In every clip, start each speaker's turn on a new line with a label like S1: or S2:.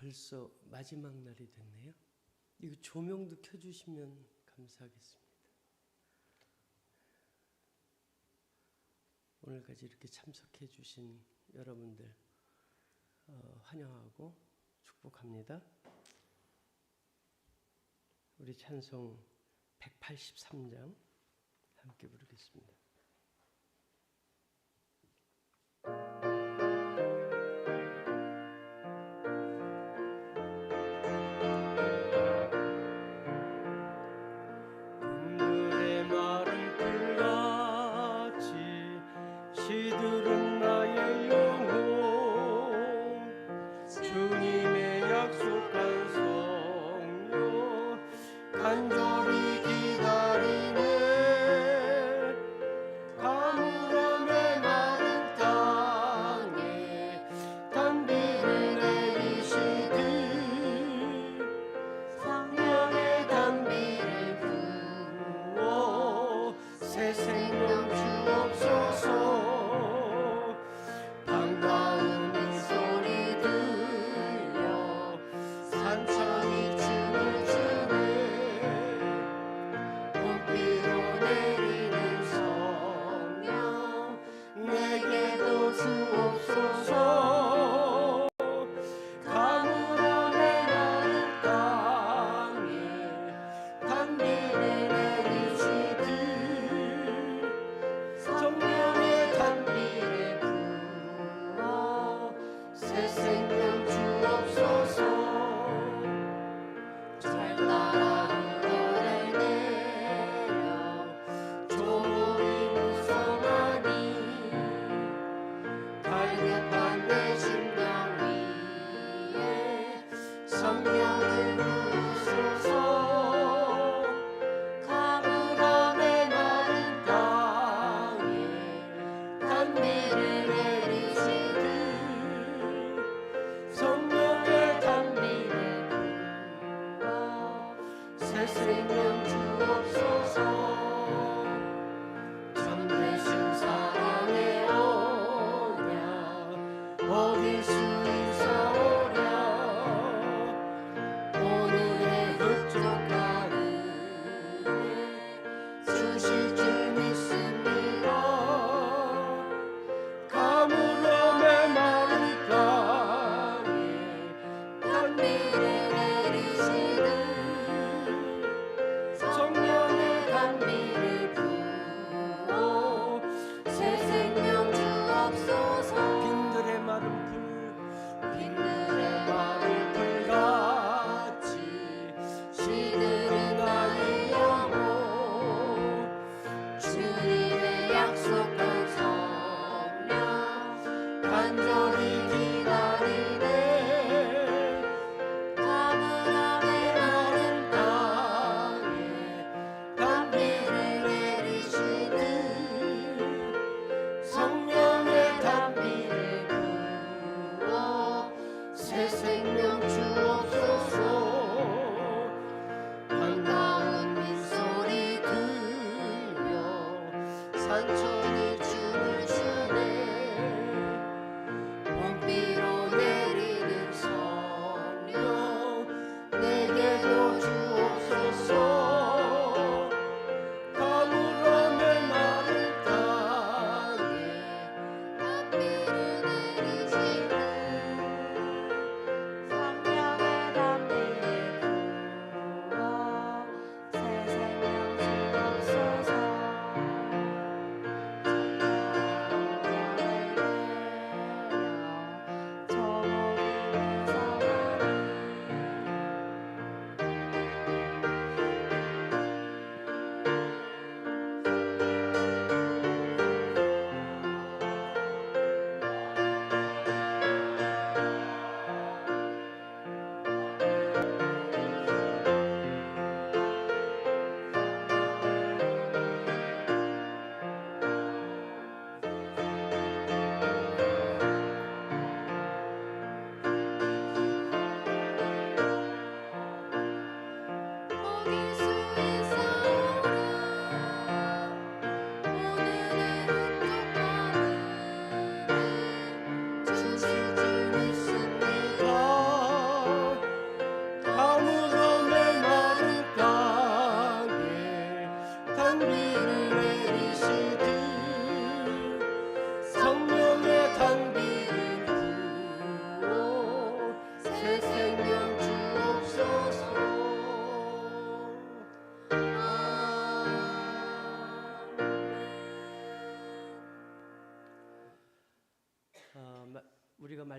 S1: 벌써 마지막 날이 됐네요. 이거 조명도 켜주시면 감사하겠습니다. 오늘까지 이렇게 참석해 주신 여러분들 환영하고 축복합니다. 우리 찬송 183장 함께 부르겠습니다. 시들은 나의 영혼 주님의 약속한 성령 간절히 기다리네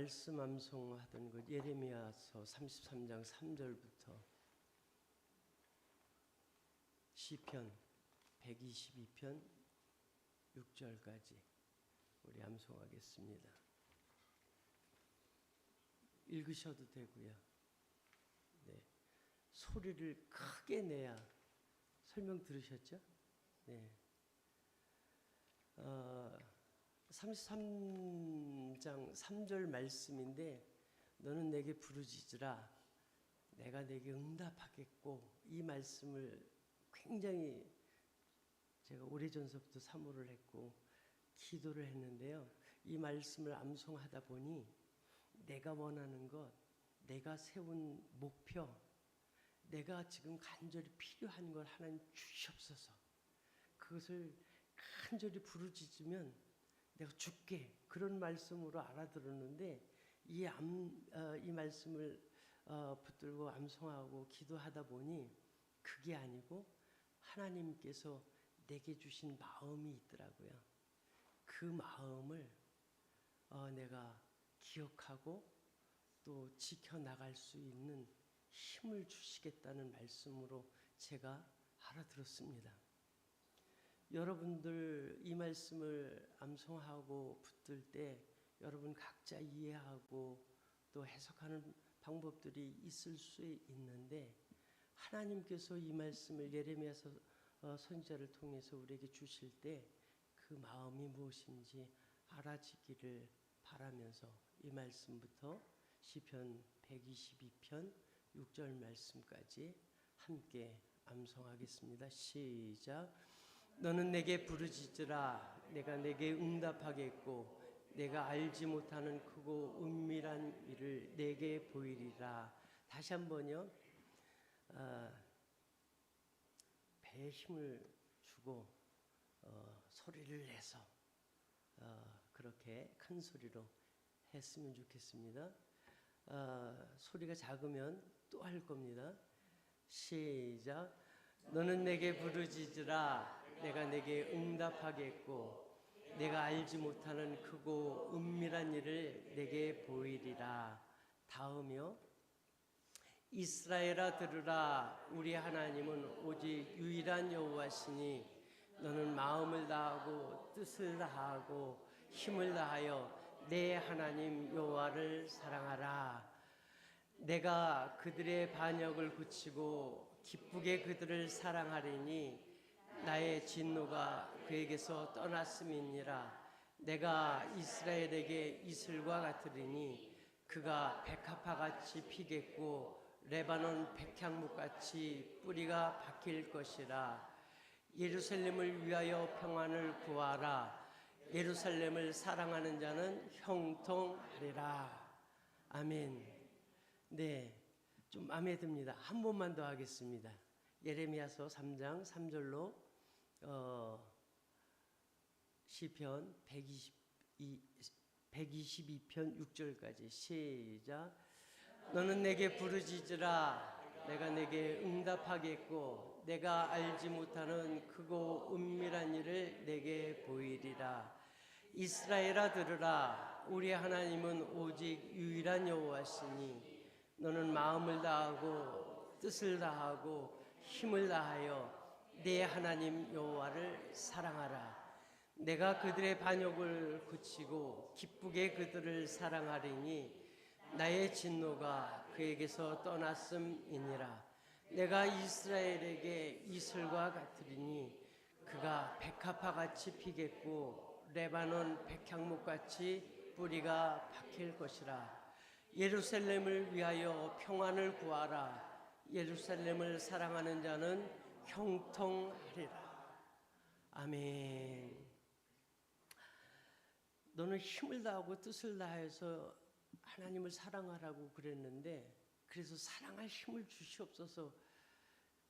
S1: 말씀 암송하던 것 예레미야서 33장 3절부터 시편 122편 6절까지 우리 암송하겠습니다. 읽으셔도 되고요. 네. 소리를 크게 내야 설명 들으셨죠? 네. 33장 3절 말씀인데 너는 내게 부르짖으라 내가 내게 응답하겠고, 이 말씀을 굉장히 제가 오래전서부터 사모를 했고 기도를 했는데요. 이 말씀을 암송하다 보니 내가 원하는 것, 내가 세운 목표, 내가 지금 간절히 필요한 걸 하나님 주시옵소서. 그것을 간절히 부르짖으면 내가 줄게, 그런 말씀으로 알아들었는데 이 말씀을 붙들고 암송하고 기도하다 보니 그게 아니고 하나님께서 내게 주신 마음이 있더라고요. 그 마음을 내가 기억하고 또 지켜나갈 수 있는 힘을 주시겠다는 말씀으로 제가 알아들었습니다. 여러분들 이 말씀을 암송하고 붙들 때 여러분 각자 이해하고 또 해석하는 방법들이 있을 수 있는데, 하나님께서 이 말씀을 예레미야서 선지자를 통해서 우리에게 주실 때 그 마음이 무엇인지 알아지기를 바라면서 이 말씀부터 시편 122편 6절 말씀까지 함께 암송하겠습니다. 시작. 너는 내게 부르짖으라 내가 내게 응답하겠고 내가 알지 못하는 크고 은밀한 일을 내게 보이리라. 다시 한번요. 배에 힘을 주고 소리를 내서 그렇게 큰 소리로 했으면 좋겠습니다. 소리가 작으면 또 할 겁니다. 시작. 너는 내게 부르짖으라 내가 내게 응답하겠고 내가 알지 못하는 크고 은밀한 일을 내게 보이리라. 다음이요. 이스라엘아 들으라 우리 하나님은 오직 유일한 여호와시니 너는 마음을 다하고 뜻을 다하고 힘을 다하여 내 하나님 여호와를 사랑하라. 내가 그들의 반역을 고치고 기쁘게 그들을 사랑하리니 나의 진노가 그에게서 떠났음이니라. 내가 이스라엘에게 이슬과 같으리니 그가 백합화같이 피겠고 레바논 백향목같이 뿌리가 박힐 것이라. 예루살렘을 위하여 평안을 구하라. 예루살렘을 사랑하는 자는 형통하리라. 아멘. 네, 좀 마음에 듭니다. 한 번만 더 하겠습니다. 예레미야서 3장 3절로 시편 122편 6절까지 시작. 너는 내게 부르짖으라 내가 내게 응답하겠고 내가 알지 못하는 크고 은밀한 일을 내게 보이리라. 이스라엘아 들으라 우리 하나님은 오직 유일한 여호와시니 너는 마음을 다하고 뜻을 다하고 힘을 다하여 내 하나님 여호와를 사랑하라. 내가 그들의 반역을 고치고 기쁘게 그들을 사랑하리니 나의 진노가 그에게서 떠났음이니라. 내가 이스라엘에게 이슬과 같으리니 그가 백합화같이 피겠고 레바논 백향목같이 뿌리가 박힐 것이라. 예루살렘을 위하여 평안을 구하라. 예루살렘을 사랑하는 자는 형통하리라. 아멘. 너는 힘을 다하고 뜻을 다해서 하나님을 사랑하라고 그랬는데, 그래서 사랑할 힘을 주시옵소서.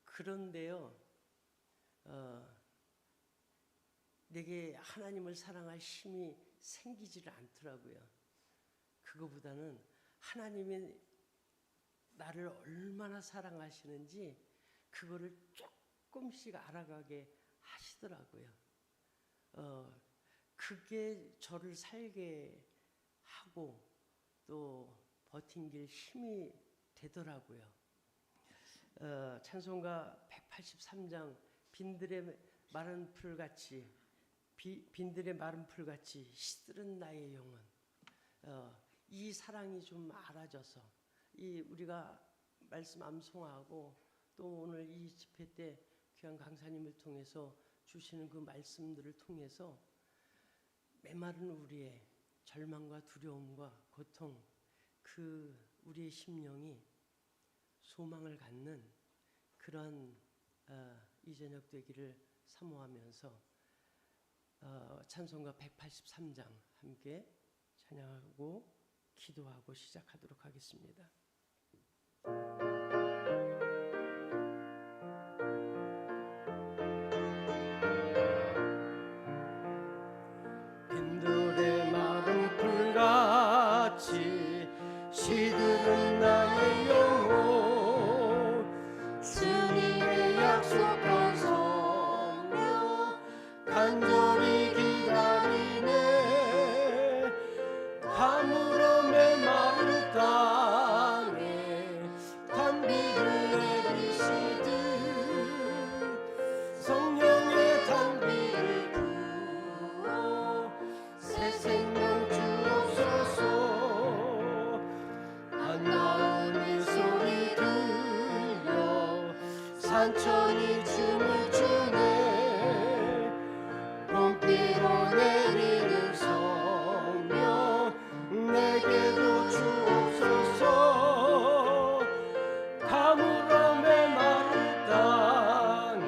S1: 그런데요, 내게 하나님을 사랑할 힘이 생기지를 않더라고요. 그거보다는 하나님이 나를 얼마나 사랑하시는지 그거를 조금씩 알아가게 하시더라고요. 그게 저를 살게 하고 또 버틴길 힘이 되더라고요. 찬송가 183장 빈들의 마른 풀같이 빈들의 마른 풀같이 시들은 나의 영혼. 이 사랑이 좀 알아져서 우리가 말씀 암송하고 또 오늘 이 집회 때 귀한 강사님을 통해서 주시는 그 말씀들을 통해서 메마른 우리의 절망과 두려움과 고통, 그 우리의 심령이 소망을 갖는 그런 이 저녁 되기를 사모하면서 찬송가 183장 함께 찬양하고 기도하고 시작하도록 하겠습니다. 빈들의 마른 풀같이 시들은 나의 영혼,
S2: 주님의 약속한 성령 간절히 기다리네.
S1: 가물어 메마른 땅에 단비를 내리시듯 성령의 단비를
S2: 부어 새 생명 주옵소서.
S1: 한나음의 소리 들려 산천이 춤을 추네. 봄비로 내리는 성령 내게도 주옵소서. 가물어 메마른 땅에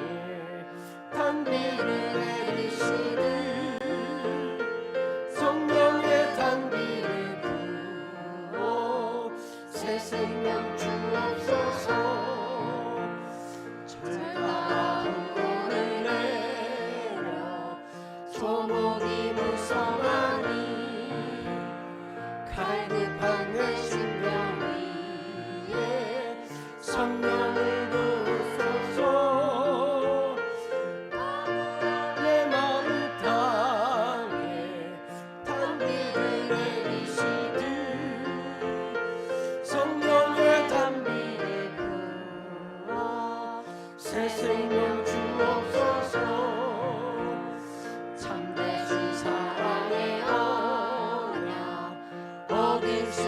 S1: 단비를 내리시듯 성령의 단비를 부어 새 생명 주옵소서. 철가운 돌을 내려 소목이 무성하니 갈급한 내 심령 위에 성령을 부으소서. 내 마음 땅에 단비를 내리시듯 성령의 단비를 부어 새 생명 주옵소서. 참되신 사랑의 언약 어길 수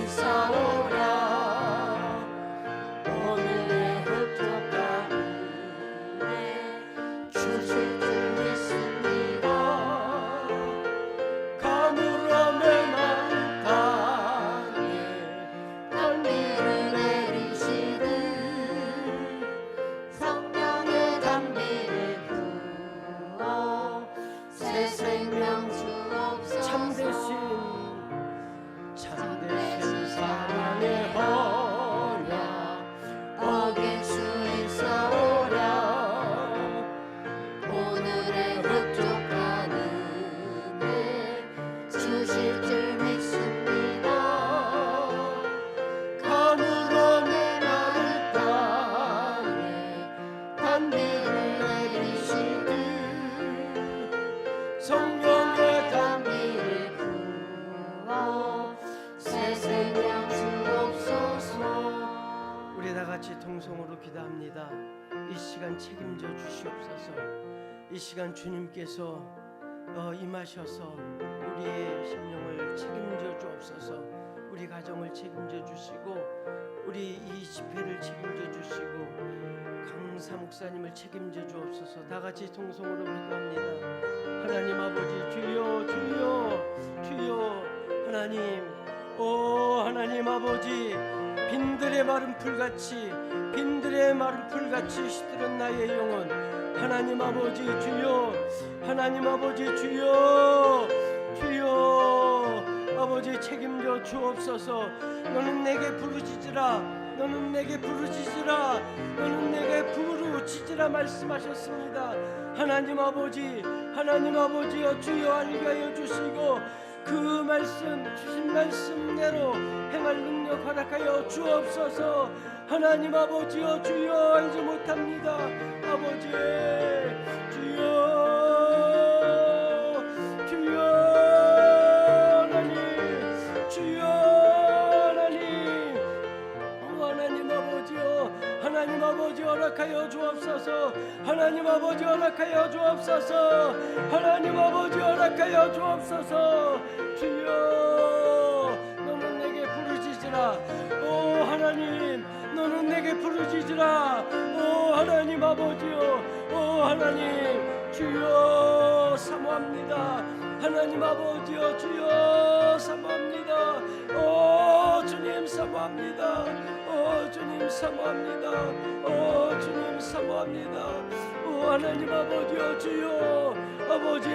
S1: 있사오랴. 오늘의 흡족한 은혜 주실 줄 믿습니다. 가물어 메마른 땅에 단비를 내리시듯 성령의 단비를 부어 새 생명 주옵소서. 참되신 사랑의 언약 어길 수 있사오랴.
S2: 오늘의 흡족한 은혜 주실 줄 믿습니다.
S1: 가물어 메마른 땅에 단비를 내리시듯 성령의 단비를 부어
S2: 새 생명 주옵소서.
S1: 우리 다 같이 통성으로 기도합니다. 이 시간 책임져 주시옵소서. 이 시간 주님께서 임하셔서 우리의 심령을 책임져 주옵소서. 우리 가정을 책임져 주시고 우리 이 집회를 책임져 주시고 강사 목사님을 책임져 주옵소서. 다 같이 통성으로 기도합니다. 하나님 아버지 주여 주여 주여. 하나님 하나님 아버지 빈들의 마른 풀같이 빈들의 마른 풀같이 시들은 나의 영혼. 하나님 아버지 주여 하나님 아버지 주여 주여. 아버지 책임져 주옵소서. 너는 내게 부르짖으라 너는 내게 부르짖으라 너는 내게 부르짖으라 말씀하셨습니다. 하나님 아버지여 주여 알게 하여 주시고 그 말씀 주신 말씀대로 행할 능력 허락하여 주옵소서. 하나님 아버지여 주여 알지 못합니다. 아버지 주여 주여 하나님 주여 허락하여 주옵소서. 하나님 아버지 허락하여 주옵소서. 하나님 아버지 허락하여 주옵소서. 주여 너는 내게 부르짖으라. 오 하나님 너는 내게 부르짖으라. 오 하나님 아버지여, 오 하나님 주여 사모합니다. 하나님 아버지여 주여 사모합니다. 오 주님 사모합니다. 오 주님 사모합니다. 오 주님 사모합니다. 오 하나님 아버지여 주여, 아버지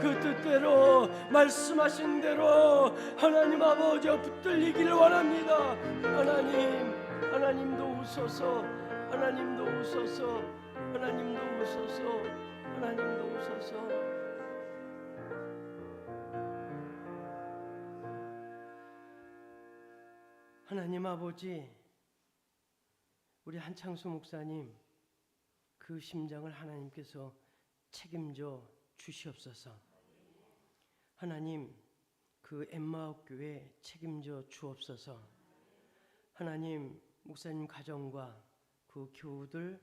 S1: 그 뜻대로 말씀하신 대로 하나님 아버지여 붙들리기를 원합니다. 하나님도 웃소서. 하나님도 웃소서. 하나님도 웃소서. 하나님도 웃소서. 하나님 아버지, 우리 한창수 목사님 그 심장을 하나님께서 책임져 주시옵소서. 하나님 그 엠마오 교회 책임져 주옵소서. 하나님 목사님 가정과 그 교우들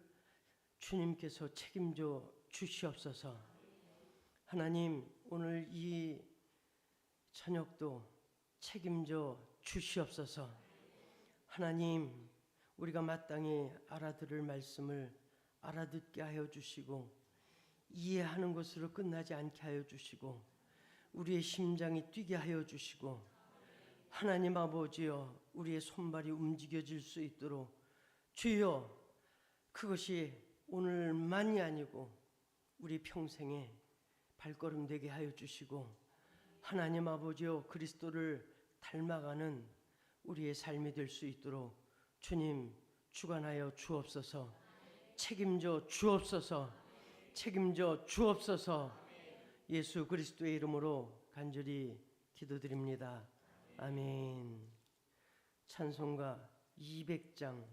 S1: 주님께서 책임져 주시옵소서. 하나님 오늘 이 저녁도 책임져 주시옵소서. 하나님 우리가 마땅히 알아들을 말씀을 알아듣게 하여 주시고 이해하는 것으로 끝나지 않게 하여 주시고 우리의 심장이 뛰게 하여 주시고 하나님 아버지여 우리의 손발이 움직여질 수 있도록 주여 그것이 오늘만이 아니고 우리 평생에 발걸음 되게 하여 주시고 하나님 아버지여 그리스도를 닮아가는 우리의 삶이 될 수 있도록 주님 주관하여 주옵소서. 책임져 주옵소서. 책임져 주옵소서. 예수 그리스도의 이름으로 간절히 기도드립니다. 아멘. 찬송가 200장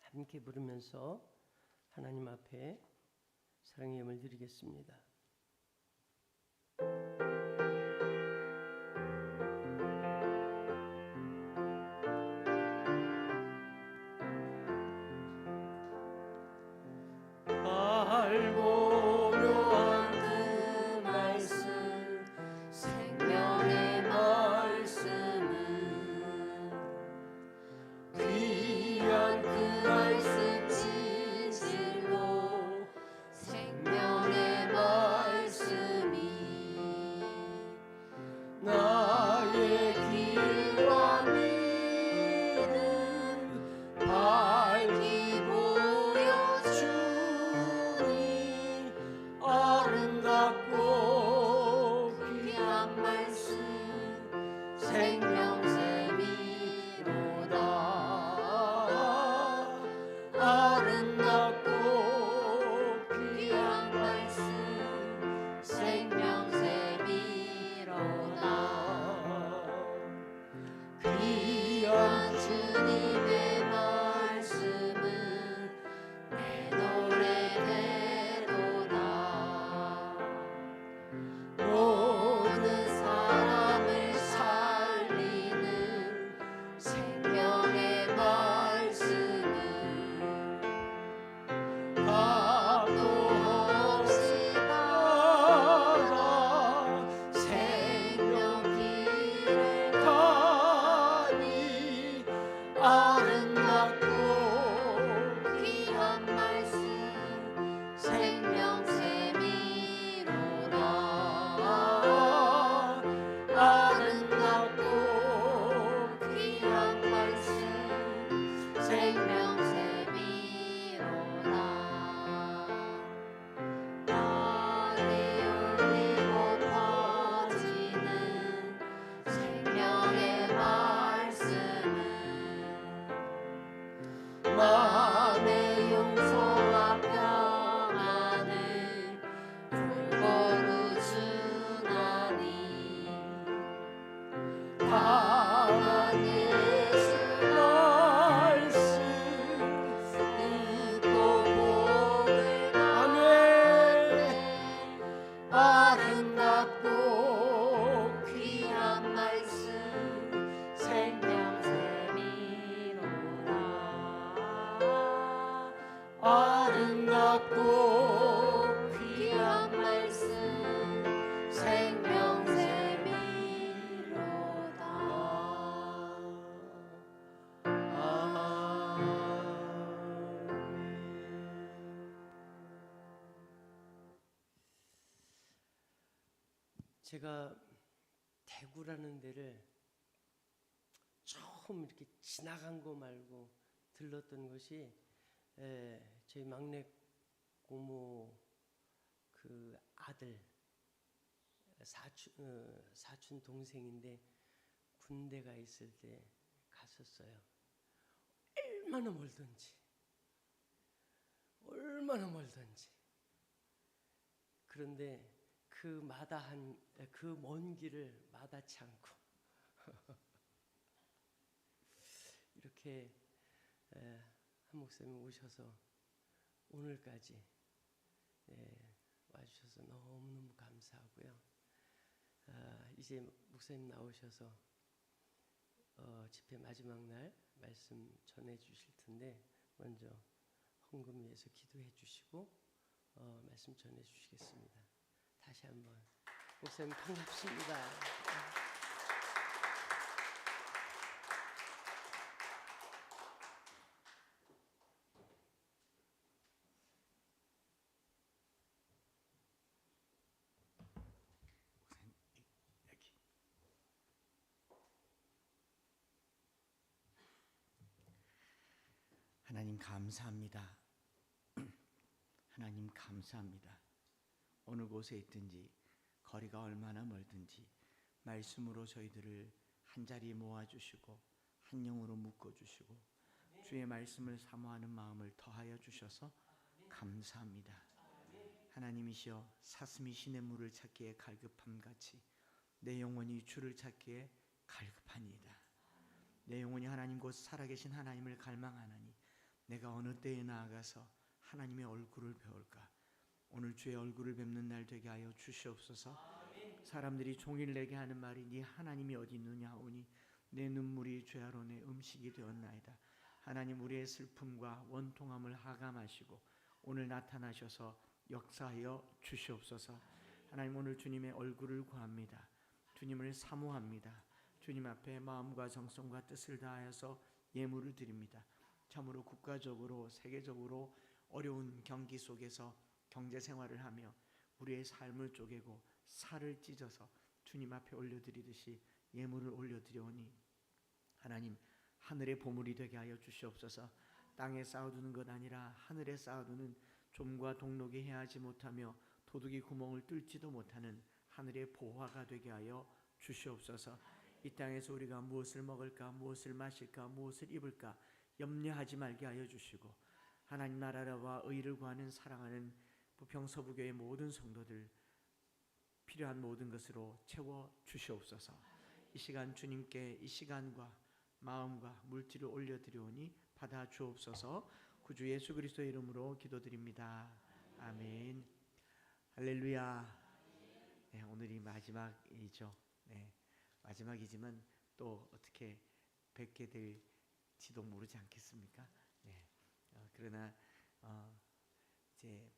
S1: 함께 부르면서 하나님 앞에 사랑의 예물 드리겠습니다. 알고 묘한
S2: 그 말씀 생명의 말씀은
S1: 귀한
S2: 그 말씀 진실로 생명의 말씀
S1: 제가 대구라는 데를 처음 이렇게 지나간 거 말고 들렀던 것이 저희 막내 고모 그 아들 사촌 동생인데 군대가 있을 때 갔었어요. 얼마나 멀던지. 그런데 그 먼 길을 마다치 않고 이렇게 한 목사님 오셔서 오늘까지 와주셔서 너무너무 감사하고요. 이제 목사님 나오셔서 집회 마지막 날 말씀 전해 주실 텐데 먼저 헌금 위해서 기도해 주시고 말씀 전해 주시겠습니다. 다시 한번 목사님 반갑습니다.
S3: 여기. 하나님 감사합니다. 하나님 감사합니다. 어느 곳에 있든지 거리가 얼마나 멀든지 말씀으로 저희들을 한자리에 모아주시고 한 영으로 묶어주시고 주의 말씀을 사모하는 마음을 더하여 주셔서 감사합니다. 하나님이시여, 사슴이 시냇물을 찾기에 갈급함같이 내 영혼이 주를 찾기에 갈급하니이다. 내 영혼이 하나님 곧 살아계신 하나님을 갈망하나니 내가 어느 때에 나아가서 하나님의 얼굴을 배울까? 오늘 주의 얼굴을 뵙는 날 되게 하여 주시옵소서. 사람들이 종일 내게 하는 말이 네 하나님이 어디 있느냐 하오니 내 눈물이 죄하로 내 음식이 되었나이다. 하나님, 우리의 슬픔과 원통함을 하감하시고 오늘 나타나셔서 역사하여 주시옵소서. 하나님, 오늘 주님의 얼굴을 구합니다. 주님을 사모합니다. 주님 앞에 마음과 정성과 뜻을 다하여서 예물을 드립니다. 참으로 국가적으로 세계적으로 어려운 경기 속에서 경제생활을 하며 우리의 삶을 쪼개고 살을 찢어서 주님 앞에 올려드리듯이 예물을 올려드려오니 하나님, 하늘의 보물이 되게 하여 주시옵소서. 땅에 쌓아두는 것 아니라 하늘에 쌓아두는 좀과 동록이 해하지 못하며 도둑이 구멍을 뚫지도 못하는 하늘의 보화가 되게 하여 주시옵소서. 이 땅에서 우리가 무엇을 먹을까, 무엇을 마실까, 무엇을 입을까 염려하지 말게 하여 주시고 하나님 나라와 의를 구하는 사랑하는 부평서부교의 모든 성도들 필요한 모든 것으로 채워 주시옵소서. 이 시간 주님께 이 시간과 마음과 물질을 올려드리오니 받아 주옵소서. 구주 예수 그리스도의 이름으로 기도드립니다. 아멘. 할렐루야. 네, 오늘이 마지막이죠. 네, 마지막이지만 또 어떻게 뵙게 될지도 모르지 않겠습니까? 네, 그러나 이제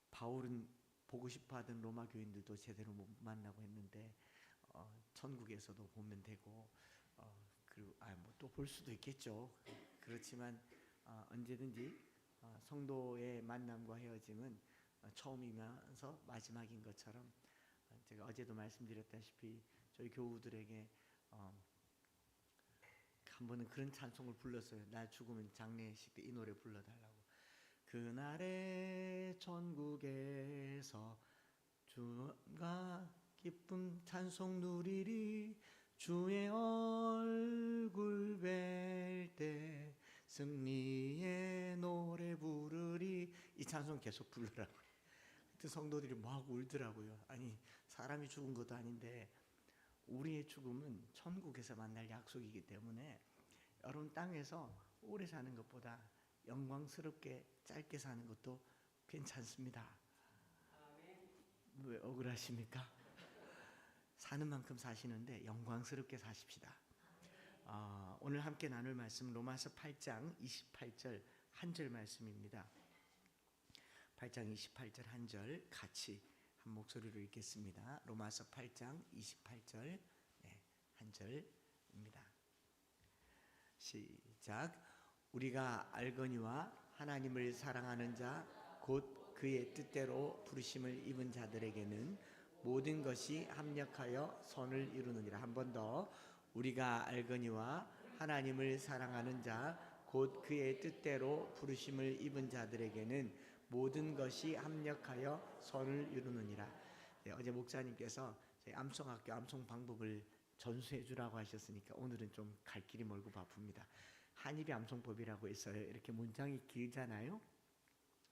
S3: 바울은 보고 싶어하던 로마 교인들도 제대로 못 만나고 했는데 천국에서도 보면 되고 그리고 뭐 또 볼 수도 있겠죠. 그렇지만 언제든지 성도의 만남과 헤어짐은 처음이면서 마지막인 것처럼 제가 어제도 말씀드렸다시피 저희 교우들에게 한 번은 그런 찬송을 불렀어요. 나 죽으면 장례식 때 이 노래 불러달라고. 그날의 천국에서 주가 기쁨 찬송 누리리 주의 얼굴 뵐 때 승리의 노래 부르리. 이 찬송 계속 부르라고. 그때 성도들이 막 울더라고요. 아니, 사람이 죽은 것도 아닌데 우리의 죽음은 천국에서 만날 약속이기 때문에 여러분 땅에서 오래 사는 것보다 영광스럽게 짧게 사는 것도 괜찮습니다. 왜 억울하십니까? 사는 만큼 사시는데 영광스럽게 사십시다. 오늘 함께 나눌 말씀 로마서 8장 28절 한 절 말씀입니다. 8장 28절 한 절 같이 한 목소리로 읽겠습니다. 로마서 8장 28절 한 절입니다. 시작. 우리가 알거니와 하나님을 사랑하는 자 곧 그의 뜻대로 부르심을 입은 자들에게는 모든 것이 합력하여 선을 이루느니라. 한 번 더. 우리가 알거니와 하나님을 사랑하는 자 곧 그의 뜻대로 부르심을 입은 자들에게는 모든 것이 합력하여 선을 이루느니라. 네, 어제 목사님께서 저희 암송학교 암송 방법을 전수해 주라고 하셨으니까 오늘은 좀 갈 길이 멀고 바쁩니다. 한입의 암송법이라고 있어요. 이렇게 문장이 길잖아요.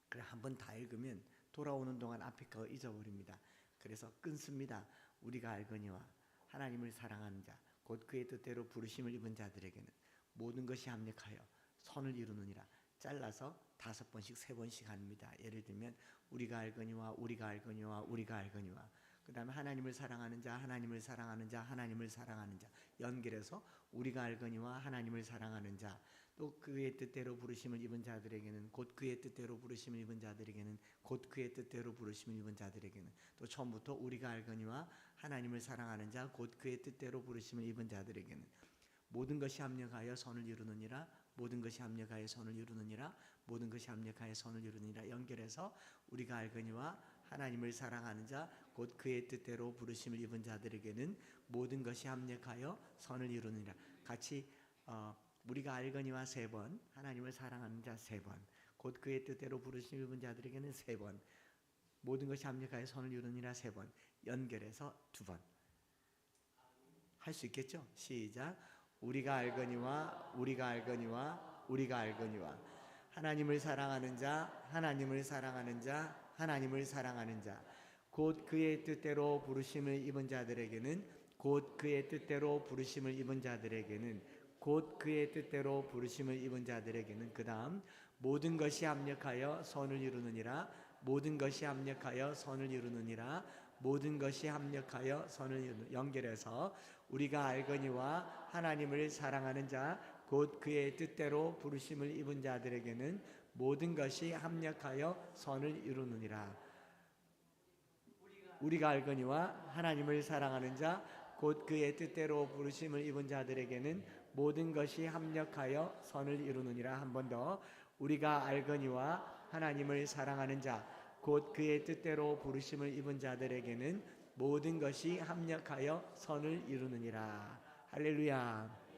S3: 그래 한번 다 읽으면 돌아오는 동안 앞에 거 잊어버립니다. 그래서 끊습니다. 우리가 알거니와 하나님을 사랑하는 자 곧 그의 뜻대로 부르심을 입은 자들에게는 모든 것이 합력하여 선을 이루느니라. 잘라서 5번씩 3번씩 합니다. 예를 들면 우리가 알거니와 우리가 알거니와 우리가 알거니와, 그 다음에 하나님을 사랑하는 자 하나님을 사랑하는 자 하나님을 사랑하는 자, 연결해서 우리가 알거니와 하나님을 사랑하는 자, 또 그의 뜻대로 부르심을 입은 자들에게는 곧 그의 뜻대로 부르심을 입은 자들에게는 곧 그의 뜻대로 부르심을 입은 자들에게는, 또 처음부터 우리가 알거니와 하나님을 사랑하는 자 곧 그의 뜻대로 부르심을 입은 자들에게는 모든 것이 합력하여 선을 이루느니라. 모든 것이 합력하여 선을 이루느니라. 모든 것이 합력하여 선을 이루느니라. 연결해서 우리가 알거니와 하나님을 사랑하는 자 곧 그의 뜻대로 부르심을 입은 자들에게는 모든 것이 합력하여 선을 이루느니라. 같이 우리가 알거니와 3번, 하나님을 사랑하는 자 3번, 곧 그의 뜻대로 부르심을 입은 자들에게는 3번, 모든 것이 합력하여 선을 이루느니라 3번, 연결해서 2번. 할 수 있겠죠? 시작. 우리가 알거니와 우리가 알거니와 우리가 알거니와 하나님을 사랑하는 자 하나님을 사랑하는 자 하나님을 사랑하는 자 곧 그의 뜻대로 부르심을 입은 자들에게는 곧 그의 뜻대로 부르심을 입은 자들에게는 곧 그의 뜻대로 부르심을 입은 자들에게는, 그 다음 모든 것이 합력하여 선을 이루느니라. 모든 것이 합력하여 선을 이루느니라. 모든 것이 합력하여 선을 이루느니라. 연결해서 우리가 알거니와 하나님을 사랑하는 자 곧 그의 뜻대로 부르심을 입은 자들에게는 모든 것이 합력하여 선을 이루느니라. 우리가 알거니와 하나님을 사랑하는 자 곧 그의 뜻대로 부르심을 입은 자들에게는 모든 것이 합력하여 선을 이루느니라. 한 번 더. 우리가 알거니와 하나님을 사랑하는 자 곧 그의 뜻대로 부르심을 입은 자들에게는 모든 것이 합력하여 선을 이루느니라. 할렐루야.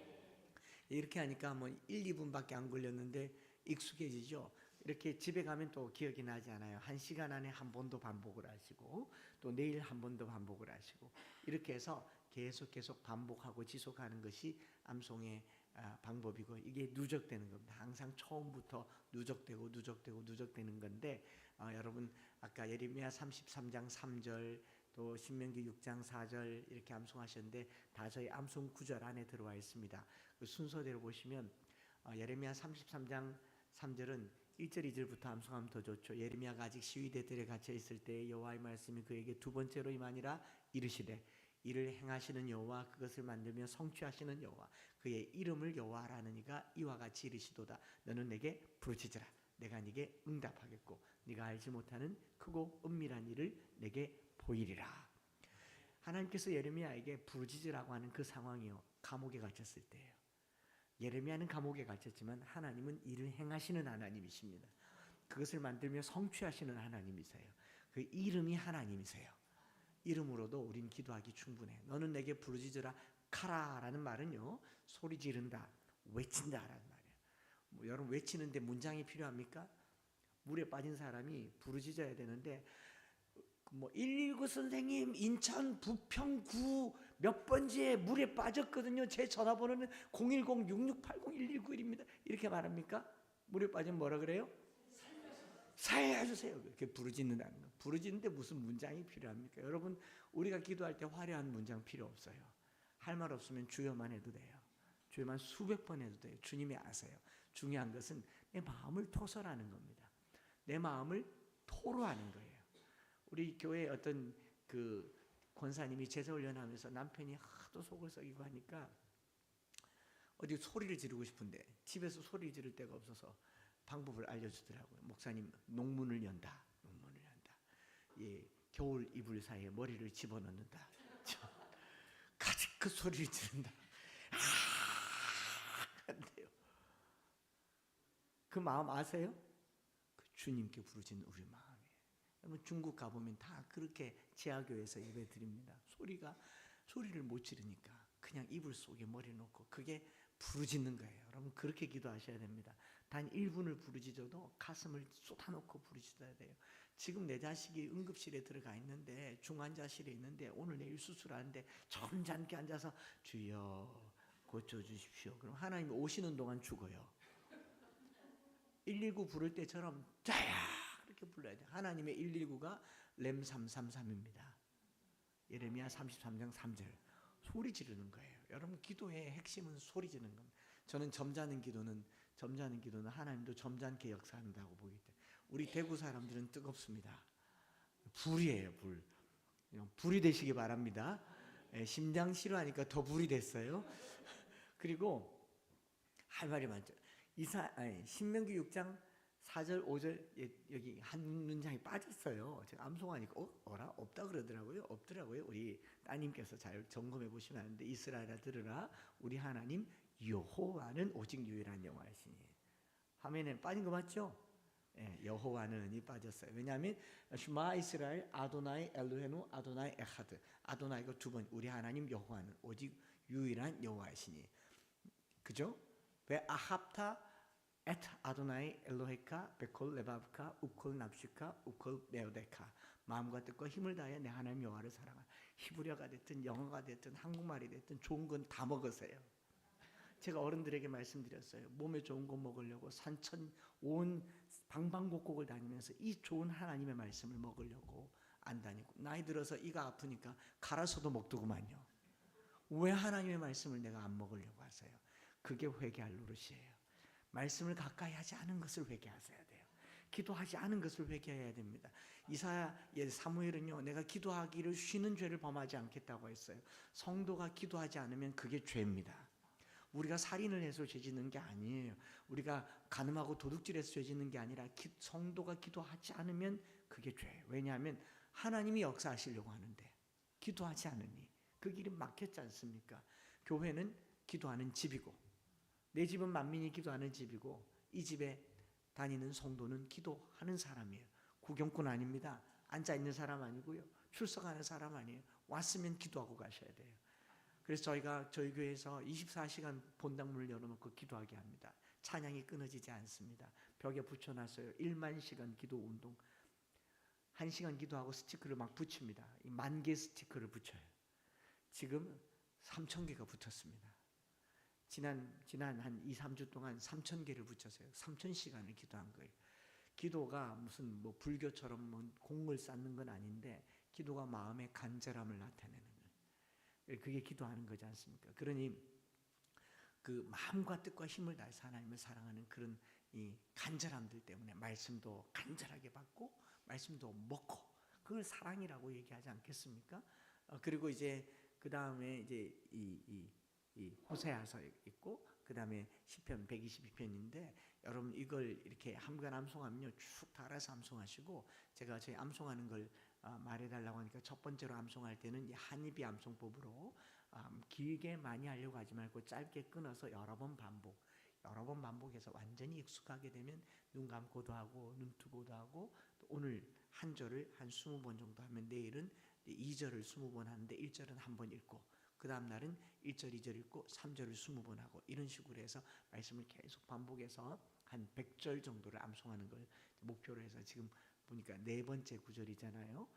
S3: 이렇게 하니까 뭐 1, 2분밖에 안 걸렸는데 익숙해지죠. 이렇게 집에 가면 또 기억이 나지 않아요. 1시간 안에 한 번 더 반복을 하시고 또 내일 한 번 더 반복을 하시고, 이렇게 해서 계속 반복하고 지속하는 것이 암송의 방법이고, 이게 누적되는 겁니다. 항상 처음부터 누적되는 건데, 여러분 아까 예레미야 33장 3절 또 신명기 6장 4절 이렇게 암송하셨는데 다 저희 암송 구절 안에 들어와 있습니다. 그 순서대로 보시면 예레미야 33장 3절은 1절 2절부터 암송하면 더 좋죠. 예레미야가 아직 시위대 들에 갇혀 있을 때 여호와의 말씀이 그에게 2번째로 임하니라. 이르시되 이를 행하시는 여호와 그것을 만들며 성취하시는 여호와 그의 이름을 여호와라 하느니가 이와 같이 이르시도다. 너는 내게 부르짖으라. 내가 네게 응답하겠고 네가 알지 못하는 크고 은밀한 일을 내게 보이리라. 하나님께서 예레미야에게 부르짖으라고 하는 그 상황이요, 감옥에 갇혔을 때예요. 예레미야는 감옥에 갇혔지만 하나님은 일을 행하시는 하나님이십니다. 그것을 만들며 성취하시는 하나님이세요. 그 이름이 하나님이세요. 이름으로도 우린 기도하기 충분해. 너는 내게 부르짖으라. 카라라는 말은요, 소리 지른다, 외친다라는 말이에요. 뭐 여러분 외치는데 문장이 필요합니까? 물에 빠진 사람이 부르짖어야 되는데 뭐 119 선생님 인천 부평구 몇 번지에 물에 빠졌거든요. 제 전화번호는 010-6680-1191입니다. 이렇게 말합니까? 물에 빠지면 뭐라 그래요? 살려주세요. 이렇게 부르짖는다는 거. 부르짖는데 무슨 문장이 필요합니까? 여러분 우리가 기도할 때 화려한 문장 필요 없어요. 할 말 없으면 주여만 해도 돼요. 주여만 수백 번 해도 돼요. 주님이 아세요. 중요한 것은 내 마음을 토설하는 겁니다. 내 마음을 토로하는 거예요. 우리 교회 어떤 그 권사님이 제자훈련하면서 남편이 하도 속을 썩이고 하니까 어디 소리를 지르고 싶은데 집에서 소리를 지를 데가 없어서 방법을 알려주더라고요. 목사님, 농문을 연다. 예, 겨울 이불 사이에 머리를 집어넣는다. 가득 그 소리를 지른다. 한대요. 그 마음 아세요? 그 주님께 부르짖는 우리 마음이에요. 여러분 중국 가보면 다 그렇게 지하교회에서 예배 드립니다. 소리를 못 지르니까 그냥 이불 속에 머리 놓고 그게 부르짖는 거예요. 여러분 그렇게 기도하셔야 됩니다. 단 1분을 부르짖어도 가슴을 쏟아놓고 부르짖어야 돼요. 지금 내 자식이 응급실에 들어가 있는데 중환자실에 있는데 오늘 내일 수술하는데 점잖게 앉아서 주여 고쳐주십시오. 그럼 하나님이 오시는 동안 죽어요. 119 부를 때처럼 자야 그렇게 불러야 돼요. 하나님의 119가 램 333입니다. 예레미야 33장 3절 소리 지르는 거예요. 여러분 기도의 핵심은 소리 지르는 겁니다. 저는 점잖은 기도는 하나님도 점잖게 역사한다고 보기 때문에 우리 대구 사람들은 뜨겁습니다. 불이에요. 불이 되시기 바랍니다. 심장 싫어하니까 더 불이 됐어요. 그리고 할 말이 많죠. 신명기 6장 4절 5절 여기 한 문장이 빠졌어요. 제가 암송하니까 어라? 없다 그러더라고요. 없더라고요. 우리 따님께서 잘 점검해 보시면 아는데 이스라엘아 들으라 우리 하나님 여호와는 오직 유일한 여호와이시니. 화면에 빠진 거 맞죠? 여호와는이 빠졌어요. 왜냐하면 슈마 이스라엘 아도나이 엘로헤누 아도나이 에하드 아도나이가 두 번 우리 하나님 여호와는 오직 유일한 여호와이시니. 그죠? 왜 아합타 엣 아도나이 엘로헤카 베콜 레바브카 우콜 납시카 우콜 메오데카 마음과 뜻과 힘을 다해 내 하나님 여호와를 사랑하. 히브리어가 됐든 영어가 됐든 한국말이 됐든 좋은 건 다 먹으세요. 제가 어른들에게 말씀드렸어요. 몸에 좋은 거 먹으려고 산천 온 방방곡곡을 다니면서 이 좋은 하나님의 말씀을 먹으려고 안 다니고 나이 들어서 이가 아프니까 갈아서도 먹더구만요. 왜 하나님의 말씀을 내가 안 먹으려고 하세요? 그게 회개할 노릇이에요. 말씀을 가까이 하지 않은 것을 회개하셔야 돼요. 기도하지 않은 것을 회개해야 됩니다. 사무엘은요, 내가 기도하기를 쉬는 죄를 범하지 않겠다고 했어요. 성도가 기도하지 않으면 그게 죄입니다. 우리가 살인을 해서 죄 짓는 게 아니에요. 우리가 간음하고 도둑질해서 죄 짓는 게 아니라 성도가 기도하지 않으면 그게 죄예요. 왜냐하면 하나님이 역사하시려고 하는데 기도하지 않으니 그 길이 막혔지 않습니까? 교회는 기도하는 집이고 내 집은 만민이 기도하는 집이고 이 집에 다니는 성도는 기도하는 사람이에요. 구경꾼 아닙니다. 앉아있는 사람 아니고요. 출석하는 사람 아니에요. 왔으면 기도하고 가셔야 돼요. 그래서 저희 교회에서 24시간 본당문을 열어놓고 기도하게 합니다. 찬양이 끊어지지 않습니다. 벽에 붙여놨어요. 1만 시간 기도 운동. 1시간 기도하고 스티커를 막 붙입니다. 10,000개 스티커를 붙여요. 지금 3,000개가 붙었습니다. 지난 한 2, 3주 동안 3,000개를 붙였어요. 3,000시간을 기도한 거예요. 기도가 무슨 뭐 불교처럼 뭐 공을 쌓는 건 아닌데 기도가 마음의 간절함을 나타내는 거예요. 그게 기도하는 거지 않습니까? 그러니 그 마음과 뜻과 힘을 다해서 하나님을 사랑하는 그런 이 간절함들 때문에 말씀도 간절하게 받고 말씀도 먹고 그걸 사랑이라고 얘기하지 않겠습니까? 그리고 이제 그 다음에 이제 이 호세아서 있고 그 다음에 시편 122편인데 여러분 이걸 이렇게 함께 암송하면요 쭉 달아서 암송하시고 제가 저희 암송하는 걸 말해달라고 하니까 첫 번째로 암송할 때는 이 한입이 암송법으로 길게 많이 하려고 하지 말고 짧게 끊어서 여러 번 반복해서 완전히 익숙하게 되면 눈 감고도 하고 눈 뜨고도 하고 또 오늘 한 절을 한 20번 정도 하면 내일은 2절을 20번 하는데 1절은 한 번 읽고 그 다음 날은 1절, 2절 읽고 3절을 20번 하고 이런 식으로 해서 말씀을 계속 반복해서 한 100절 정도를 암송하는 걸 목표로 해서 지금 보니까 네 번째 구절이잖아요.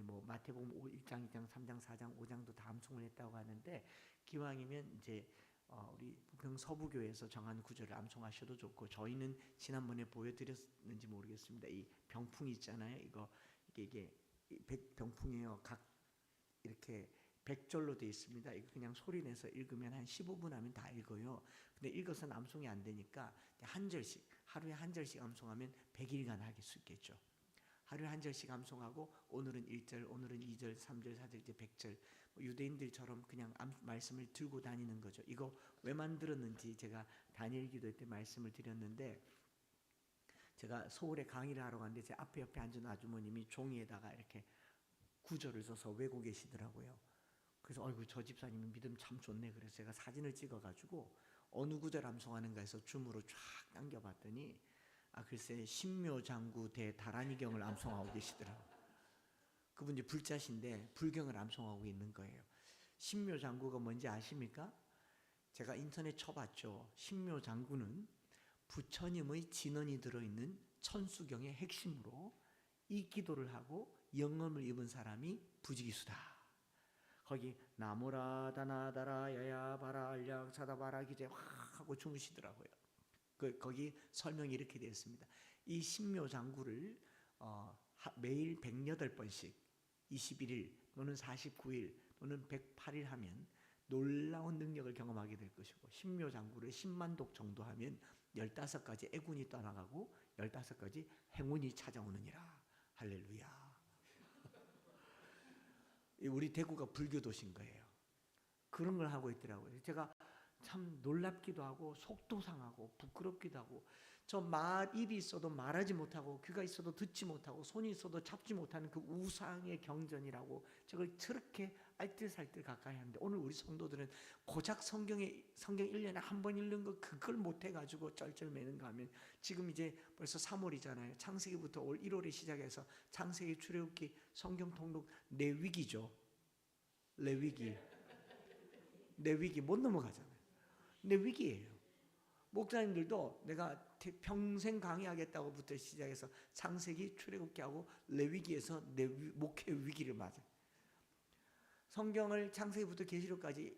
S3: 뭐 마태복음 1장, 2장, 3장, 4장, 5장도 다 암송을 했다고 하는데 기왕이면 이제 우리 부평 서부교회에서 정한 구절을 암송하셔도 좋고 저희는 지난번에 보여드렸는지 모르겠습니다. 이 병풍이 있잖아요. 이게 병풍이에요. 각 이렇게 100절로 되어 있습니다. 이거 그냥 소리내서 읽으면 한 15분 하면 다 읽어요. 근데 읽어서 암송이 안 되니까 한 절씩 하루에 한 절씩 암송하면 100일간 할 수 있겠죠. 하루에 한 절씩 암송하고 오늘은 1절, 오늘은 2절, 3절, 4절, 이제 100절. 유대인들처럼 그냥 말씀을 들고 다니는 거죠. 이거 왜 만들었는지 제가 다니엘 기도 때 말씀을 드렸는데 제가 서울에 강의를 하러 갔는데 제 옆에 앉은 아주머님이 종이에다가 이렇게 구절을 써서 외고 계시더라고요. 그래서 어이구 저 집사님은 믿음 참 좋네. 그래서 제가 사진을 찍어가지고 어느 구절 암송하는가 해서 줌으로 쫙 당겨봤더니 글쎄 신묘장구 대다란이경을 암송하고 계시더라고요. 그분이 불자신데 불경을 암송하고 있는 거예요. 신묘장구가 뭔지 아십니까? 제가 인터넷 쳐봤죠. 신묘장구는 부처님의 진언이 들어있는 천수경의 핵심으로 이 기도를 하고 영험을 입은 사람이 부지기수다. 거기 나무라다 나다라 야야바라 알량 사다바라 기제 확 하고 주무시더라고요. 거기 설명이 이렇게 되어 있습니다. 이 신묘장구를 매일 108번씩 21일 또는 49일 또는 108일 하면 놀라운 능력을 경험하게 될 것이고, 신묘장구를 10만독 정도 하면 15가지 애군이 떠나가고 15가지 행운이 찾아오느니라. 할렐루야. 우리 대구가 불교도신 거예요. 그런 걸 하고 있더라고요. 제가 참 놀랍기도 하고 속도 상하고 부끄럽기도 하고, 저 입이 있어도 말하지 못하고 귀가 있어도 듣지 못하고 손이 있어도 잡지 못하는 그 우상의 경전이라고 저걸 저렇게 알뜰살뜰 가까이 하는데, 오늘 우리 성도들은 고작 성경 1년에 한 번 읽는 거 그걸 못해가지고 쩔쩔매는가 하면, 지금 이제 벌써 3월이잖아요. 창세기부터 올 1월에 시작해서 창세기, 출애굽기, 성경 통독 레위기죠. 레위기 못 넘어가잖아요. 레위기예요. 목사님들도 내가 평생 강의하겠다고부터 시작해서 창세기, 출애굽기하고 레위기에서 내 목회 위기를 맞아요. 성경을 창세기부터 계시록까지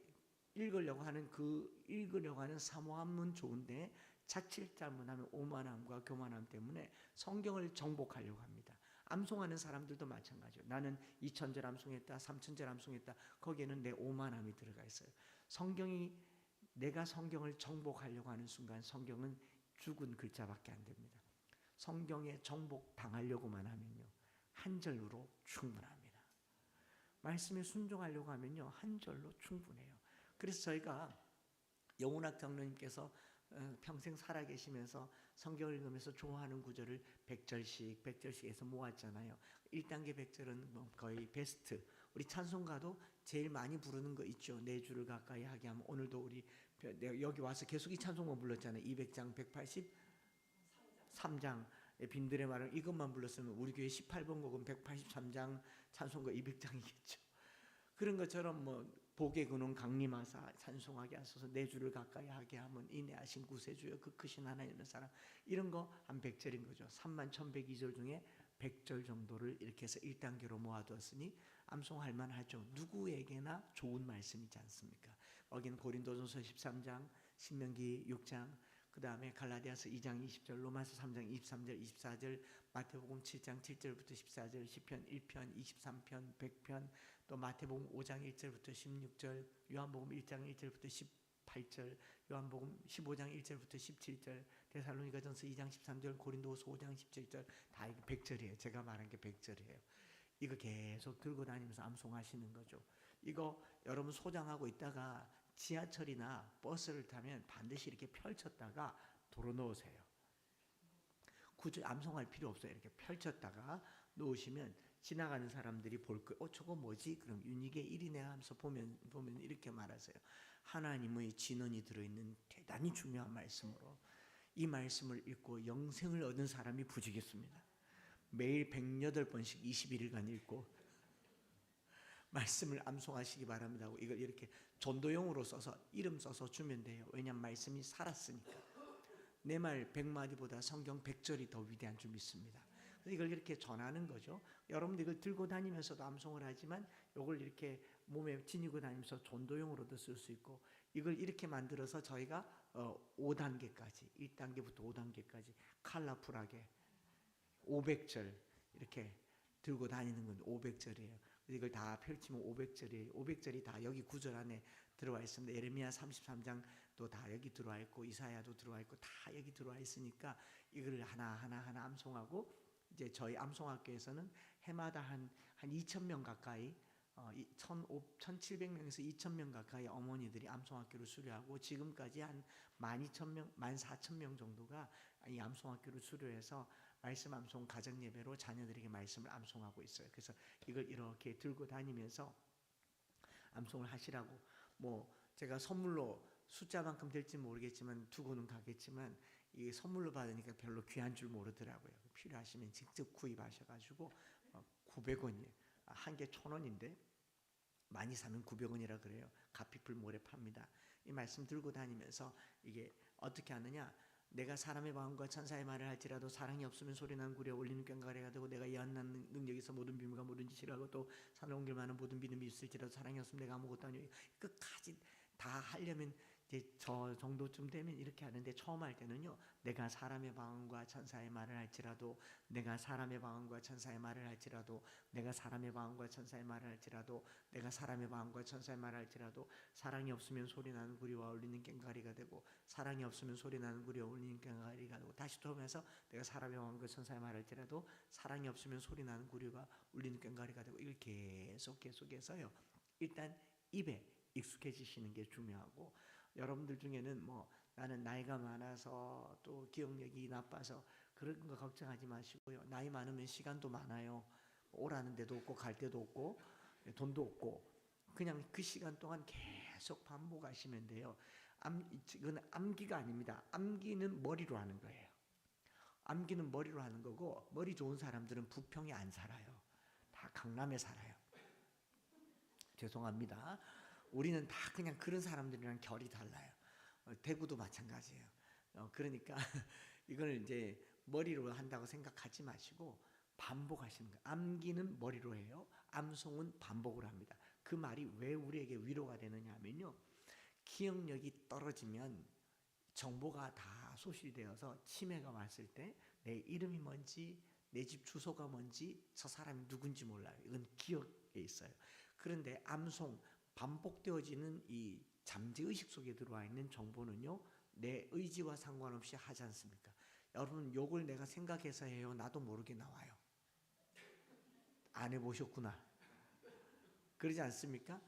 S3: 읽으려고 하는 사모함은 좋은데 자칫 잘못하면 오만함과 교만함 때문에 성경을 정복하려고 합니다. 암송하는 사람들도 마찬가지예요. 나는 2000절 암송했다, 3000절 암송했다. 거기에는 내 오만함이 들어가 있어요. 내가 성경을 정복하려고 하는 순간 성경은 죽은 글자밖에 안 됩니다. 성경에 정복 당하려고만 하면요, 한 절로 충분합니다. 말씀에 순종하려고 하면요, 한 절로 충분해요. 그래서 저희가 영훈학 장로님께서 평생 살아계시면서 성경을 읽으면서 좋아하는 구절을 100절씩 해서 모았잖아요. 1단계 100절은 거의 베스트. 우리 찬송가도 제일 많이 부르는 거 있죠. 내 주를 가까이 하게 하면. 오늘도 우리 여기 와서 계속 이 찬송만 불렀잖아요. 200장 183장 빈들의 말을 이것만 불렀으면 우리 교회 18번 곡은 183장 찬송가 200장이겠죠. 그런 것처럼 복의 근원 강림하사 찬송하게 하소서, 내 주를 가까이 하게 하면 인내하신 구세주여 그 크신 하나님의 사랑, 이런 거 한 100절인 거죠. 31,102절 중에 100절 정도를 이렇게 해서 1단계로 모아두었으니 암송할 만하죠. 누구에게나 좋은 말씀이지 않습니까? 여기는 고린도전서 13장, 신명기 6장, 그 다음에 갈라디아서 2장 20절, 로마서 3장 23절 24절, 마태복음 7장 7절부터 14절, 시편 1편 23편 100편, 또 마태복음 5장 1절부터 16절, 요한복음 1장 1절부터 18절, 요한복음 15장 1절부터 17절, 데살로니가전서 2장 13절, 고린도후서 5장 17절, 다 이게 100절이에요. 제가 말한 게 100절이에요. 이거 계속 들고 다니면서 암송하시는 거죠. 이거 여러분 소장하고 있다가 지하철이나 버스를 타면 반드시 이렇게 펼쳤다가 도로 놓으세요. 굳이 암송할 필요 없어요. 이렇게 펼쳤다가 놓으시면 지나가는 사람들이 볼 거예요. 저거 뭐지? 그럼 윤희계 1이네 하면서 보면 이렇게 말하세요. 하나님의 진언이 들어있는 대단히 중요한 말씀으로 이 말씀을 읽고 영생을 얻은 사람이 부지겠습니다. 매일 108번씩 21일간 읽고 말씀을 암송하시기 바랍니다. 이걸 이렇게 전도용으로 써서 이름 써서 주면 돼요. 왜냐하면 말씀이 살았으니까. 내 말 100마디보다 성경 100절이 더 위대한 줄 믿습니다. 이걸 이렇게 전하는 거죠. 여러분들 이걸 들고 다니면서도 암송을 하지만 이걸 이렇게 몸에 지니고 다니면서 전도용으로도 쓸 수 있고, 이걸 이렇게 만들어서 저희가 5단계까지 1단계부터 5단계까지 컬러풀하게 500절 이렇게 들고 다니는 건 500절이에요. 이걸 다 펼치면 500절이에요. 500절이 다 여기 구절 안에 들어와 있습니다. 예레미야 33장도 다 여기 들어와 있고 이사야도 들어와 있고 다 여기 들어와 있으니까 이걸 하나 암송하고, 이제 저희 암송학교에서는 해마다 한 2,000명 가까이 1,700명에서 2,000명 가까이 어머니들이 암송학교를 수료하고, 지금까지 한 12,000명, 14,000명 정도가 이 암송학교를 수료해서 말씀 암송 가정 예배로 자녀들에게 말씀을 암송하고 있어요. 그래서 이걸 이렇게 들고 다니면서 암송을 하시라고, 제가 선물로 숫자만큼 될지 모르겠지만 두고는 가겠지만 이 선물로 받으니까 별로 귀한 줄 모르더라고요. 필요하시면 직접 구입하셔가지고 900원이에요. 한 개 1,000원인데 많이 사면 900원이라 그래요. 가피풀 모래 팝니다. 이 말씀 들고 다니면서 이게 어떻게 하느냐? 내가 사람의 마음과 천사의 말을 할지라도 사랑이 없으면 소리나는 구리에 울리는 꽹과리가 되고 내가 예언하는 능력에서 모든 비밀과 모든 지식을 하고 또 산을 옮길 만한 모든 믿음이 있을지라도 사랑이 없으면 내가 아무것도 아니오. 끝까지 다 하려면 이제 저 정도쯤 되면 이렇게 하는데 처음 할 때는요. 내가 사람의 마음과 천사의 말을 할지라도 내가 사람의 마음과 천사의 말을 할지라도 내가 사람의 마음과 천사의 말을 할지라도 내가 사람의 마음과 천사의 말을 할지라도 사랑이 없으면 소리나는 구리와 울리는 꽹과리가 되고 사랑이 없으면 소리나는 구리와 울리는 꽹과리가 되고 다시 또 하면서 내가 사람의 마음과 천사의 말을 할지라도 사랑이 없으면 소리나는 구리와 울리는 꽹과리가 되고 이걸 계속해서요. 일단 입에 익숙해지시는 게 중요하고 여러분들 중에는 뭐 나는 나이가 많아서 또 기억력이 나빠서 그런 거 걱정하지 마시고요. 나이 많으면 시간도 많아요. 오라는 데도 없고 갈 데도 없고 돈도 없고 그냥 그 시간 동안 계속 반복하시면 돼요. 이건 암기가 아닙니다. 암기는 머리로 하는 거예요. 암기는 머리로 하는 거고 머리 좋은 사람들은 부평에 안 살아요. 다 강남에 살아요. 죄송합니다. 우리는 다 그냥 그런 사람들이랑 결이 달라요. 대구도 마찬가지예요. 그러니까 이걸 이제 머리로 한다고 생각하지 마시고 반복하시는 거예요. 암기는 머리로 해요. 암송은 반복을 합니다. 그 말이 왜 우리에게 위로가 되느냐 하면요. 기억력이 떨어지면 정보가 다 소실되어서 치매가 왔을 때 내 이름이 뭔지 내 집 주소가 뭔지 저 사람이 누군지 몰라요. 이건 기억에 있어요. 그런데 암송 반복되어지는 이 잠재의식 속에 들어와 있는 정보는요. 내 의지와 상관없이 하지 않습니까? 여러분 욕을 내가 생각해서 해요. 나도 모르게 나와요. 안 해보셨구나. 그러지 않습니까?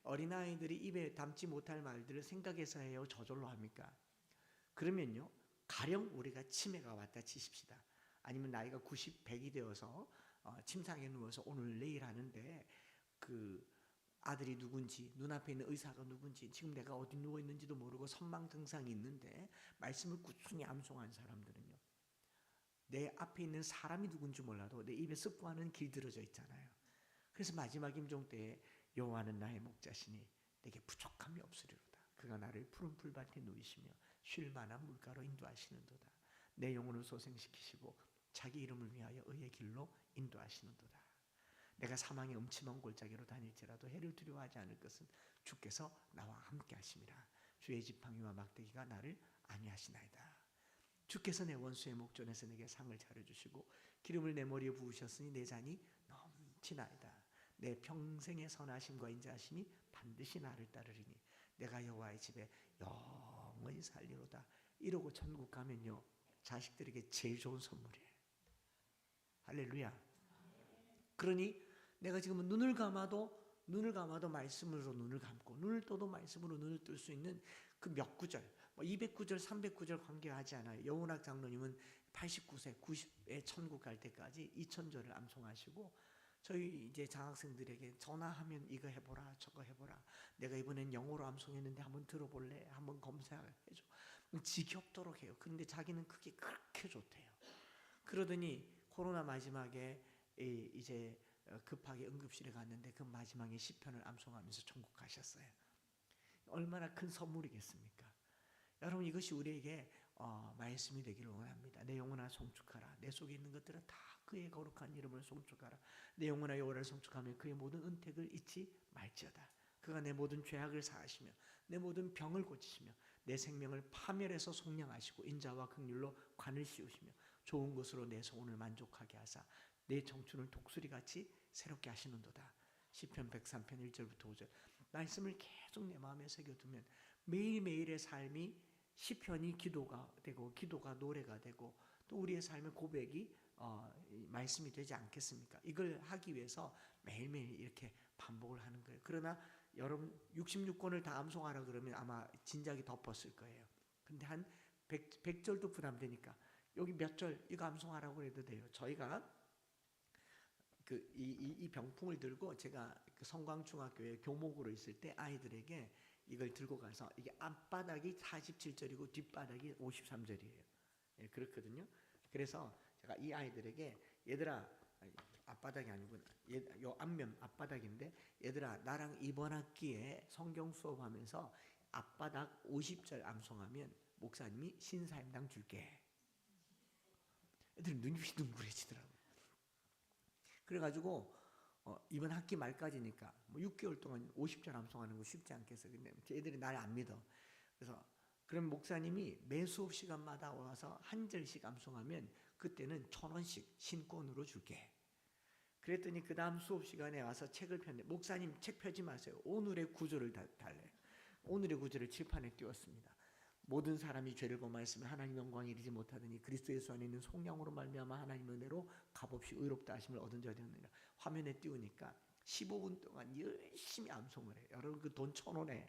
S3: 어린아이들이 입에 담지 못할 말들을 생각해서 해요. 저절로 합니까? 그러면요. 가령 우리가 치매가 왔다 치십시다. 아니면 나이가 90, 100이 되어서 침상에 누워서 오늘 내일 하는데 그 아들이 누군지 눈앞에 있는 의사가 누군지 지금 내가 어디 누워있는지도 모르고 선망등상이 있는데 말씀을 꾸준히 암송한 사람들은요. 내 앞에 있는 사람이 누군지 몰라도 내 입에 습관은 길들어져 있잖아요. 그래서 마지막 임종 때에 여호와는 나의 목자시니 내게 부족함이 없으리로다. 그가 나를 푸른 풀밭에 누이시며 쉴 만한 물가로 인도하시는도다. 내 영혼을 소생시키시고 자기 이름을 위하여 의의 길로 인도하시는도다. 내가 사망의 음침한 골짜기로 다닐지라도 해를 두려워하지 않을 것은 주께서 나와 함께 하심이라. 주의 지팡이와 막대기가 나를 안위하시나이다. 주께서 내 원수의 목전에서 내게 상을 차려주시고 기름을 내 머리에 부으셨으니 내 잔이 넘치나이다. 내 평생의 선하심과 인자하심이 반드시 나를 따르리니 내가 여호와의 집에 영원히 살리로다. 이러고 천국 가면요. 자식들에게 제일 좋은 선물이에요. 할렐루야. 그러니 내가 지금 눈을 감아도 말씀으로 눈을 감고 눈을 떠도 말씀으로 눈을 뜰 수 있는 그 몇 구절, 200구절, 300구절 관계하지 않아요. 여운학 장로님은 89세, 90에 천국 갈 때까지 2000절을 암송하시고 저희 이제 장학생들에게 전화하면 이거 해보라 저거 해보라. 내가 이번엔 영어로 암송했는데 한번 들어볼래? 한번 검사해줘. 지겹도록 해요. 그런데 자기는 그게 그렇게 좋대요. 그러더니 코로나 마지막에 이제 급하게 응급실에 갔는데 그 마지막에 시편을 암송하면서 천국 가셨어요. 얼마나 큰 선물이겠습니까? 여러분 이것이 우리에게 말씀이 되기를 원합니다. 내 영혼아 송축하라. 내 속에 있는 것들은 다 그의 거룩한 이름을 송축하라. 내 영혼아 여호와를 송축하며 그의 모든 은택을 잊지 말지어다. 그가 내 모든 죄악을 사하시며 내 모든 병을 고치시며 내 생명을 파멸해서 속량하시고 인자와 긍휼로 관을 씌우시며 좋은 것으로 내 소원을 만족하게 하사 내 청춘을 독수리같이 새롭게 하시는도다. 시편 103편 1절부터 5절 말씀을 계속 내 마음에 새겨두면 매일매일의 삶이 시편이 기도가 되고 기도가 노래가 되고 또 우리의 삶의 고백이 말씀이 되지 않겠습니까? 이걸 하기 위해서 매일매일 이렇게 반복을 하는 거예요. 그러나 여러분 66권을 다 암송하라 그러면 아마 진작에 덮었을 거예요. 근데 한 100절도 부담되니까 여기 몇 절 이거 암송하라고 해도 돼요. 저희가 이 병풍을 들고 제가 그 성광중학교에 교목으로 있을 때 아이들에게 이걸 들고 가서 이게 앞바닥이 47절이고 뒷바닥이 53절이에요. 예, 그렇거든요. 그래서 제가 이 아이들에게 얘들아 앞바닥이 아니구나. 요 앞면 앞바닥인데 얘들아 나랑 이번 학기에 성경 수업하면서 앞바닥 50절 암송하면 목사님이 신사임당 줄게. 애들이 눈이 휘둥그레지더라고요. 그래가지고 이번 학기 말까지니까 뭐 6개월 동안 50절 암송하는 거 쉽지 않겠어. 근데 애들이 날 안 믿어. 그래서 그럼 목사님이 매 수업 시간마다 와서 한 절씩 암송하면 그때는 1,000원씩 신권으로 줄게. 그랬더니 그 다음 수업 시간에 와서 책을 폈는데 목사님 책 펴지 마세요. 오늘의 구절을 달래. 오늘의 구절을 칠판에 띄웠습니다. 모든 사람이 죄를 범하였으면 하나님 영광에 이르지 못하더니 그리스도 예수 안에 있는 속량으로 말미암아 하나님의 은혜로 값없이 의롭다 하심을 얻은 자 되었느니라. 화면에 띄우니까 15분 동안 열심히 암송을 해요. 여러분 그 돈 1,000원에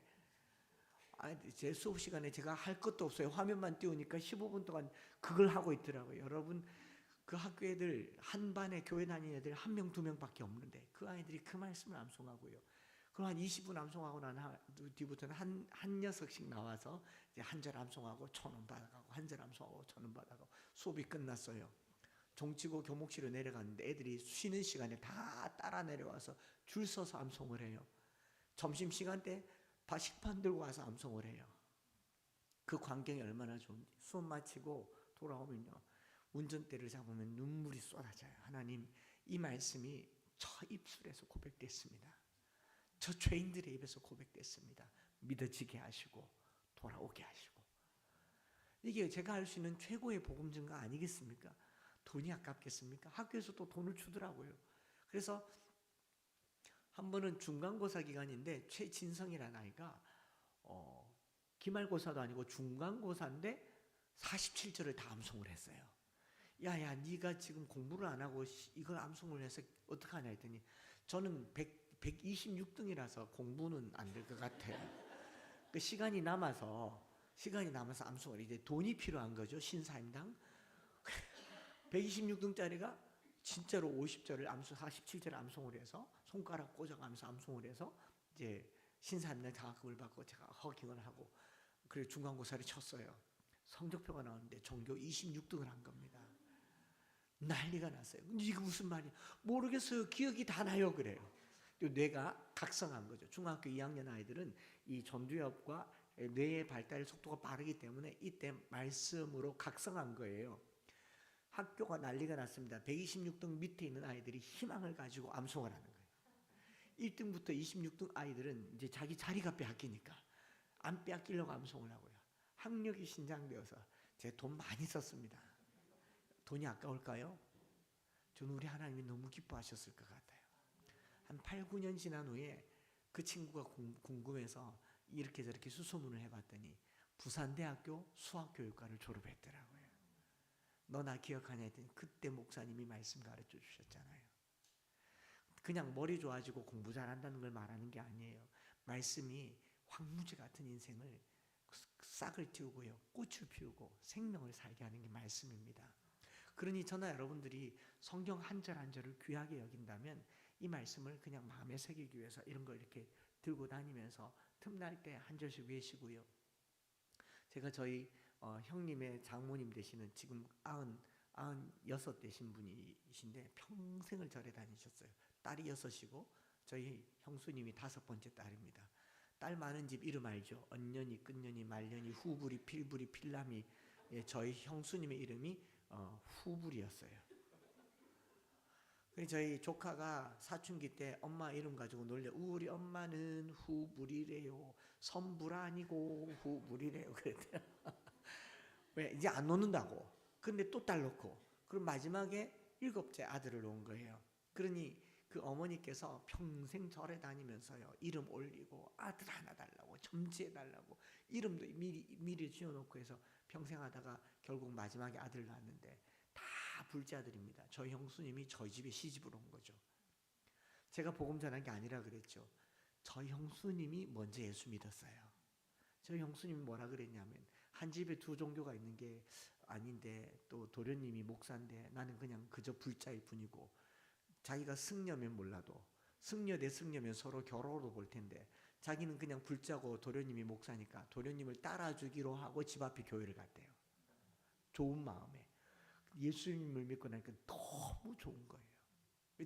S3: 제 수업 시간에 제가 할 것도 없어요. 화면만 띄우니까 15분 동안 그걸 하고 있더라고요. 여러분 그 학교 애들 한 반에 교회 다니는 애들 1명 2명밖에 없는데 그 아이들이 그 말씀을 암송하고요. 그럼 한 20분 암송하고 난 뒤부터는 한 녀석씩 나와서 이제 한 절 암송하고 1,000원 받아가고 한 절 암송하고 1,000원 받아가고 수업이 끝났어요. 종치고 교목실로 내려갔는데 애들이 쉬는 시간에 다 따라 내려와서 줄 서서 암송을 해요. 점심시간 때 다 식판 들고 와서 암송을 해요. 그 광경이 얼마나 좋은지. 수업 마치고 돌아오면요. 운전대를 잡으면 눈물이 쏟아져요. 하나님 이 말씀이 저 입술에서 고백됐습니다. 저 죄인들의 입에서 고백됐습니다. 믿어지게 하시고 돌아오게 하시고. 이게 제가 할 수 있는 최고의 복음 증거 아니겠습니까? 돈이 아깝겠습니까? 학교에서 또 돈을 주더라고요. 그래서 한 번은 중간고사 기간인데 최진성이라는 아이가 기말고사도 아니고 중간고사인데 47절을 다 암송을 했어요. 야야 네가 지금 공부를 안 하고 이걸 암송을 해서 어떡하냐 했더니 저는 126등이라서 공부는 안 될 것 같아요. 그 시간이 남아서 암송을 이제 돈이 필요한 거죠. 신사임당 126등짜리가 진짜로 50절을 47절을 암송을 해서 손가락 꽂아가면서 암송을 해서 이제 신사임당 장학금을 받고 제가 허깅을 하고 그리고 중간고사를 쳤어요. 성적표가 나왔는데 전교 26등을 한 겁니다. 난리가 났어요. 이게 무슨 말이야? 모르겠어요. 기억이 다 나요. 그래요. 뇌가 각성한 거죠. 중학교 2학년 아이들은 이 전두엽과 뇌의 발달 속도가 빠르기 때문에 이때 말씀으로 각성한 거예요. 학교가 난리가 났습니다. 126등 밑에 있는 아이들이 희망을 가지고 암송을 하는 거예요. 1등부터 26등 아이들은 이제 자기 자리가 빼앗기니까 안 빼앗기려고 암송을 하고요. 학력이 신장되어서 제가 돈 많이 썼습니다. 돈이 아까울까요? 저는 우리 하나님이 너무 기뻐하셨을 것 같아요. 한 8, 9년 지난 후에 그 친구가 궁금해서 이렇게 저렇게 수소문을 해봤더니 부산대학교 수학교육과를 졸업했더라고요. 너 나 기억하냐 했더니 그때 목사님이 말씀 가르쳐 주셨잖아요. 그냥 머리 좋아지고 공부 잘한다는 걸 말하는 게 아니에요. 말씀이 황무지 같은 인생을 싹을 틔우고요. 꽃을 피우고 생명을 살게 하는 게 말씀입니다. 그러니 저나 여러분들이 성경 한 절 한 절을 귀하게 여긴다면 이 말씀을 그냥 마음에 새기기 위해서 이런 걸 이렇게 들고 다니면서 틈날 때 한 절씩 외시고요. 제가 저희 형님의 장모님 되시는 지금 96 되신 분이신데 평생을 절에 다니셨어요. 딸이 6이고 저희 형수님이 5번째 딸입니다. 딸 많은 집 이름 알죠? 언년이, 끝년이, 말년이, 후불이, 필불이, 필남이. 예, 저희 형수님의 이름이 후불이었어요. 저희 조카가 사춘기 때 엄마 이름 가지고 놀려. 우리 엄마는 후불이래요. 선불 아니고 후불이래요. 그랬대요. 왜? 이제 안 놓는다고. 근데 또 딸 놓고. 그럼 마지막에 7째 아들을 놓은 거예요. 그러니 그 어머니께서 평생 절에 다니면서요. 이름 올리고 아들 하나 달라고 점지해 달라고 이름도 미리 지어놓고 해서 평생 하다가 결국 마지막에 아들 낳았는데 다 불자들입니다. 저희 형수님이 저희 집에 시집을 온 거죠. 제가 복음 전한 게 아니라 그랬죠. 저희 형수님이 먼저 예수 믿었어요. 저희 형수님이 뭐라 그랬냐면 한 집에 2 종교가 있는 게 아닌데 또 도련님이 목사인데 나는 그냥 그저 불자일 뿐이고 자기가 승려면 몰라도 승려 대 승려면 서로 결혼으로 볼 텐데 자기는 그냥 불자고 도련님이 목사니까 도련님을 따라주기로 하고 집 앞에 교회를 갔대요. 좋은 마음에 예수님을 믿고 나니까 너무 좋은 거예요.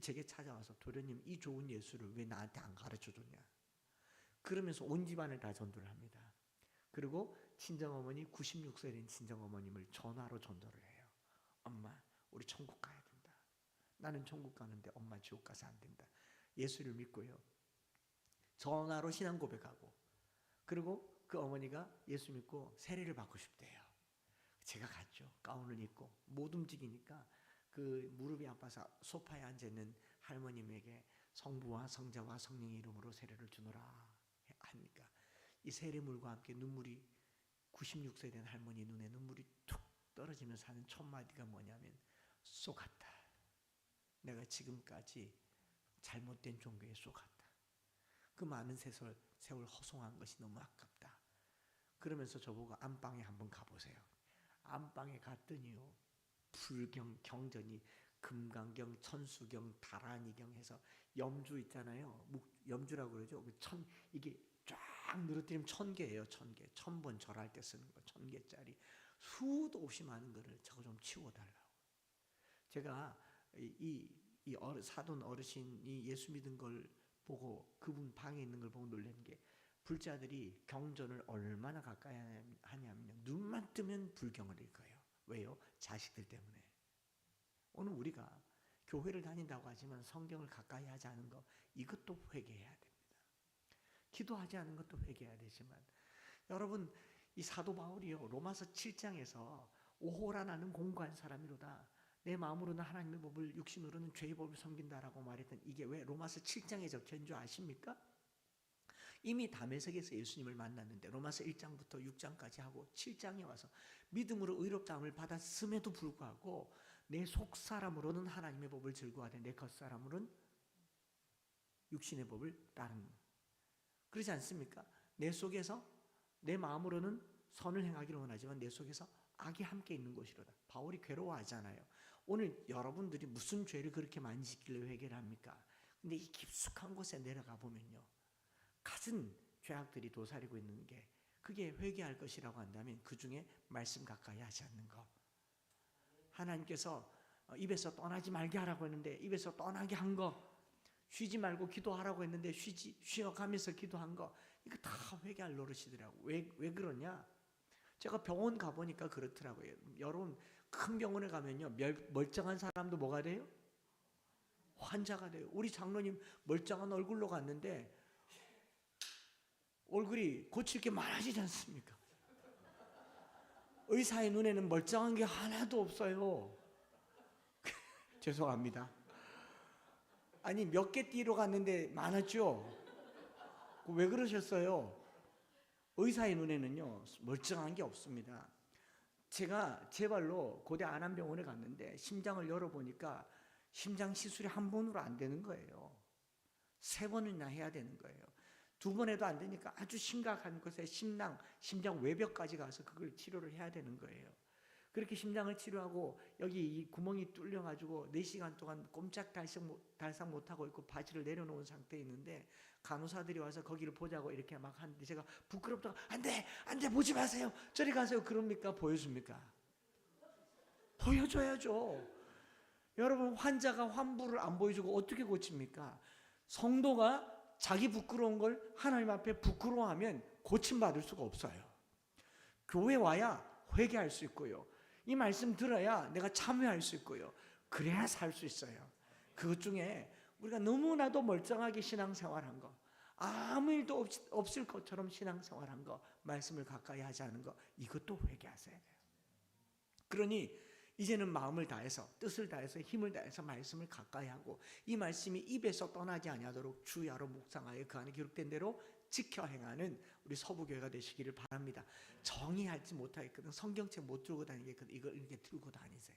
S3: 제게 찾아와서 도련님 이 좋은 예수를 왜 나한테 안 가르쳐줬냐. 그러면서 온 집안을 다 전도를 합니다. 그리고 친정어머니 96세 된 친정어머님을 전화로 전도를 해요. 엄마 우리 천국 가야 된다. 나는 천국 가는데 엄마 지옥 가서 안 된다. 예수를 믿고요. 전화로 신앙 고백하고 그리고 그 어머니가 예수 믿고 세례를 받고 싶대요. 제가 갔죠. 가운을 입고 못 움직이니까 그 무릎이 아파서 소파에 앉아있는 할머님에게 성부와 성자와 성령의 이름으로 세례를 주노라 하니까 이 세례물과 함께 눈물이 96세 된 할머니 눈에 눈물이 툭 떨어지면서 하는 첫 마디가 뭐냐면 쏘갔다. 내가 지금까지 잘못된 종교에 쏘갔다. 그 많은 세월 허송한 것이 너무 아깝다. 그러면서 저보고 안방에 한번 가보세요. 안방에 갔더니요. 불경, 경전이 금강경, 천수경, 다란이경 해서 염주 있잖아요. 염주라고 그러죠. 이게 쫙 늘어뜨리면 1000개예요. 1000개. 1000번 절할 때 쓰는 거. 1000개짜리. 수도 없이 많은 거를 저거 좀 치워달라고. 제가 사돈 어르신이 예수 믿은 걸 보고 그분 방에 있는 걸 보고 놀라는 게 불자들이 경전을 얼마나 가까이 하냐면요. 눈만 뜨면 불경을 읽어요. 왜요? 자식들 때문에. 오늘 우리가 교회를 다닌다고 하지만 성경을 가까이 하지 않은 거 이것도 회개해야 됩니다. 기도하지 않은 것도 회개해야 되지만 여러분 이 사도 바울이요. 로마서 7장에서 오호라 나는 공고한 사람이로다. 내 마음으로는 하나님의 법을 육신으로는 죄의 법을 섬긴다라고 말했던 이게 왜 로마서 7장에 적혀있는 줄 아십니까? 이미 다메섹에서 예수님을 만났는데 로마서 1장부터 6장까지 하고 7장에 와서 믿음으로 의롭다함을 받았음에도 불구하고 내 속사람으로는 하나님의 법을 즐거워하되 내 겉사람으로는 육신의 법을 따르는 그러지 않습니까? 내 속에서 내 마음으로는 선을 행하기를 원하지만 내 속에서 악이 함께 있는 것이로다. 바울이 괴로워하잖아요. 오늘 여러분들이 무슨 죄를 그렇게 많이 짓길래 회개를 합니까? 근데 이 깊숙한 곳에 내려가 보면요. 갖은 죄악들이 도사리고 있는 게 그게 회개할 것이라고 한다면 그 중에 말씀 가까이 하지 않는 것. 하나님께서 입에서 떠나지 말게 하라고 했는데 입에서 떠나게 한 거. 쉬지 말고 기도하라고 했는데 쉬어가면서 기도한 거. 이거 다 회개할 노릇이더라고. 왜 그러냐? 제가 병원 가보니까 그렇더라고요. 여러분 큰 병원에 가면요. 멀쩡한 사람도 뭐가 돼요? 환자가 돼요. 우리 장로님 멀쩡한 얼굴로 갔는데 얼굴이 고칠 게 많아지지 않습니까? 의사의 눈에는 멀쩡한 게 하나도 없어요. 죄송합니다. 아니 몇 개 띠로 갔는데 많았죠? 왜 그러셨어요? 의사의 눈에는요 멀쩡한 게 없습니다. 제가 제 발로 고대 안암병원에 갔는데 심장을 열어보니까 심장 시술이 한 번으로 안 되는 거예요. 3번이나 해야 되는 거예요. 2번 해도 안 되니까 아주 심각한 곳에 심장 외벽까지 가서 그걸 치료를 해야 되는 거예요. 그렇게 심장을 치료하고 여기 이 구멍이 뚫려가지고 4시간 동안 꼼짝달싹 못하고 있고 바지를 내려놓은 상태에 있는데 간호사들이 와서 거기를 보자고 이렇게 막 하는데 제가 부끄럽다고 안돼 보지 마세요. 저리 가세요. 그럽니까? 보여줍니까? 보여줘야죠. 여러분 환자가 환부를 안 보여주고 어떻게 고칩니까? 성도가 자기 부끄러운 걸 하나님 앞에 부끄러워하면 고침받을 수가 없어요. 교회 와야 회개할 수 있고요. 이 말씀 들어야 내가 참회할 수 있고요. 그래야 살 수 있어요. 그것 중에 우리가 너무나도 멀쩡하게 신앙생활한 거, 아무 일도 없을 것처럼 신앙생활한 거, 말씀을 가까이 하지 않은 거, 이것도 회개하셔야 돼요. 그러니 이제는 마음을 다해서 뜻을 다해서 힘을 다해서 말씀을 가까이 하고 이 말씀이 입에서 떠나지 아니하도록 주야로 묵상하여 그 안에 기록된 대로 지켜 행하는 우리 서부교회가 되시기를 바랍니다. 정의하지 못하겠거든. 성경책 못 들고 다니겠거든. 이걸 이렇게 들고 다니세요.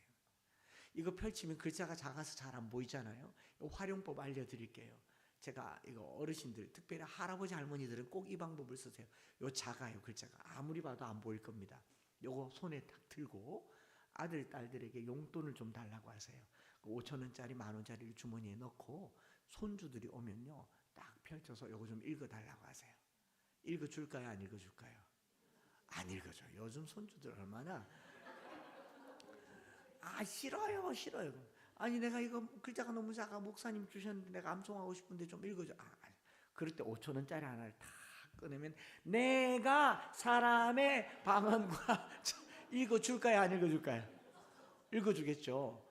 S3: 이거 펼치면 글자가 작아서 잘 안 보이잖아요. 활용법 알려드릴게요. 제가 이거 어르신들 특별히 할아버지 할머니들은 꼭 이 방법을 쓰세요. 요 작아요. 글자가 아무리 봐도 안 보일 겁니다. 요거 손에 딱 들고 아들 딸들에게 용돈을 좀 달라고 하세요. 5,000원짜리 10,000원짜리를 주머니에 넣고 손주들이 오면요 딱 펼쳐서 요거 좀 읽어달라고 하세요. 읽어줄까요? 안 읽어줄까요? 안 읽어줘요. 요즘 손주들 얼마나 싫어요. 아니 내가 이거 글자가 너무 작아 목사님 주셨는데 내가 암송하고 싶은데 좀 읽어줘. 그럴 때 5천 원짜리 하나를 다 꺼내면 내가 사람의 방언과 읽어줄까요 안 읽어줄까요? 읽어주겠죠.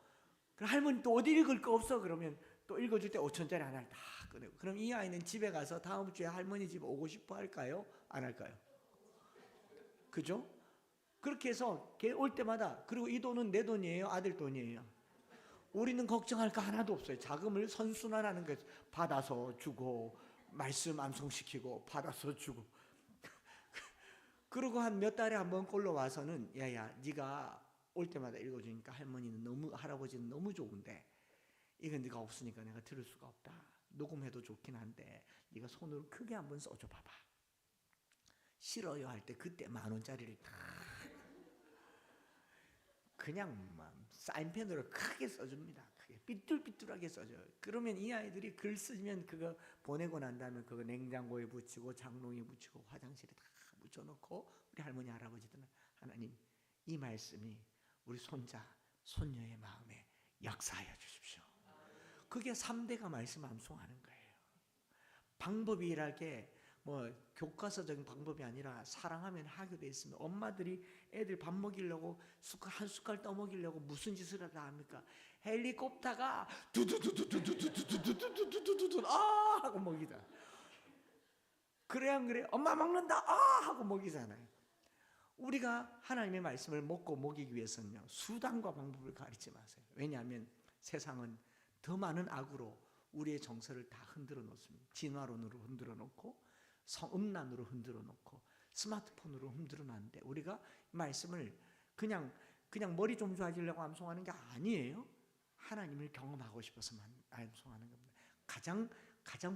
S3: 그럼 할머니 또 어디 읽을 거 없어 그러면 또 읽어줄 때 5천짜리 하나를 다 꺼내고 그럼 이 아이는 집에 가서 다음 주에 할머니 집 오고 싶어 할까요? 안 할까요? 그죠? 그렇게 해서 걔 올 때마다 그리고 이 돈은 내 돈이에요? 아들 돈이에요? 우리는 걱정할 거 하나도 없어요. 자금을 선순환하는 거 받아서 주고 말씀 암송시키고 받아서 주고 그리고 한 몇 달에 한 번 꼴로 와서는 야야 네가 올 때마다 읽어주니까 할머니는 너무 할아버지는 너무 좋은데 이건 네가 없으니까 내가 들을 수가 없다. 녹음해도 좋긴 한데 네가 손으로 크게 한번 써줘 봐봐. 싫어요 할 때 그때 10,000원짜리를 다 그냥 사인펜으로 크게 써줍니다. 크게 삐뚤삐뚤하게 써줘요. 그러면 이 아이들이 글 쓰면 그거 보내고 난 다음에 그거 냉장고에 붙이고 장롱에 붙이고 화장실에 다 붙여놓고 우리 할머니 할아버지들은 하나님 이 말씀이 우리 손자 손녀의 마음에 역사하여 주십시오. 그게 3대가 말씀 암송하는 거예요. 방법이랄 뭐 교과서적인 방법이 아니라 사랑하면 하게 돼 있으면 엄마들이 애들 밥 먹이려고 한 숟갈 떠먹이려고 무슨 짓을 다 합니까? 헬리콥터가 두두두두두두두두두두두두두 아 하고 먹이다. 그래 안 그래? 엄마 먹는다 아 하고 먹이잖아요. 우리가 하나님의 말씀을 먹고 먹이기 위해서는요 수단과 방법을 가리지 마세요. 왜냐하면 세상은 더 많은 악으로 우리의 정서를 다 흔들어 놓습니다. 진화론으로 흔들어 놓고 음란으로 흔들어 놓고 스마트폰으로 흔들어 놨는데 우리가 말씀을 그냥 머리 좀 좋아지려고 암송하는 게 아니에요. 하나님을 경험하고 싶어서만 암송하는 겁니다. 가장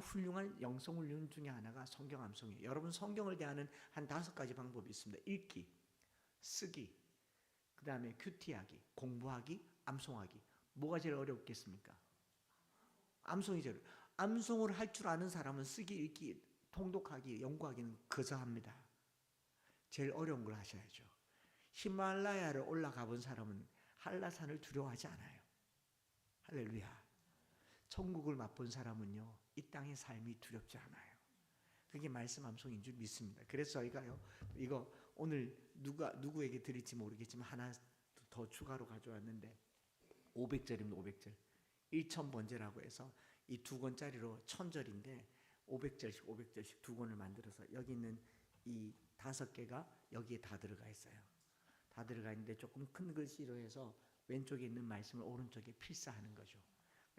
S3: 훌륭한 영성 훈련 중에 하나가 성경 암송이에요. 여러분 성경을 대하는 한 5가지 방법이 있습니다. 읽기, 쓰기, 그 다음에 큐티하기, 공부하기, 암송하기. 뭐가 제일 어렵겠습니까? 암송이 제일 암송을 할 줄 아는 사람은 쓰기, 읽기, 통독하기, 연구하기는 그저 합니다. 제일 어려운 걸 하셔야죠. 히말라야를 올라가 본 사람은 한라산을 두려워하지 않아요. 할렐루야. 천국을 맛본 사람은요 이 땅의 삶이 두렵지 않아요. 그게 말씀 암송인 줄 믿습니다. 그래서 저희가요 이거 오늘 누구에게 드릴지 모르겠지만 하나 더 추가로 가져왔는데 500절입니다. 500절 1000번제라고 해서 이 2권짜리로 1000절인데 500절씩 2권을 만들어서 여기 있는 이 5개가 여기에 다 들어가 있어요. 다 들어가 있는데 조금 큰 글씨로 해서 왼쪽에 있는 말씀을 오른쪽에 필사하는 거죠.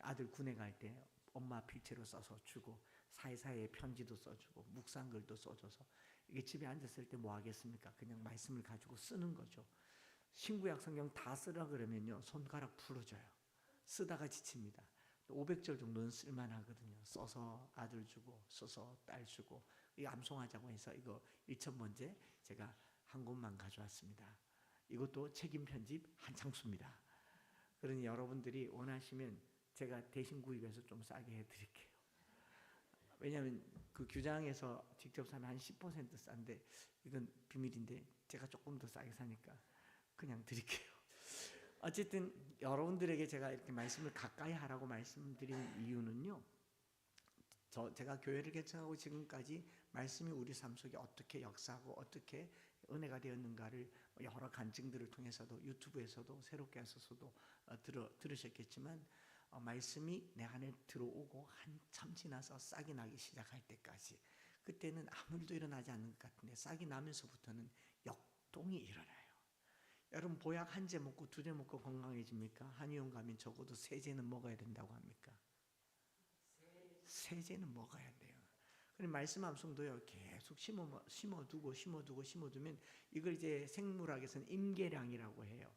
S3: 아들 군에 갈 때 엄마 필체로 써서 주고 사이사이에 편지도 써주고 묵상글도 써줘서 이게 집에 앉았을 때 뭐 하겠습니까? 그냥 말씀을 가지고 쓰는 거죠. 신구약 성경 다 쓰라 그러면요 손가락 풀어져요. 쓰다가 지칩니다. 500절 정도는 쓸만하거든요. 써서 아들 주고 써서 딸 주고 이 암송하자고 해서 이거 1000번째 제가 한 권만 가져왔습니다. 이것도 책임 편집 한창수입니다. 그러니 여러분들이 원하시면 제가 대신 구입해서 좀 싸게 해드릴게요. 왜냐하면 그 규장에서 직접 사면 한 10% 싼데 이건 비밀인데 제가 조금 더 싸게 사니까 그냥 드릴게요. 어쨌든 여러분들에게 제가 이렇게 말씀을 가까이 하라고 말씀드리는 이유는요. 제가 교회를 개척하고 지금까지 말씀이 우리 삶 속에 어떻게 역사하고 어떻게 은혜가 되었는가를 여러 간증들을 통해서도 유튜브에서도 새롭게 하셔서도 들으셨겠지만 말씀이 내 안에 들어오고 한참 지나서 싹이 나기 시작할 때까지 그때는 아무 일도 일어나지 않는 것 같은데 싹이 나면서부터는 역동이 일어나요. 여러분 보약 한 제 먹고 2제 먹고 건강해집니까? 한의원 가면 적어도 3제는 먹어야 된다고 합니까? 3제는 먹어야 돼요. 그럼 말씀 암송도요 계속 심어두면 이걸 이제 생물학에서는 임계량이라고 해요.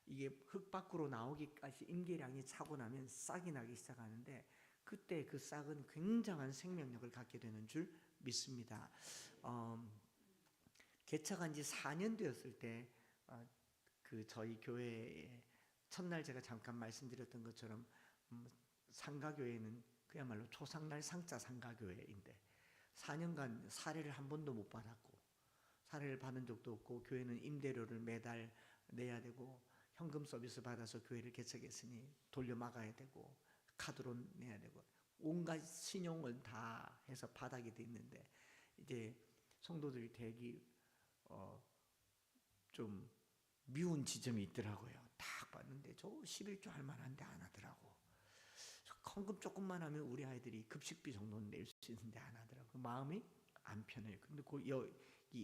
S3: 이게 흙 밖으로 나오기까지 임계량이 차고 나면 싹이 나기 시작하는데 그때 그 싹은 굉장한 생명력을 갖게 되는 줄 믿습니다. 개척한 지 4년 되었을 때 그 저희 교회에 첫날 제가 잠깐 말씀드렸던 것처럼 상가교회는 그야말로 초상날 상자 상가교회인데 4년간 사례를 한 번도 못 받았고 사례를 받은 적도 없고 교회는 임대료를 매달 내야 되고 현금 서비스 받아서 교회를 개척했으니 돌려 막아야 되고 카드로 내야 되고 온갖 신용을 다 해서 바닥이 돼 있는데 이제 성도들이 되게 좀 미운 지점이 있더라고요. 딱 봤는데 저 11조 할 만한데 안 하더라고. 헌금 조금만 하면 우리 아이들이 급식비 정도는 낼 수 있는데 안 하더라고. 마음이 안 편해요. 근데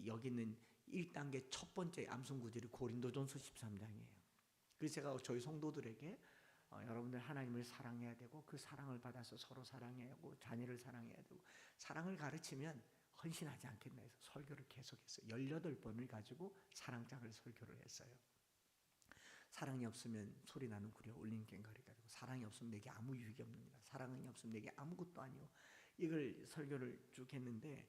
S3: 여기 있는 1단계 첫 번째 암송 구절이 고린도전서 13장이에요. 그래서 제가 저희 성도들에게 여러분들 하나님을 사랑해야 되고 그 사랑을 받아서 서로 사랑해야 하고 자녀를 사랑해야 되고 사랑을 가르치면 헌신하지 않겠나 해서 설교를 계속했어요. 18번을 가지고 사랑장을 설교를 했어요. 사랑이 없으면 소리나는 구려 울린 꽹과리가 되고 사랑이 없으면 내게 아무 유익이 없느니라. 사랑이 없으면 내게 아무것도 아니오. 이걸 설교를 쭉 했는데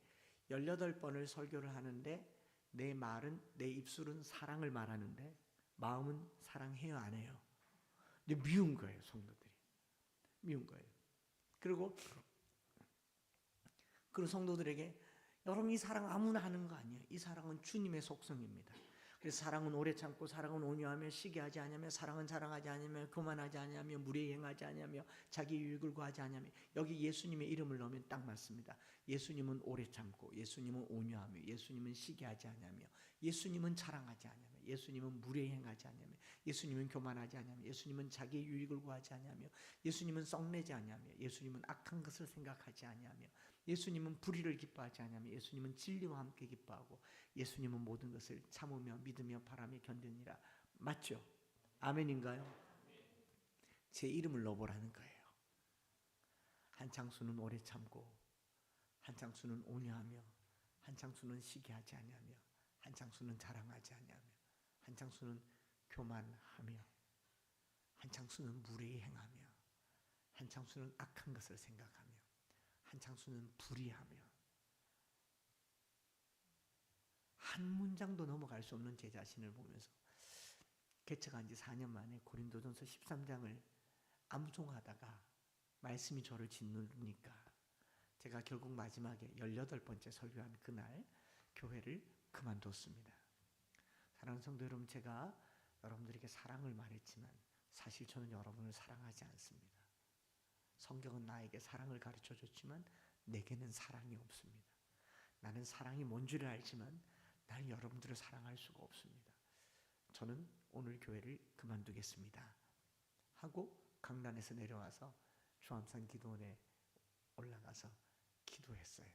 S3: 18번을 설교를 하는데 내 말은 내 입술은 사랑을 말하는데 마음은 사랑해요 안 해요? 근데 미운 거예요. 성도들이 미운 거예요. 그리고 성도들에게 여러분 이 사랑 아무나 하는 거 아니에요. 이 사랑은 주님의 속성입니다. 그래서 사랑은 오래 참고 사랑은 온유하며 시기하지 않으며 사랑은 자랑하지 않으며 교만하지 않으며 무례히 행하지 않으며 자기 유익을 구하지 않으며 여기 예수님의 이름을 넣으면 딱 맞습니다. 예수님은 오래 참고 예수님은 온유하며 예수님은 시기하지 않으며 예수님은 자랑하지 않으며 예수님은 무례히 행하지 않으며 예수님은 교만하지 않으며 예수님은 자기 유익을 구하지 않으며 예수님은 썩내지 않으며 예수님은 악한 것을 생각하지 않으며 예수님은 불의를 기뻐하지 않으며 예수님은 진리와 함께 기뻐하고 예수님은 모든 것을 참으며 믿으며 바라며 견디니라. 맞죠? 아멘인가요? 제 이름을 넣어보라는 거예요. 한창수는 오래 참고 한창수는 온유하며 한창수는 시기하지 아니하며 한창수는 자랑하지 아니하며 한창수는 교만하며 한창수는 무례히 행하며 한창수는 악한 것을 생각하며 한창수는 불의하며 한 문장도 넘어갈 수 없는 제 자신을 보면서 개척한 지 4년 만에 고린도전서 13장을 암송하다가 말씀이 저를 짓누르니까 제가 결국 마지막에 18번째 설교한 그날 교회를 그만뒀습니다. 사랑하는 성도 여러분, 제가 여러분들에게 사랑을 말했지만 사실 저는 여러분을 사랑하지 않습니다. 성경은 나에게 사랑을 가르쳐줬지만 내게는 사랑이 없습니다. 나는 사랑이 뭔 줄 알지만 나는 여러분들을 사랑할 수가 없습니다. 저는 오늘 교회를 그만두겠습니다 하고 강단에서 내려와서 주암산 기도원에 올라가서 기도했어요.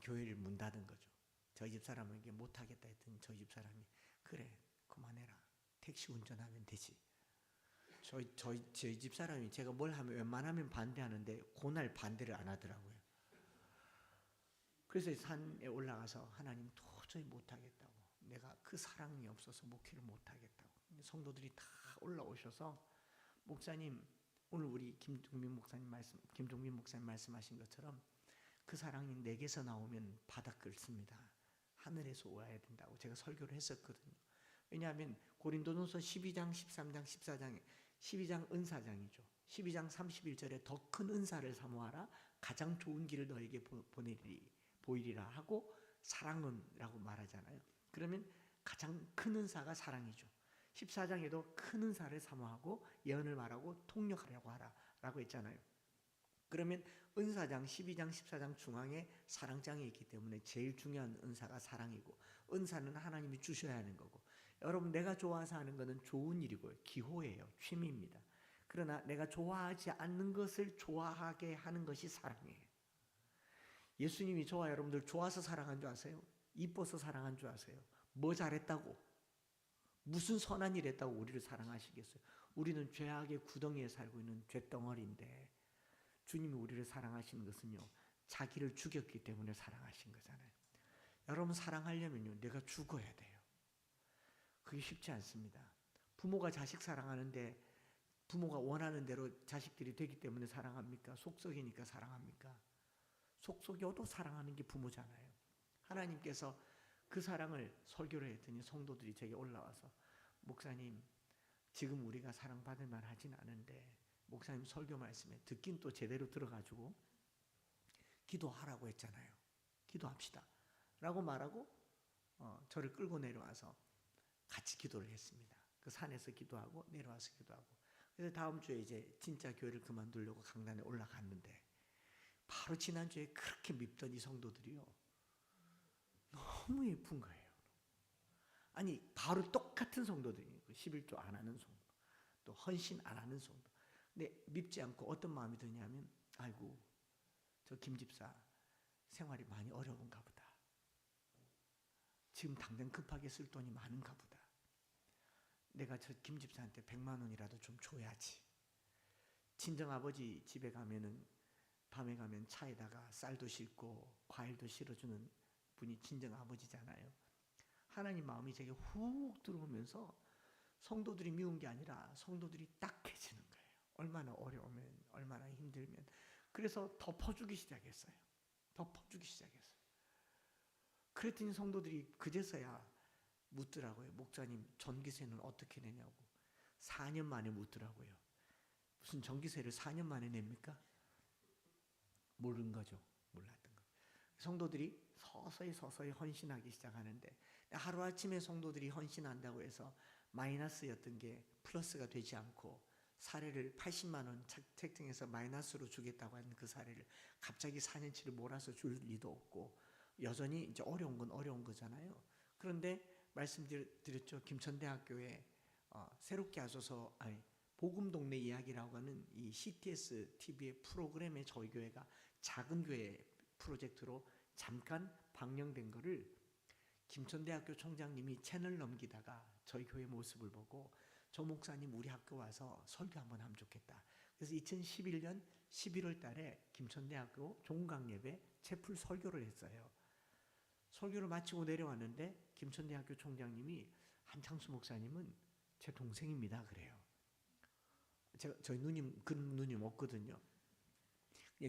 S3: 교회를 문 닫은 거죠. 저희 집사람에게 못하겠다 했더니 저희 집사람이 그래 그만해라. 택시 운전하면 되지. 저희 집사람이 제가 뭘 하면 웬만하면 반대하는데 그날 반대를 안 하더라고요. 그래서 산에 올라가서 하나님 도저히 못하겠다고, 내가 그 사랑이 없어서 목회를 못하겠다고. 성도들이 다 올라오셔서 목사님, 오늘 우리 김종민 목사님 말씀하신 것처럼 그 사랑이 내게서 나오면 바닥 긁습니다. 하늘에서 와야 된다고 제가 설교를 했었거든요. 왜냐하면 고린도전서 12장, 13장, 14장에 12장 은사장이죠. 12장 31절에 더 큰 은사를 사모하라. 가장 좋은 길을 너에게 보이리라 하고 사랑은 라고 말하잖아요. 그러면 가장 큰 은사가 사랑이죠. 14장에도 큰 은사를 사모하고 예언을 말하고 통역하려고 하라 라고 했잖아요. 그러면 은사장 12장 14장 중앙에 사랑장이 있기 때문에 제일 중요한 은사가 사랑이고 은사는 하나님이 주셔야 하는 거고, 여러분 내가 좋아서 하는 것은 좋은 일이고요. 기호예요. 취미입니다. 그러나 내가 좋아하지 않는 것을 좋아하게 하는 것이 사랑이에요. 예수님이 저와 여러분들 좋아서 사랑한 줄 아세요? 이뻐서 사랑한 줄 아세요? 뭐 잘했다고? 무슨 선한 일 했다고 우리를 사랑하시겠어요? 우리는 죄악의 구덩이에 살고 있는 죄덩어리인데 주님이 우리를 사랑하시는 것은요, 자기를 죽였기 때문에 사랑하신 거잖아요. 여러분 사랑하려면요, 내가 죽어야 돼요. 그게 쉽지 않습니다. 부모가 자식 사랑하는데 부모가 원하는 대로 자식들이 되기 때문에 사랑합니까? 속썩이니까 사랑합니까? 속썩여도 사랑하는 게 부모잖아요. 하나님께서 그 사랑을 설교를 했더니 성도들이 제게 올라와서 목사님, 지금 우리가 사랑받을 만하진 않은데 목사님 설교 말씀에 듣긴 또 제대로 들어가지고 기도하라고 했잖아요. 기도합시다 라고 말하고 저를 끌고 내려와서 같이 기도를 했습니다. 그 산에서 기도하고 내려와서 기도하고. 그래서 다음 주에 이제 진짜 교회를 그만두려고 강단에 올라갔는데 바로 지난주에 그렇게 밉던 이 성도들이요, 너무 예쁜 거예요. 아니 바로 똑같은 성도들이 11조 안 하는 성도, 또 헌신 안 하는 성도. 근데 밉지 않고 어떤 마음이 드냐면, 아이고 저 김 집사 생활이 많이 어려운가 보다. 지금 당장 급하게 쓸 돈이 많은가 보다. 내가 저 김 집사한테 100만 원이라도 좀 줘야지. 친정아버지 집에 가면은 밤에 가면 차에다가 쌀도 싣고 과일도 실어주는 분이 친정아버지잖아요. 하나님 마음이 제게 훅 들어오면서 성도들이 미운 게 아니라 성도들이 딱해지는 거예요. 얼마나 어려우면, 얼마나 힘들면. 그래서 덮어주기 시작했어요. 덮어주기 시작했어요. 그랬더니 성도들이 그제서야 묻더라고요. 목사님, 전기세는 어떻게 내냐고. 4년 만에 묻더라고요. 무슨 전기세를 4년 만에 냅니까? 모르는 거죠. 몰랐던 거. 성도들이 서서히 헌신하기 시작하는데, 하루아침에 성도들이 헌신한다고 해서 마이너스였던 게 플러스가 되지 않고, 사례를 80만 원 책정해서 마이너스로 주겠다고 하는 그 사례를 갑자기 4년치를 몰아서 줄 리도 없고, 여전히 이제 어려운 건 어려운 거잖아요. 그런데 말씀드렸죠. 김천대학교에 새롭게 하셔서 복음동네 이야기라고 하는 이 CTS TV의 프로그램에 저희 교회가 작은 교회 프로젝트로 잠깐 방영된 거를 김천대학교 총장님이 채널 넘기다가 저희 교회 모습을 보고, 저 목사님 우리 학교 와서 설교 한번 하면 좋겠다. 그래서 2011년 11월 달에 김천대학교 종강예배 채플 설교를 했어요. 설교를 마치고 내려왔는데 김천대학교 총장님이, 한창수 목사님은 제 동생입니다 그래요. 저희 누님, 그 누님 없거든요.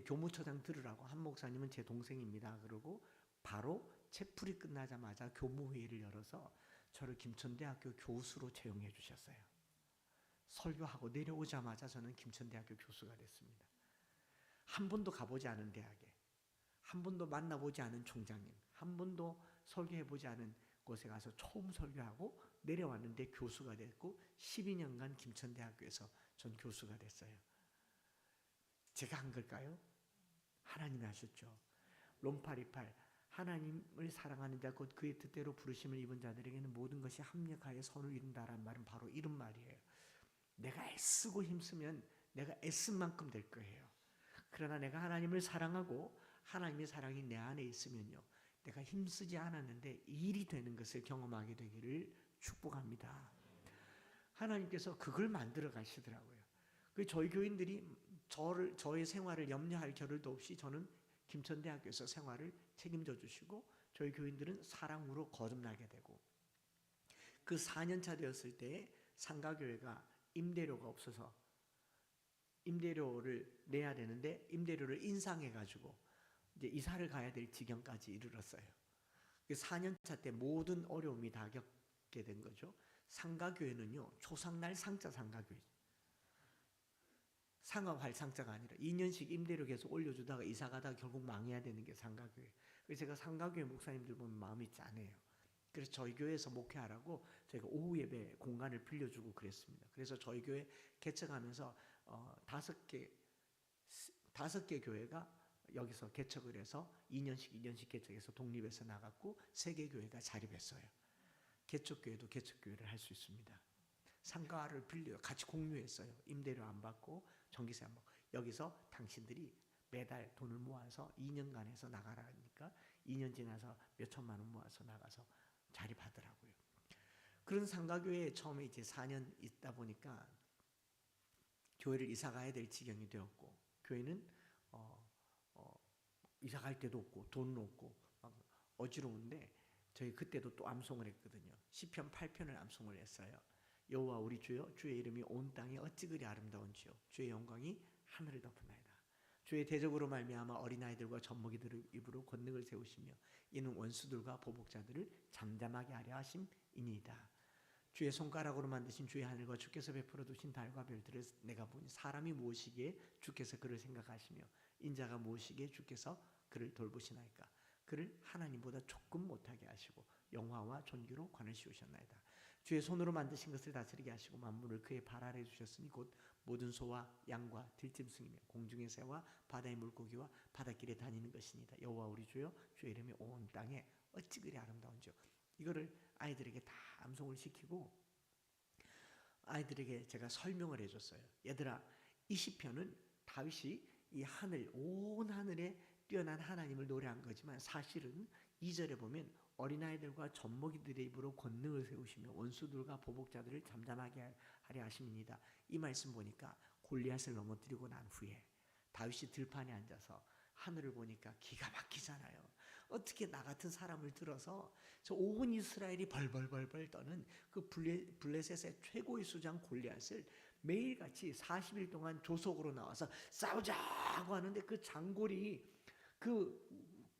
S3: 교무처장 들으라고, 한 목사님은 제 동생입니다 그러고 바로 채플이 끝나자마자 교무회의를 열어서 저를 김천대학교 교수로 채용해 주셨어요. 설교하고 내려오자마자 저는 김천대학교 교수가 됐습니다. 한 번도 가보지 않은 대학에, 한 번도 만나보지 않은 총장님, 한 번도 설교해보지 않은 곳에 가서 처음 설교하고 내려왔는데 교수가 됐고, 12년간 김천대학교에서 전 교수가 됐어요. 제가 한 걸까요? 하나님이 하셨죠. 롬828, 하나님을 사랑하는 자 곧 그의 뜻대로 부르심을 입은 자들에게는 모든 것이 합력하여 선을 이룬다라는 말은 바로 이런 말이에요. 내가 애쓰고 힘쓰면 내가 애쓴 만큼 될 거예요. 그러나 내가 하나님을 사랑하고 하나님의 사랑이 내 안에 있으면요, 내가 힘쓰지 않았는데 일이 되는 것을 경험하게 되기를 축복합니다. 하나님께서 그걸 만들어 가시더라고요. 그 저희 교인들이 저의 생활을 염려할 겨를도 없이 저는 김천대학교에서 생활을 책임져 주시고, 저희 교인들은 사랑으로 거듭나게 되고, 그 4년차 되었을 때 상가교회가 임대료가 없어서 임대료를 내야 되는데 임대료를 인상해가지고 이제 이사를 가야 될 지경까지 이르렀어요. 4년차 때 모든 어려움이 다 겪게 된 거죠. 상가교회는요, 초상날 상자 상가교회, 상업할 상자가 아니라 2년씩 임대료 계속 올려주다가 이사 가다가 결국 망해야 되는 게 상가교회. 그래서 제가 상가교회 목사님들 보면 마음이 짠해요. 그래서 저희 교회에서 목회하라고 저희가 오후 예배 공간을 빌려주고 그랬습니다. 그래서 저희 교회 개척하면서 5개 교회가 여기서 개척을 해서 2년씩 개척해서 독립해서 나갔고, 3개 교회가 자립했어요. 개척교회도 개척교회를 할 수 있습니다. 상가를 빌려 같이 공유했어요. 임대료 안 받고 전기세 안 받고. 여기서 당신들이 매달 돈을 모아서 2년간 해서 나가라니까 2년 지나서 몇 천만 원 모아서 나가서 자립하더라고요. 그런 상가교회에 처음에 이제 4년 있다 보니까 교회를 이사 가야 될 지경이 되었고, 교회는 이사 갈 데도 없고 돈은 없고 막 어지러운데, 저희 그때도 또 암송을 했거든요. 시편 8편을 암송을 했어요. 여호와 우리 주여, 주의 이름이 온 땅에 어찌 그리 아름다운지요, 주의 영광이 하늘을 덮으나이다. 주의 대적으로 말미암아 어린아이들과 젖먹이들의 입으로 권능을 세우시며 이는 원수들과 보복자들을 잠잠하게 하려 하심이니이다. 주의 손가락으로 만드신 주의 하늘과 주께서 베풀어 두신 달과 별들을 내가 보니 사람이 무엇이기에 주께서 그를 생각하시며 인자가 무엇이기에 주께서 그를 돌보시나이까. 그를 하나님보다 조금 못하게 하시고 영화와 존귀로 관을 씌우셨나이다. 주의 손으로 만드신 것을 다스리게 하시고 만물을 그의 발 아래 두셨으니 곧 모든 소와 양과 들짐승이며 공중의 새와 바다의 물고기와 바닷길에 다니는 것이니이다. 여호와 우리 주여 주의 이름이 온 땅에 어찌 그리 아름다운지요. 이거를 아이들에게 다 암송을 시키고 아이들에게 제가 설명을 해줬어요. 얘들아, 이 시편은 다윗이 이 하늘, 온 하늘에 뛰어난 하나님을 노래한 거지만 사실은 2절에 보면 어린아이들과 젖먹이들의 입으로 권능을 세우시며 원수들과 보복자들을 잠잠하게 하려 하심이니이다. 이 말씀 보니까 골리앗을 넘어뜨리고 난 후에 다윗이 들판에 앉아서 하늘을 보니까 기가 막히잖아요. 어떻게 나 같은 사람을 들어서 저 온 이스라엘이 벌벌벌벌 떠는 그 블레셋의 최고의 수장 골리앗을 매일같이 40일 동안 조속으로 나와서 싸우자고 하는데 그 장골이 그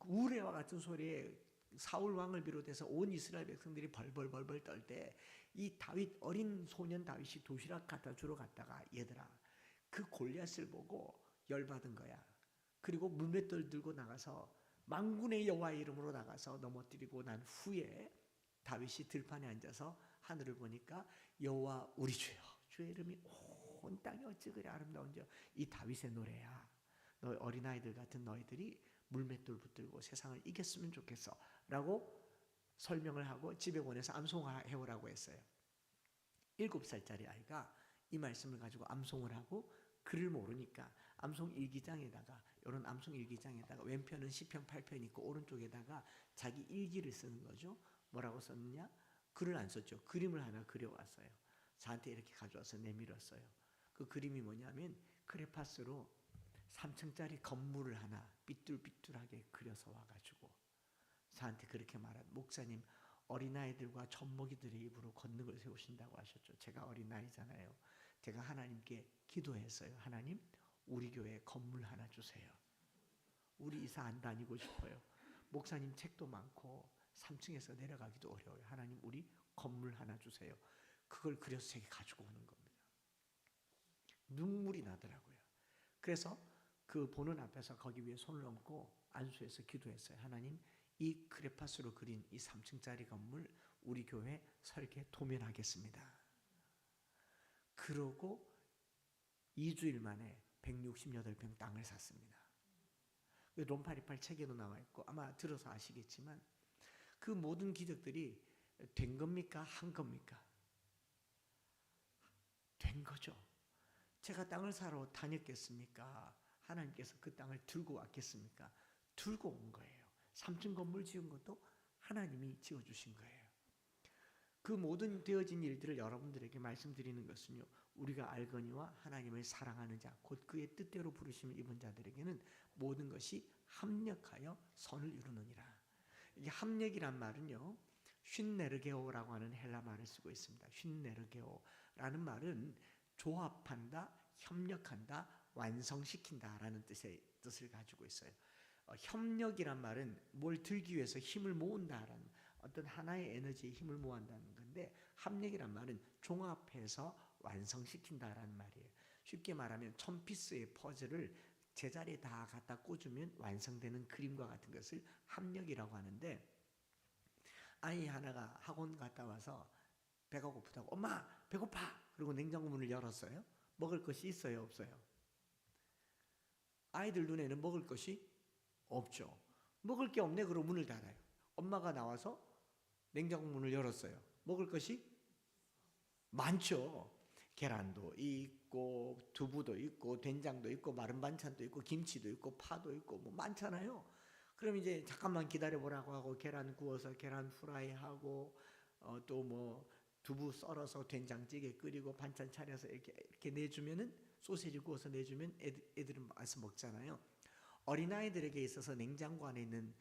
S3: 우레와 같은 소리에 사울 왕을 비롯해서 온 이스라엘 백성들이 벌벌벌벌 떨 때 이 다윗 어린 소년 다윗이 도시락 갖다 주러 갔다가 얘들아 그 골리앗을 보고 열받은 거야. 그리고 물맷돌 들고 나가서 만군의 여호와의 이름으로 나가서 넘어뜨리고 난 후에 다윗이 들판에 앉아서 하늘을 보니까 여호와 우리 주여 주의 이름이 온 땅에 어찌 그리 아름다운지요. 이 다윗의 노래야. 너 어린아이들 같은 너희들이 물맷돌 붙들고 세상을 이겼으면 좋겠어 라고 설명을 하고 집에 보내서 암송해오라고 했어요. 7살짜리 아이가 이 말씀을 가지고 암송을 하고 글을 모르니까 암송 일기장에다가 이런 암송 일기장에다가 왼편은 시편 8편 있고 오른쪽에다가 자기 일기를 쓰는 거죠. 뭐라고 썼느냐? 글을 안 썼죠. 그림을 하나 그려왔어요. 저한테 이렇게 가져와서 내밀었어요. 그 그림이 뭐냐면 크레파스로 3층짜리 건물을 하나 삐뚤삐뚤하게 그려서 와가지고 저한테 그렇게 말한 목사님 어린아이들과 젖먹이들의 입으로 권능을 세우신다고 하셨죠. 제가 어린아이잖아요. 제가 하나님께 기도했어요. 하나님 우리 교회에 건물 하나 주세요. 우리 이사 안 다니고 싶어요. 목사님 책도 많고 3층에서 내려가기도 어려워요. 하나님 우리 건물 하나 주세요. 그걸 그려서 제게 가지고 오는 겁니다. 눈물이 나더라고요. 그래서 그 보는 앞에서 거기 위에 손을 얹고 안수해서 기도했어요. 하나님 이 크레파스로 그린 이 3층짜리 건물 우리 교회 설계 도면하겠습니다. 그러고 2주일 만에 168평 땅을 샀습니다. 롬파리팔 책에도 나와 있고 아마 들어서 아시겠지만 그 모든 기적들이 된 겁니까? 한 겁니까? 된 거죠. 제가 땅을 사러 다녔겠습니까? 하나님께서 그 땅을 들고 왔겠습니까? 들고 온 거예요. 3층 건물 지은 것도 하나님이 지어주신 거예요. 그 모든 되어진 일들을 여러분들에게 말씀드리는 것은요. 우리가 알거니와 하나님을 사랑하는 자, 곧 그의 뜻대로 부르심을 입은 자들에게는 모든 것이 합력하여 선을 이루느니라. 이게 합력이란 말은요. 쉰네르게오라고 하는 헬라 말을 쓰고 있습니다. 쉰네르게오라는 말은 조합한다, 협력한다, 완성시킨다라는 뜻을 가지고 있어요. 협력이란 말은 뭘 들기 위해서 힘을 모은다라는 어떤 하나의 에너지에 힘을 모은다는 건데 합력이란 말은 종합해서 완성시킨다라는 말이에요. 쉽게 말하면 1000피스의 퍼즐을 제자리에 다 갖다 꽂으면 완성되는 그림과 같은 것을 합력이라고 하는데 아이 하나가 학원 갔다 와서 배가 고프다고 엄마 배고파 그리고 냉장고 문을 열었어요. 먹을 것이 있어요 없어요? 아이들 눈에는 먹을 것이 없죠. 먹을 게 없네 그러고 문을 닫아요. 엄마가 나와서 냉장고 문을 열었어요. 먹을 것이 많죠. 계란도 있고 두부도 있고 된장도 있고 마른 반찬도 있고 김치도 있고 파도 있고 뭐 많잖아요. 그럼 이제 잠깐만 기다려보라고 하고 계란 구워서 계란 프라이 하고 또 뭐 두부 썰어서 된장찌개 끓이고 반찬 차려서 이렇게 내주면은 소시지 구워서 내주면 애들은 와서 먹잖아요. 어린아이들에게 있어서 냉장고 안에 있는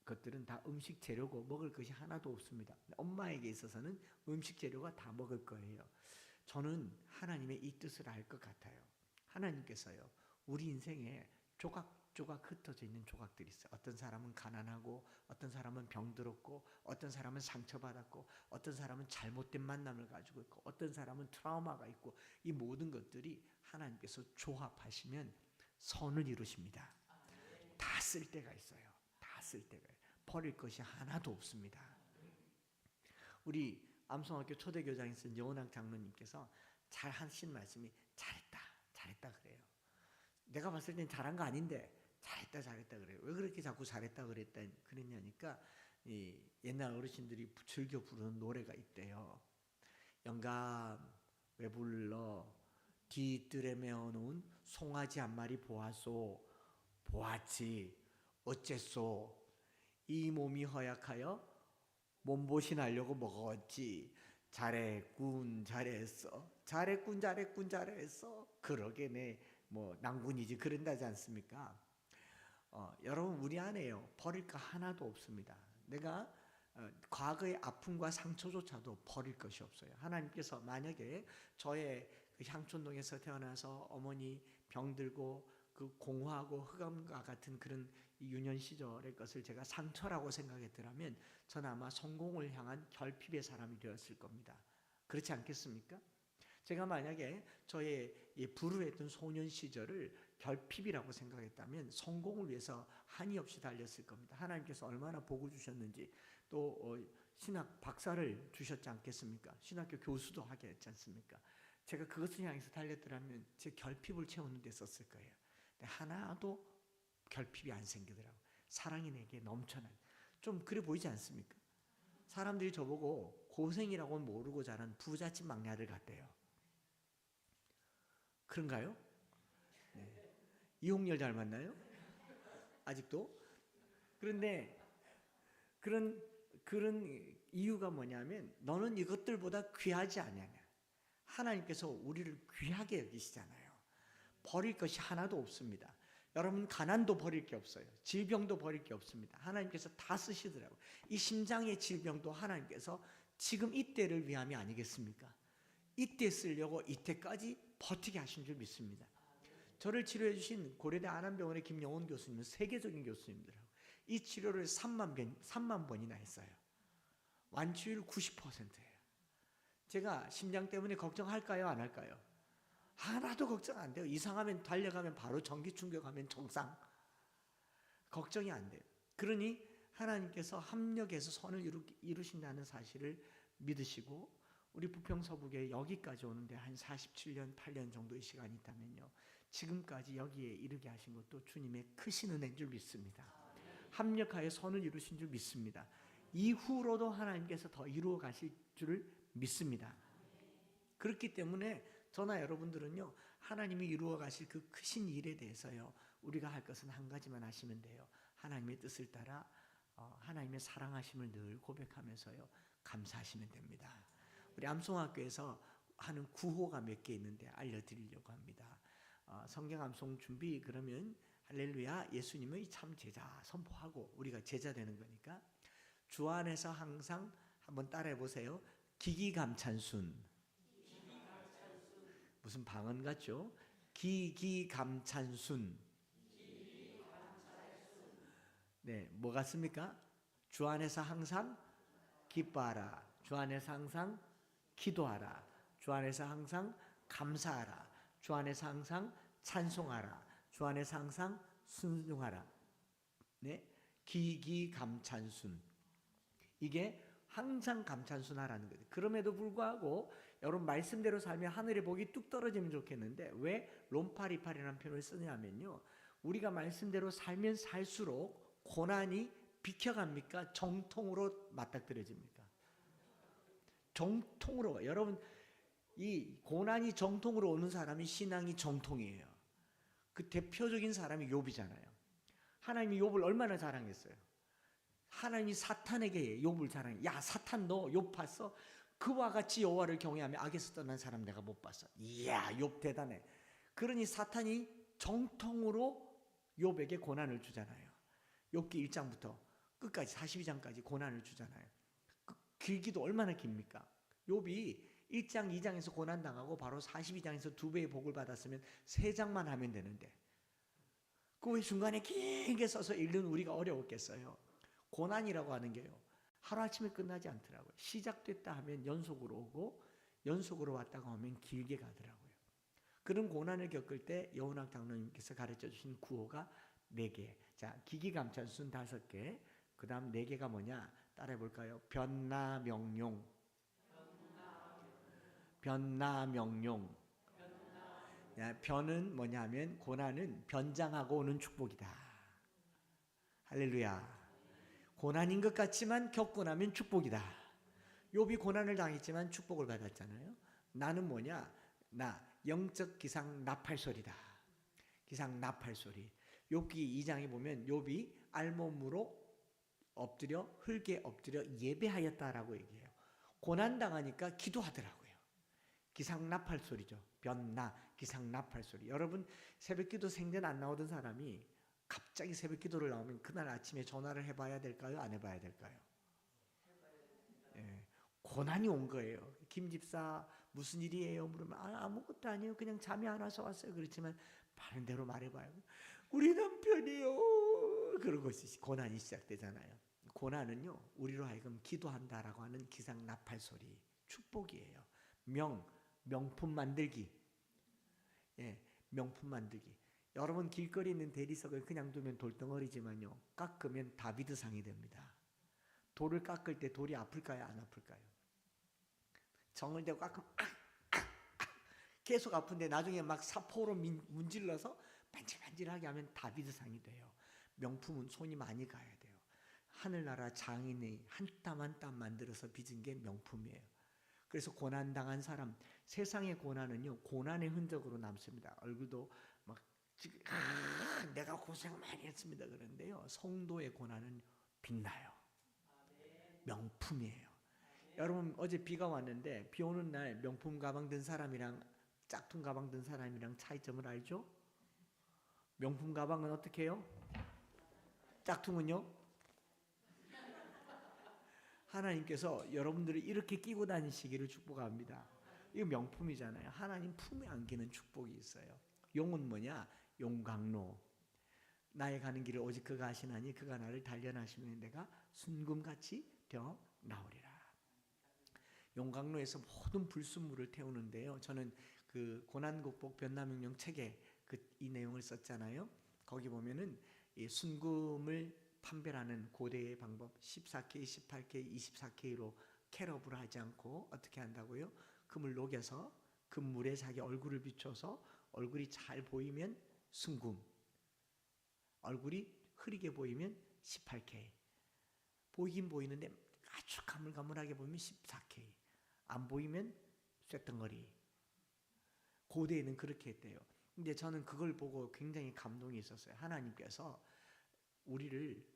S3: 것들은 다 음식 재료고 먹을 것이 하나도 없습니다. 엄마에게 있어서는 음식 재료가 다 먹을 거예요. 저는 하나님의 이 뜻을 알 것 같아요. 하나님께서요. 우리 인생에 조각조각 흩어져 있는 조각들이 있어요. 어떤 사람은 가난하고 어떤 사람은 병들었고 어떤 사람은 상처받았고 어떤 사람은 잘못된 만남을 가지고 있고 어떤 사람은 트라우마가 있고 이 모든 것들이 하나님께서 조합하시면 선을 이루십니다. 다 쓸 때가 있어요. 다 쓸 때가 버릴 것이 하나도 없습니다. 우리 암송학교 초대교장에서 여운학 장로님께서 잘 하신 말씀이 잘했다 그래요. 내가 봤을 땐 잘한 거 아닌데 잘했다 그래요. 왜 그렇게 자꾸 잘했다 그랬냐니까 이 옛날 어르신들이 즐겨 부르는 노래가 있대요. 영감 왜 불러 뒤뜰에 메어놓은 송아지 한 마리 보았소. 보았지 어째소. 이 몸이 허약하여 몸보신하려고 먹었지. 잘했군 잘했어. 그러게네 뭐 낭군이지 그런다지 않습니까? 여러분 우리 안에요 버릴 거 하나도 없습니다. 내가 과거의 아픔과 상처조차도 버릴 것이 없어요. 하나님께서 만약에 저의 그 향촌동에서 태어나서 어머니 병들고 그 공허하고 흑암과 같은 그런 유년 시절의 것을 제가 상처라고 생각했더라면 저는 아마 성공을 향한 결핍의 사람이 되었을 겁니다. 그렇지 않겠습니까? 제가 만약에 저의 불우했던 소년 시절을 결핍이라고 생각했다면 성공을 위해서 한이 없이 달렸을 겁니다. 하나님께서 얼마나 복을 주셨는지 또 신학 박사를 주셨지 않겠습니까? 신학교 교수도 하게 했지 않습니까? 제가 그것을 향해서 달렸더라면 제 결핍을 채우는 데 썼을 거예요. 근데 하나도 결핍이 안 생기더라고요. 사랑이 내게 넘쳐난 좀 그래 보이지 않습니까? 사람들이 저보고 고생이라고는 모르고 자란 부잣집 막내 아들 같대요. 그런가요? 네. 이홍렬 닮았나요? 아직도? 그런데 그런 이유가 뭐냐면 너는 이것들보다 귀하지 않냐냐. 하나님께서 우리를 귀하게 여기시잖아요. 버릴 것이 하나도 없습니다. 여러분 가난도 버릴 게 없어요. 질병도 버릴 게 없습니다. 하나님께서 다 쓰시더라고요. 이 심장의 질병도 하나님께서 지금 이때를 위함이 아니겠습니까? 이때 쓰려고 이때까지 버티게 하신 줄 믿습니다. 저를 치료해 주신 고려대 안암병원의 김영원 교수님은 세계적인 교수님들하고 이 치료를 3만 번이나 했어요. 완치율 90%예요. 제가 심장 때문에 걱정할까요? 안 할까요? 하나도 걱정 안 돼요. 이상하면 달려가면 바로 전기 충격하면 정상. 걱정이 안 돼요. 그러니 하나님께서 합력해서 선을 이루신다는 사실을 믿으시고 우리 부평서북에 여기까지 오는데 한 47년, 8년 정도의 시간이 있다면요. 지금까지 여기에 이르게 하신 것도 주님의 크신 은혜인 줄 믿습니다. 합력하여 선을 이루신 줄 믿습니다. 이후로도 하나님께서 더 이루어 가실 줄을 믿습니다. 그렇기 때문에 저나 여러분들은요. 하나님이 이루어 가실 그 크신 일에 대해서요. 우리가 할 것은 한 가지만 하시면 돼요. 하나님의 뜻을 따라 하나님의 사랑하심을 늘 고백하면서요. 감사하시면 됩니다. 우리 암송학교에서 하는 구호가 몇 개 있는데 알려드리려고 합니다. 성경 암송 준비 그러면 할렐루야 예수님의 참 제자 선포하고 우리가 제자 되는 거니까 주 안에서 항상 한번 따라해 보세요. 기기감찬순 무슨 방언 같죠? 기기감찬순 네, 뭐 같습니까? 주 안에서 항상 기뻐하라. 주 안에서 항상 기도하라. 주 안에서 항상 감사하라. 주 안에서 항상 찬송하라. 주 안에서 항상 순종하라. 네, 기기감찬순. 이게 항상 감찬순하라는 거죠. 그럼에도 불구하고 여러분 말씀대로 살면 하늘의 복이 뚝 떨어지면 좋겠는데 왜 롬파리파리라는 표현을 쓰냐면요. 우리가 말씀대로 살면 살수록 고난이 비켜갑니까? 정통으로 맞닥뜨려집니까? 정통으로. 여러분 이 고난이 정통으로 오는 사람이 신앙이 정통이에요. 그 대표적인 사람이 욥이잖아요. 하나님이 욥을 얼마나 사랑했어요. 하나님이 사탄에게 욥을 자랑해. 야 사탄 너 욥 봤어? 그와 같이 여호와를 경외하며 악에서 떠난 사람 내가 못 봤어. 이야 욥 대단해. 그러니 사탄이 정통으로 욥에게 고난을 주잖아요. 욥기 1장부터 끝까지 42장까지 고난을 주잖아요. 길기도 얼마나 깁니까? 욥이 1장 2장에서 고난당하고 바로 42장에서 2배의 복을 받았으면 3장만 하면 되는데 그 왜 중간에 길게 써서 읽는 우리가 어려웠겠어요. 고난이라고 하는 게요. 하루아침에 끝나지 않더라고요. 시작됐다 하면 연속으로 오고 연속으로 왔다가 오면 길게 가더라고요. 그런 고난을 겪을 때 여운학 장로님께서 가르쳐 주신 구호가 4개. 자, 기기감찬순 5개. 그 다음 4개가 뭐냐? 따라해 볼까요? 변나 명용. 변나명용. 변은 뭐냐면 고난은 변장하고 오는 축복이다. 할렐루야. 고난인 것 같지만 겪고 나면 축복이다. 욥이 고난을 당했지만 축복을 받았잖아요. 나는 뭐냐? 나 영적 기상 나팔소리다. 기상 나팔소리. 욥기 2장에 보면 욥이 알몸으로 엎드려 흙에 엎드려 예배하였다라고 얘기해요. 고난 당하니까 기도하더라고요. 기상 나팔 소리죠. 변나 기상 나팔 소리. 여러분 새벽기도 생전 안 나오던 사람이 갑자기 새벽기도를 나오면 그날 아침에 전화를 해봐야 될까요? 안 해봐야 될까요? 예, 고난이 온 거예요. 김 집사 무슨 일이에요? 물으면 아무것도 아니에요. 그냥 잠이 안 와서 왔어요. 그렇지만 바른 대로 말해봐요. 우리 남편이요. 그러고 고난이 시작되잖아요. 고난은요 우리로 하여금 기도한다라고 하는 기상 나팔 소리, 축복이에요. 명품 만들기. 예, 명품 만들기. 여러분 길거리에 있는 대리석을 그냥 두면 돌덩어리지만요 깎으면 다비드상이 됩니다. 돌을 깎을 때 돌이 아플까요? 안 아플까요? 정을 대고 깎으면 계속 아픈데 나중에 막 사포로 문질러서 반질반질하게 하면 다비드상이 돼요. 명품은 손이 많이 가야 돼요. 하늘나라 장인이 한 땀 한 땀 만들어서 빚은 게 명품이에요. 그래서 고난당한 사람, 세상의 고난은요 고난의 흔적으로 남습니다. 얼굴도 막 내가 고생 많이 했습니다 그런데요 성도의 고난은 빛나요. 명품이에요. 여러분 어제 비가 왔는데 비 오는 날 명품 가방 든 사람이랑 짝퉁 가방 든 사람이랑 차이점을 알죠? 명품 가방은 어떻게 해요? 짝퉁은요? 하나님께서 여러분들이 이렇게 끼고 다니시기를 축복합니다. 이거 명품이잖아요. 하나님 품에 안기는 축복이 있어요. 용은 뭐냐? 용광로. 나의 가는 길을 오직 그가 하시나니 그가 나를 단련하시면 내가 순금같이 되어 나오리라. 용광로에서 모든 불순물을 태우는데요. 저는 그 고난극복 변남명령 책에 이 내용을 썼잖아요. 거기 보면은 이 순금을 판별하는 고대의 방법 14K, 18K, 24K로 캐럽을 하지 않고 어떻게 한다고요? 금을 녹여서 금물에 자기 얼굴을 비춰서 얼굴이 잘 보이면 순금, 얼굴이 흐리게 보이면 18K, 보이긴 보이는데 아주 가물가물하게 보이면 14K, 안 보이면 쇳덩어리. 고대에는 그렇게 했대요. 근데 저는 그걸 보고 굉장히 감동이 있었어요. 하나님께서 우리를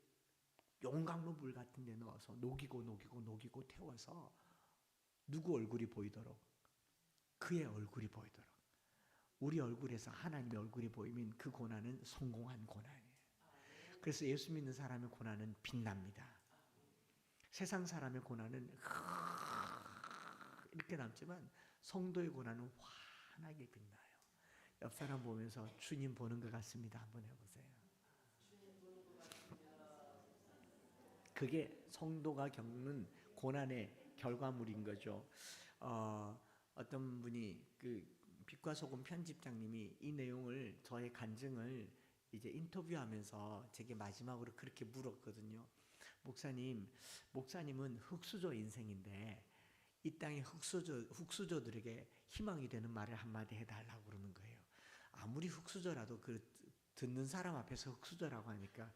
S3: 용광로 물 같은 데 넣어서 녹이고 태워서 누구 얼굴이 보이도록, 그의 얼굴이 보이도록. 우리 얼굴에서 하나님의 얼굴이 보이면 그 고난은 성공한 고난이에요. 그래서 예수 믿는 사람의 고난은 빛납니다. 세상 사람의 고난은 이렇게 남지만 성도의 고난은 환하게 빛나요. 옆 사람 보면서 주님 보는 것 같습니다. 한번 해보세요. 그게 성도가 겪는 고난의 결과물인 거죠. 어떤 분이 그 빛과 소금 편집장님이 이 내용을 저의 간증을 이제 인터뷰하면서 제게 마지막으로 그렇게 물었거든요. 목사님은 흙수저 인생인데 이 땅의 흙수저들에게 희망이 되는 말을 한마디 해달라고 그러는 거예요. 아무리 흙수저라도 그 듣는 사람 앞에서 흙수저라고 하니까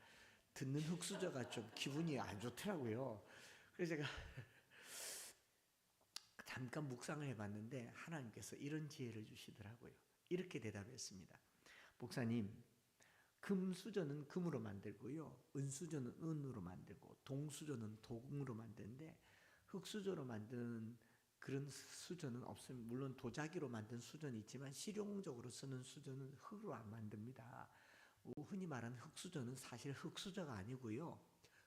S3: 듣는 흙수저가 좀 기분이 안 좋더라고요. 그래서 제가 잠깐 묵상을 해봤는데 하나님께서 이런 지혜를 주시더라고요. 이렇게 대답했습니다. 목사님, 금수저는 금으로 만들고요, 은수저는 은으로 만들고 동수저는 동으로 만드는데 흙수저로 만든 그런 수저는 없습니다. 물론 도자기로 만든 수저는 있지만 실용적으로 쓰는 수저는 흙으로 안 만듭니다. 흔히 말하는 흙수저는 사실 흙수저가 아니고요,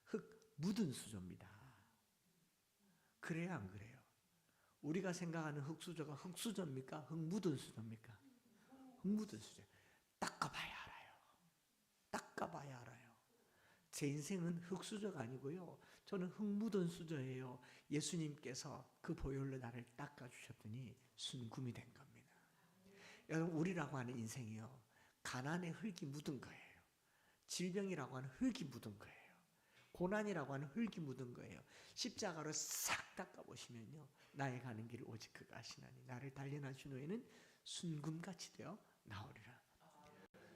S3: 흙 묻은 수저입니다. 그래요, 안 그래요? 우리가 생각하는 흙수저가 흙수저입니까? 흙 묻은 수저입니까? 흙 묻은 수저. 닦아봐야 알아요. 닦아봐야 알아요. 제 인생은 흙수저가 아니고요, 저는 흙 묻은 수저예요. 예수님께서 그 보혈로 나를 닦아주셨더니 순금이 된 겁니다. 여러분, 우리라고 하는 인생이요, 가난의 흙이 묻은 거예요. 질병이라고 하는 흙이 묻은 거예요. 고난이라고 하는 흙이 묻은 거예요. 십자가로 싹 닦아보시면요, 나의 가는 길을 오직 그가 아시나니 나를 단련하신 후에는 순금같이 되어 나오리라.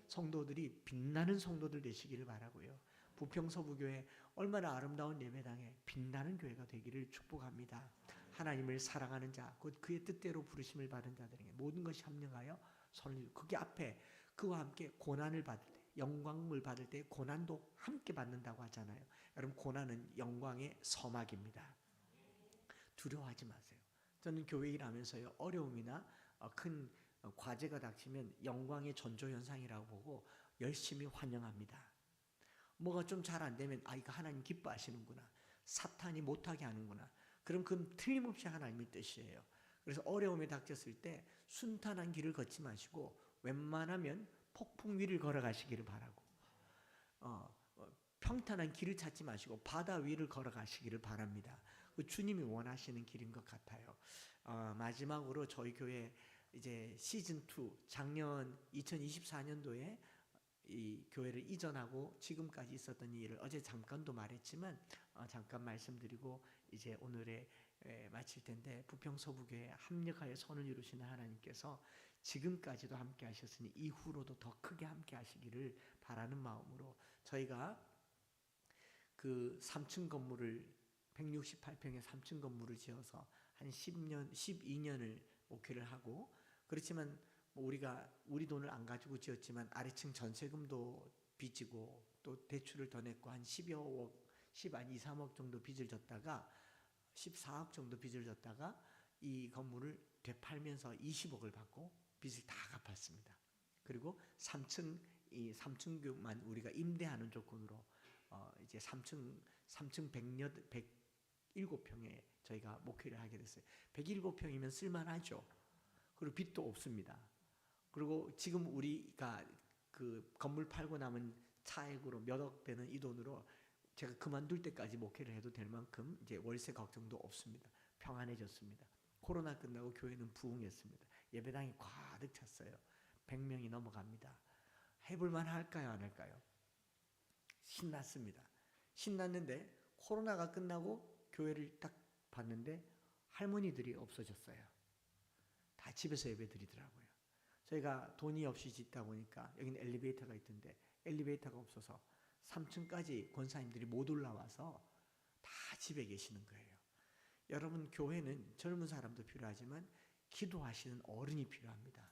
S3: 성도들이 빛나는 성도들 되시기를 바라고요. 부평서부교회 얼마나 아름다운 예배당에 빛나는 교회가 되기를 축복합니다. 하나님을 사랑하는 자, 곧 그의 뜻대로 부르심을 받은 자들에게 모든 것이 합령하여 선을, 그게 앞에 그와 함께 고난을 받을 때, 영광을 받을 때 고난도 함께 받는다고 하잖아요. 여러분, 고난은 영광의 서막입니다. 두려워하지 마세요. 저는 교회 일하면서요, 어려움이나 큰 과제가 닥치면 영광의 전조현상이라고 보고 열심히 환영합니다. 뭐가 좀 잘 안 되면 이거 하나님 기뻐하시는구나, 사탄이 못하게 하는구나, 그럼 그건 틀림없이 하나님의 뜻이에요. 그래서 어려움이 닥쳤을 때 순탄한 길을 걷지 마시고 웬만하면 폭풍 위를 걸어가시기를 바라고, 평탄한 길을 찾지 마시고 바다 위를 걸어가시기를 바랍니다. 그 주님이 원하시는 길인 것 같아요. 마지막으로 저희 교회 이제 시즌 2, 작년 2024년도에 이 교회를 이전하고 지금까지 있었던 일을 어제 잠깐도 말했지만 잠깐 말씀드리고 이제 오늘에 마칠 텐데, 부평서부교회에 합력하여 선을 이루시는 하나님께서 지금까지도 함께 하셨으니 이후로도 더 크게 함께 하시기를 바라는 마음으로 저희가 그 3층 건물을 168평의 3층 건물을 지어서 한 10년, 12년을 목회를 하고, 그렇지만 우리가 우리 돈을 안 가지고 지었지만 아래층 전세금도 빚지고 또 대출을 더 냈고 한 10여 억, 2, 3억 정도 빚을 졌다가 14억 정도 빚을 졌다가 이 건물을 되팔면서 20억을 받고 빚을 다 갚았습니다. 그리고 3층, 이 3층만 우리가 임대하는 조건으로 이제 3층 107평에 저희가 목회를 하게 됐어요. 107평이면 쓸만하죠. 그리고 빚도 없습니다. 그리고 지금 우리가 그 건물 팔고 남은 차액으로 몇 억 되는 이 돈으로 제가 그만둘 때까지 목회를 해도 될 만큼 이제 월세 걱정도 없습니다. 평안해졌습니다. 코로나 끝나고 교회는 부흥했습니다. 예배당이 가득 찼어요. 100명이 넘어갑니다. 해볼만 할까요, 안 할까요? 신났습니다. 신났는데 코로나가 끝나고 교회를 딱 봤는데 할머니들이 없어졌어요. 다 집에서 예배 드리더라고요. 저희가 돈이 없이 짓다 보니까 여기는 엘리베이터가 있던데 엘리베이터가 없어서 3층까지 권사님들이 못 올라와서 다 집에 계시는 거예요. 여러분, 교회는 젊은 사람도 필요하지만 기도하시는 어른이 필요합니다.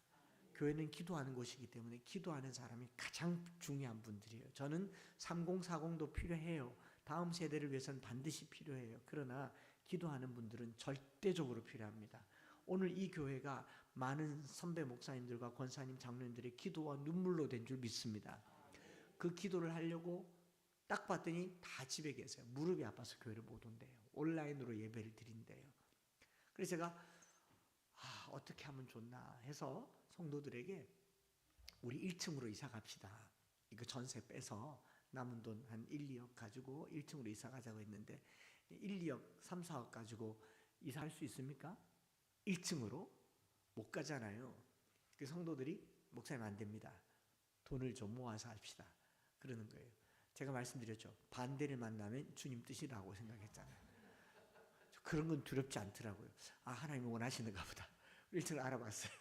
S3: 교회는 기도하는 곳이기 때문에 기도하는 사람이 가장 중요한 분들이에요. 저는 3040도 필요해요. 다음 세대를 위해서는 반드시 필요해요. 그러나 기도하는 분들은 절대적으로 필요합니다. 오늘 이 교회가 많은 선배 목사님들과 권사님, 장로님들의 기도와 눈물로 된 줄 믿습니다. 그 기도를 하려고 딱 봤더니 다 집에 계세요. 무릎이 아파서 교회를 못 온대요. 온라인으로 예배를 드린대요. 그래서 제가 어떻게 하면 좋나 해서 성도들에게 우리 1층으로 이사 갑시다. 이거 전세 빼서 남은 돈 한 1, 2억 가지고 1층으로 이사 가자고 했는데 1, 2억, 3, 4억 가지고 이사할 수 있습니까? 1층으로? 못 가잖아요. 그 성도들이 목사님 안 됩니다. 돈을 좀 모아서 합시다. 그러는 거예요. 제가 말씀드렸죠. 반대를 만나면 주님 뜻이라고 생각했잖아요. 그런 건 두렵지 않더라고요. 하나님이 원하시는가 보다. 1층을 알아봤어요.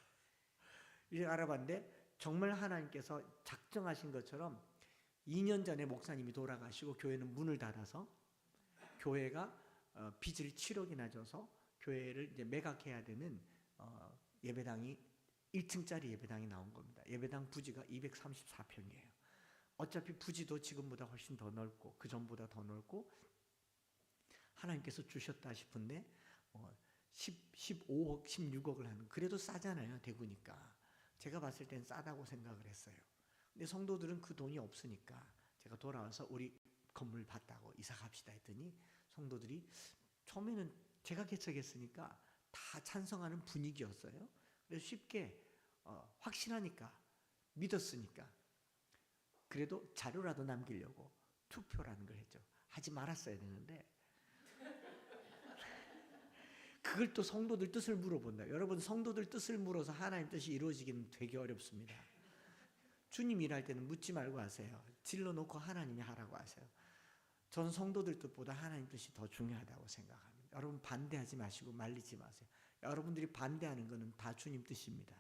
S3: 1층 알아봤는데 정말 하나님께서 작정하신 것처럼 2년 전에 목사님이 돌아가시고 교회는 문을 닫아서 교회가 빚을 7억이나 져서 교회를 이제 매각해야 되는 예배당이 1층짜리 예배당이 나온 겁니다. 예배당 부지가 234평이에요. 어차피 부지도 지금보다 훨씬 더 넓고 그 전보다 더 넓고 하나님께서 주셨다 싶은데 15억, 16억을 하는, 그래도 싸잖아요. 대구니까. 제가 봤을 땐 싸다고 생각을 했어요. 근데 성도들은 그 돈이 없으니까 제가 돌아와서 우리 건물 봤다고 이사 갑시다 했더니 성도들이 처음에는 제가 개척했으니까 다 찬성하는 분위기였어요. 그래서 쉽게 확신하니까, 믿었으니까 그래도 자료라도 남기려고 투표라는 걸 했죠. 하지 말았어야 되는데 그걸 또 성도들 뜻을 물어본다. 여러분, 성도들 뜻을 물어서 하나님 뜻이 이루어지기는 되게 어렵습니다. 주님 일할 때는 묻지 말고 하세요. 질러놓고 하나님이 하라고 하세요. 전 성도들 뜻보다 하나님 뜻이 더 중요하다고 생각합니다. 여러분 반대하지 마시고 말리지 마세요. 여러분들이 반대하는 것은 다 주님 뜻입니다.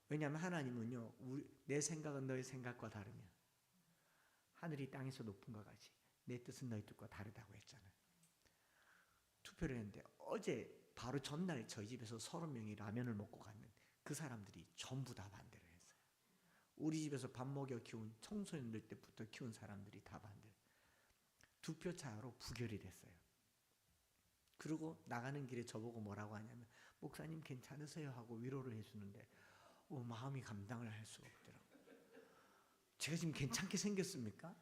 S3: 왜냐하면 하나님은요, 내 생각은 너의 생각과 다르면 하늘이 땅에서 높은 것 같이 내 뜻은 너희 뜻과 다르다고 했잖아요. 투표를 했는데 어제 바로 전날 저희 집에서 30명이 라면을 먹고 갔는데 그 사람들이 전부 다 반대를 했어요. 우리 집에서 밥 먹여 키운 청소년들 때부터 키운 사람들이 다 반대. 2표 차로 부결이 됐어요. 그리고 나가는 길에 저보고 뭐라고 하냐면 목사님 괜찮으세요? 하고 위로를 해주는데 마음이 감당을 할 수가 없더라고요. 제가 지금 괜찮게 생겼습니까?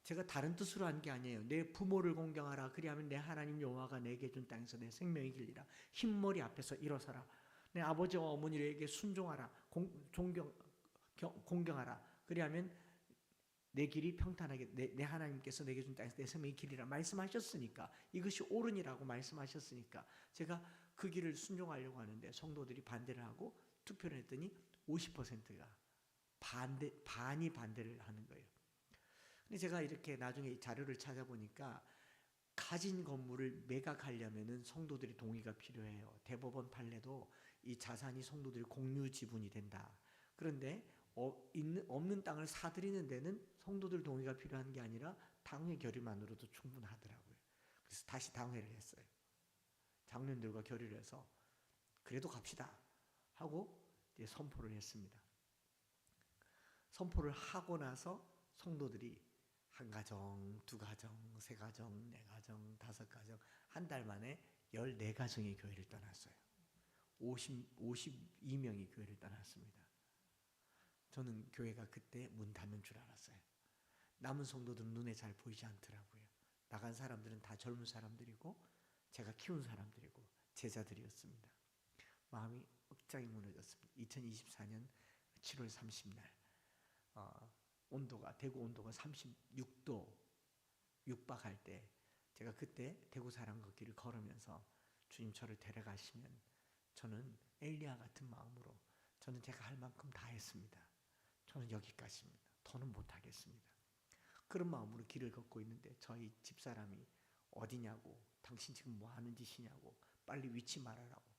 S3: 제가 다른 뜻으로 한 게 아니에요. 내 부모를 공경하라. 그리하면 내 하나님 여호와가 내게 준 땅에서 내 생명이 길리라. 흰머리 앞에서 일어서라. 내 아버지와 어머니에게 순종하라. 공경하라. 그리하면 내 길이 평탄하게 내 하나님께서 내게 준 땅에서 내 생명이 길이라 말씀하셨으니까, 이것이 옳으니라고 말씀하셨으니까 제가 그 길을 순종하려고 하는데 성도들이 반대를 하고 투표를 했더니 50%가 반이 반대를 하는 거예요. 근데 제가 이렇게 나중에 자료를 찾아보니까 가진 건물을 매각하려면은 성도들의 동의가 필요해요. 대법원 판례도 이 자산이 성도들의 공유 지분이 된다. 그런데 없는 땅을 사들이는 데는 성도들 동의가 필요한 게 아니라 당회 결의만으로도 충분하더라고요. 그래서 다시 당회를 했어요. 장로님들과 결의를 해서 그래도 갑시다 하고 이제 선포를 했습니다. 선포를 하고 나서 성도들이 한 가정, 두 가정, 세 가정, 네 가정, 다섯 가정, 한 달 만에 14가정이 교회를 떠났어요. 52명이 교회를 떠났습니다. 저는 교회가 그때 문 닫는 줄 알았어요. 남은 성도들은 눈에 잘 보이지 않더라고요. 나간 사람들은 다 젊은 사람들이고 제가 키운 사람들이고 제자들이었습니다. 마음이 억장이 무너졌습니다. 2024년 7월 30날 대구 온도가 36도 육박할 때 제가 그때 대구 사랑 걷기를 걸으면서 주님 저를 데려가시면 저는 엘리야 같은 마음으로 저는 제가 할 만큼 다 했습니다. 저는 여기까지입니다. 더는 못하겠습니다. 그런 마음으로 길을 걷고 있는데 저희 집사람이 어디냐고, 당신 지금 뭐 하는 짓이냐고, 빨리 위치 말하라고.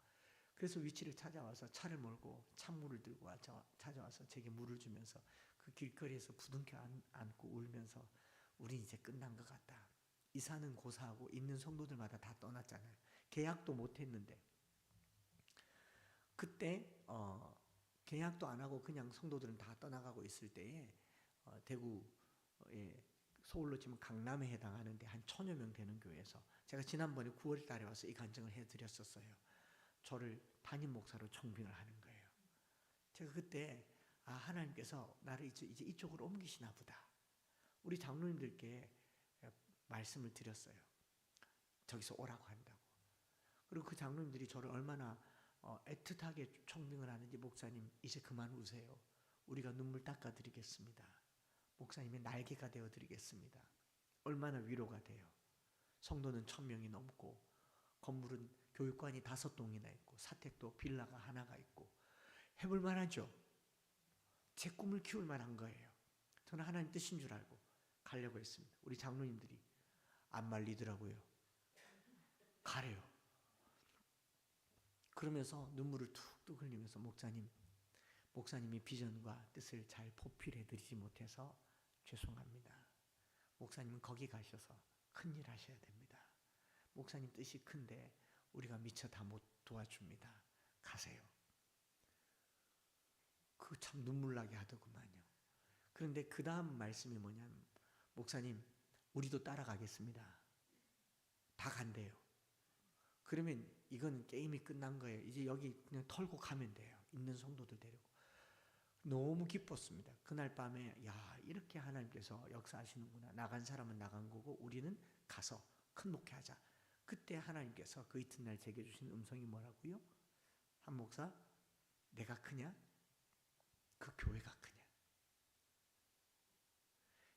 S3: 그래서 위치를 찾아와서 차를 몰고 찬물을 들고 찾아와서 제게 물을 주면서 그 길거리에서 부둥켜 안고 울면서 우린 이제 끝난 것 같다. 이사는 고사하고 있는 성도들마다 다 떠났잖아요. 계약도 못했는데 그때 계약도 안 하고 그냥 성도들은 다 떠나가고 있을 때에 대구에 서울로 치면 강남에 해당하는데 한 1000여 명 되는 교회에서 제가 지난번에 9월 달에 와서 이 간증을 해드렸었어요. 저를 담임 목사로 청빙을 하는 거예요. 제가 그때 하나님께서 나를 이제 이쪽으로 옮기시나 보다. 우리 장로님들께 말씀을 드렸어요. 저기서 오라고 한다고. 그리고 그 장로님들이 저를 얼마나 애틋하게 청빙을 하는지, 목사님 이제 그만 우세요. 우리가 눈물 닦아드리겠습니다. 목사님의 날개가 되어드리겠습니다. 얼마나 위로가 돼요. 성도는 1000명이 넘고 건물은 교육관이 5동이나 있고 사택도 빌라가 하나가 있고 해볼 만하죠. 제 꿈을 키울 만한 거예요. 저는 하나님 뜻인 줄 알고 가려고 했습니다. 우리 장로님들이 안 말리더라고요. 가래요. 그러면서 눈물을 툭툭 흘리면서 목사님이 비전과 뜻을 잘 보필해드리지 못해서 죄송합니다. 목사님은 거기 가셔서 큰일 하셔야 됩니다. 목사님 뜻이 큰데 우리가 미처 다 못 도와줍니다. 가세요. 그 참 눈물 나게 하더구만요. 그런데 그 다음 말씀이 뭐냐면, 목사님 우리도 따라가겠습니다. 다 간대요. 그러면 이건 게임이 끝난 거예요. 이제 여기 그냥 털고 가면 돼요. 있는 성도들 데리고. 너무 기뻤습니다. 그날 밤에 이렇게 하나님께서 역사하시는구나. 나간 사람은 나간 거고 우리는 가서 큰 목회하자. 그때 하나님께서 그 이튿날 제게 주신 음성이 뭐라고요? 한 목사, 내가 크냐? 그 교회가 크냐?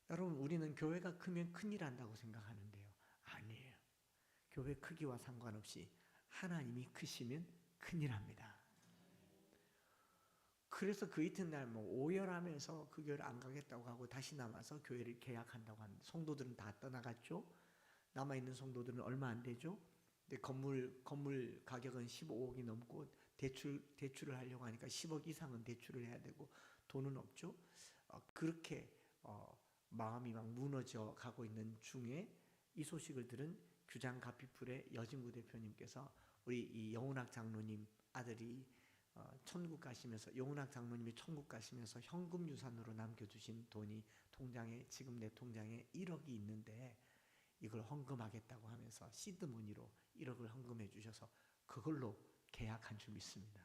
S3: 여러분, 우리는 교회가 크면 큰일 한다고 생각하는데요. 아니에요. 교회 크기와 상관없이 하나님이 크시면 큰일 합니다. 그래서 그 이튿날 뭐 오열하면서 그 교회를 안 가겠다고 하고 다시 남아서 교회를 계약한다고 합니다. 성도들은 다 떠나갔죠. 남아있는 성도들은 얼마 안 되죠. 근데 건물 가격은 15억이 넘고 대출을 하려고 하니까 10억 이상은 대출을 해야 되고 돈은 없죠. 그렇게 마음이 막 무너져 가고 있는 중에 이 소식을 들은 규장 가피풀의 여진구 대표님께서 우리 이 영훈학 장로님 아들이 천국 가시면서 영훈학 장로님이 천국 가시면서 현금 유산으로 남겨주신 돈이 지금 내 통장에 1억이 있는데 이걸 헌금하겠다고 하면서 시드머니로 1억을 헌금해 주셔서 그걸로 계약한 줄 믿습니다.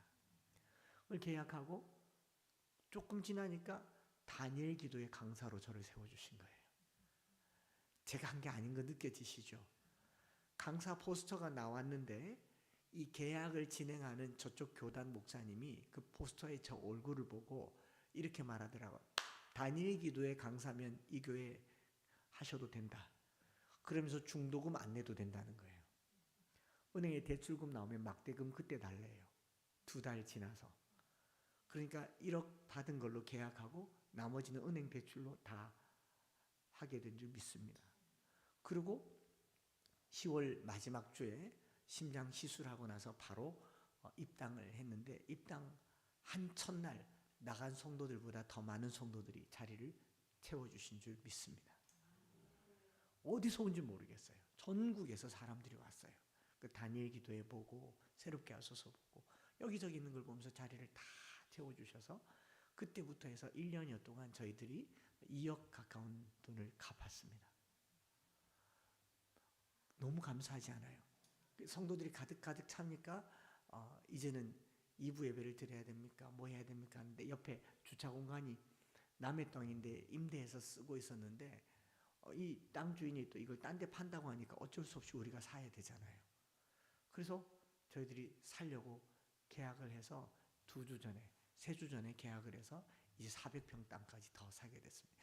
S3: 그걸 계약하고 조금 지나니까 다니엘 기도의 강사로 저를 세워주신 거예요. 제가 한 게 아닌 거 느껴지시죠? 강사 포스터가 나왔는데 이 계약을 진행하는 저쪽 교단 목사님이 그 포스터에 저 얼굴을 보고 이렇게 말하더라고요. 다니엘 기도의 강사면 이 교회 하셔도 된다. 그러면서 중도금 안 내도 된다는 거예요. 은행에 대출금 나오면 막대금 그때 달래요. 2달 지나서. 그러니까 1억 받은 걸로 계약하고 나머지는 은행 대출로 다 하게 된 줄 믿습니다. 그리고 10월 마지막 주에 심장 시술하고 나서 바로 입당을 했는데 입당 한 첫날 나간 성도들보다 더 많은 성도들이 자리를 채워주신 줄 믿습니다. 어디서 온지 모르겠어요. 전국에서 사람들이 왔어요. 그 다니엘 기도회 보고 새롭게 하소서 보고 여기저기 있는 걸 보면서 자리를 다 채워주셔서 그때부터 해서 1년여 동안 저희들이 2억 가까운 돈을 갚았습니다. 너무 감사하지 않아요? 성도들이 가득 차니까 이제는 2부 예배를 드려야 됩니까? 뭐 해야 됩니까? 하는데 옆에 주차 공간이 남의 땅인데 임대해서 쓰고 있었는데 이 땅 주인이 또 이걸 딴 데 판다고 하니까 어쩔 수 없이 우리가 사야 되잖아요. 그래서 저희들이 살려고 계약을 해서 3주 전에 계약을 해서 이제 400평 땅까지 더 사게 됐습니다.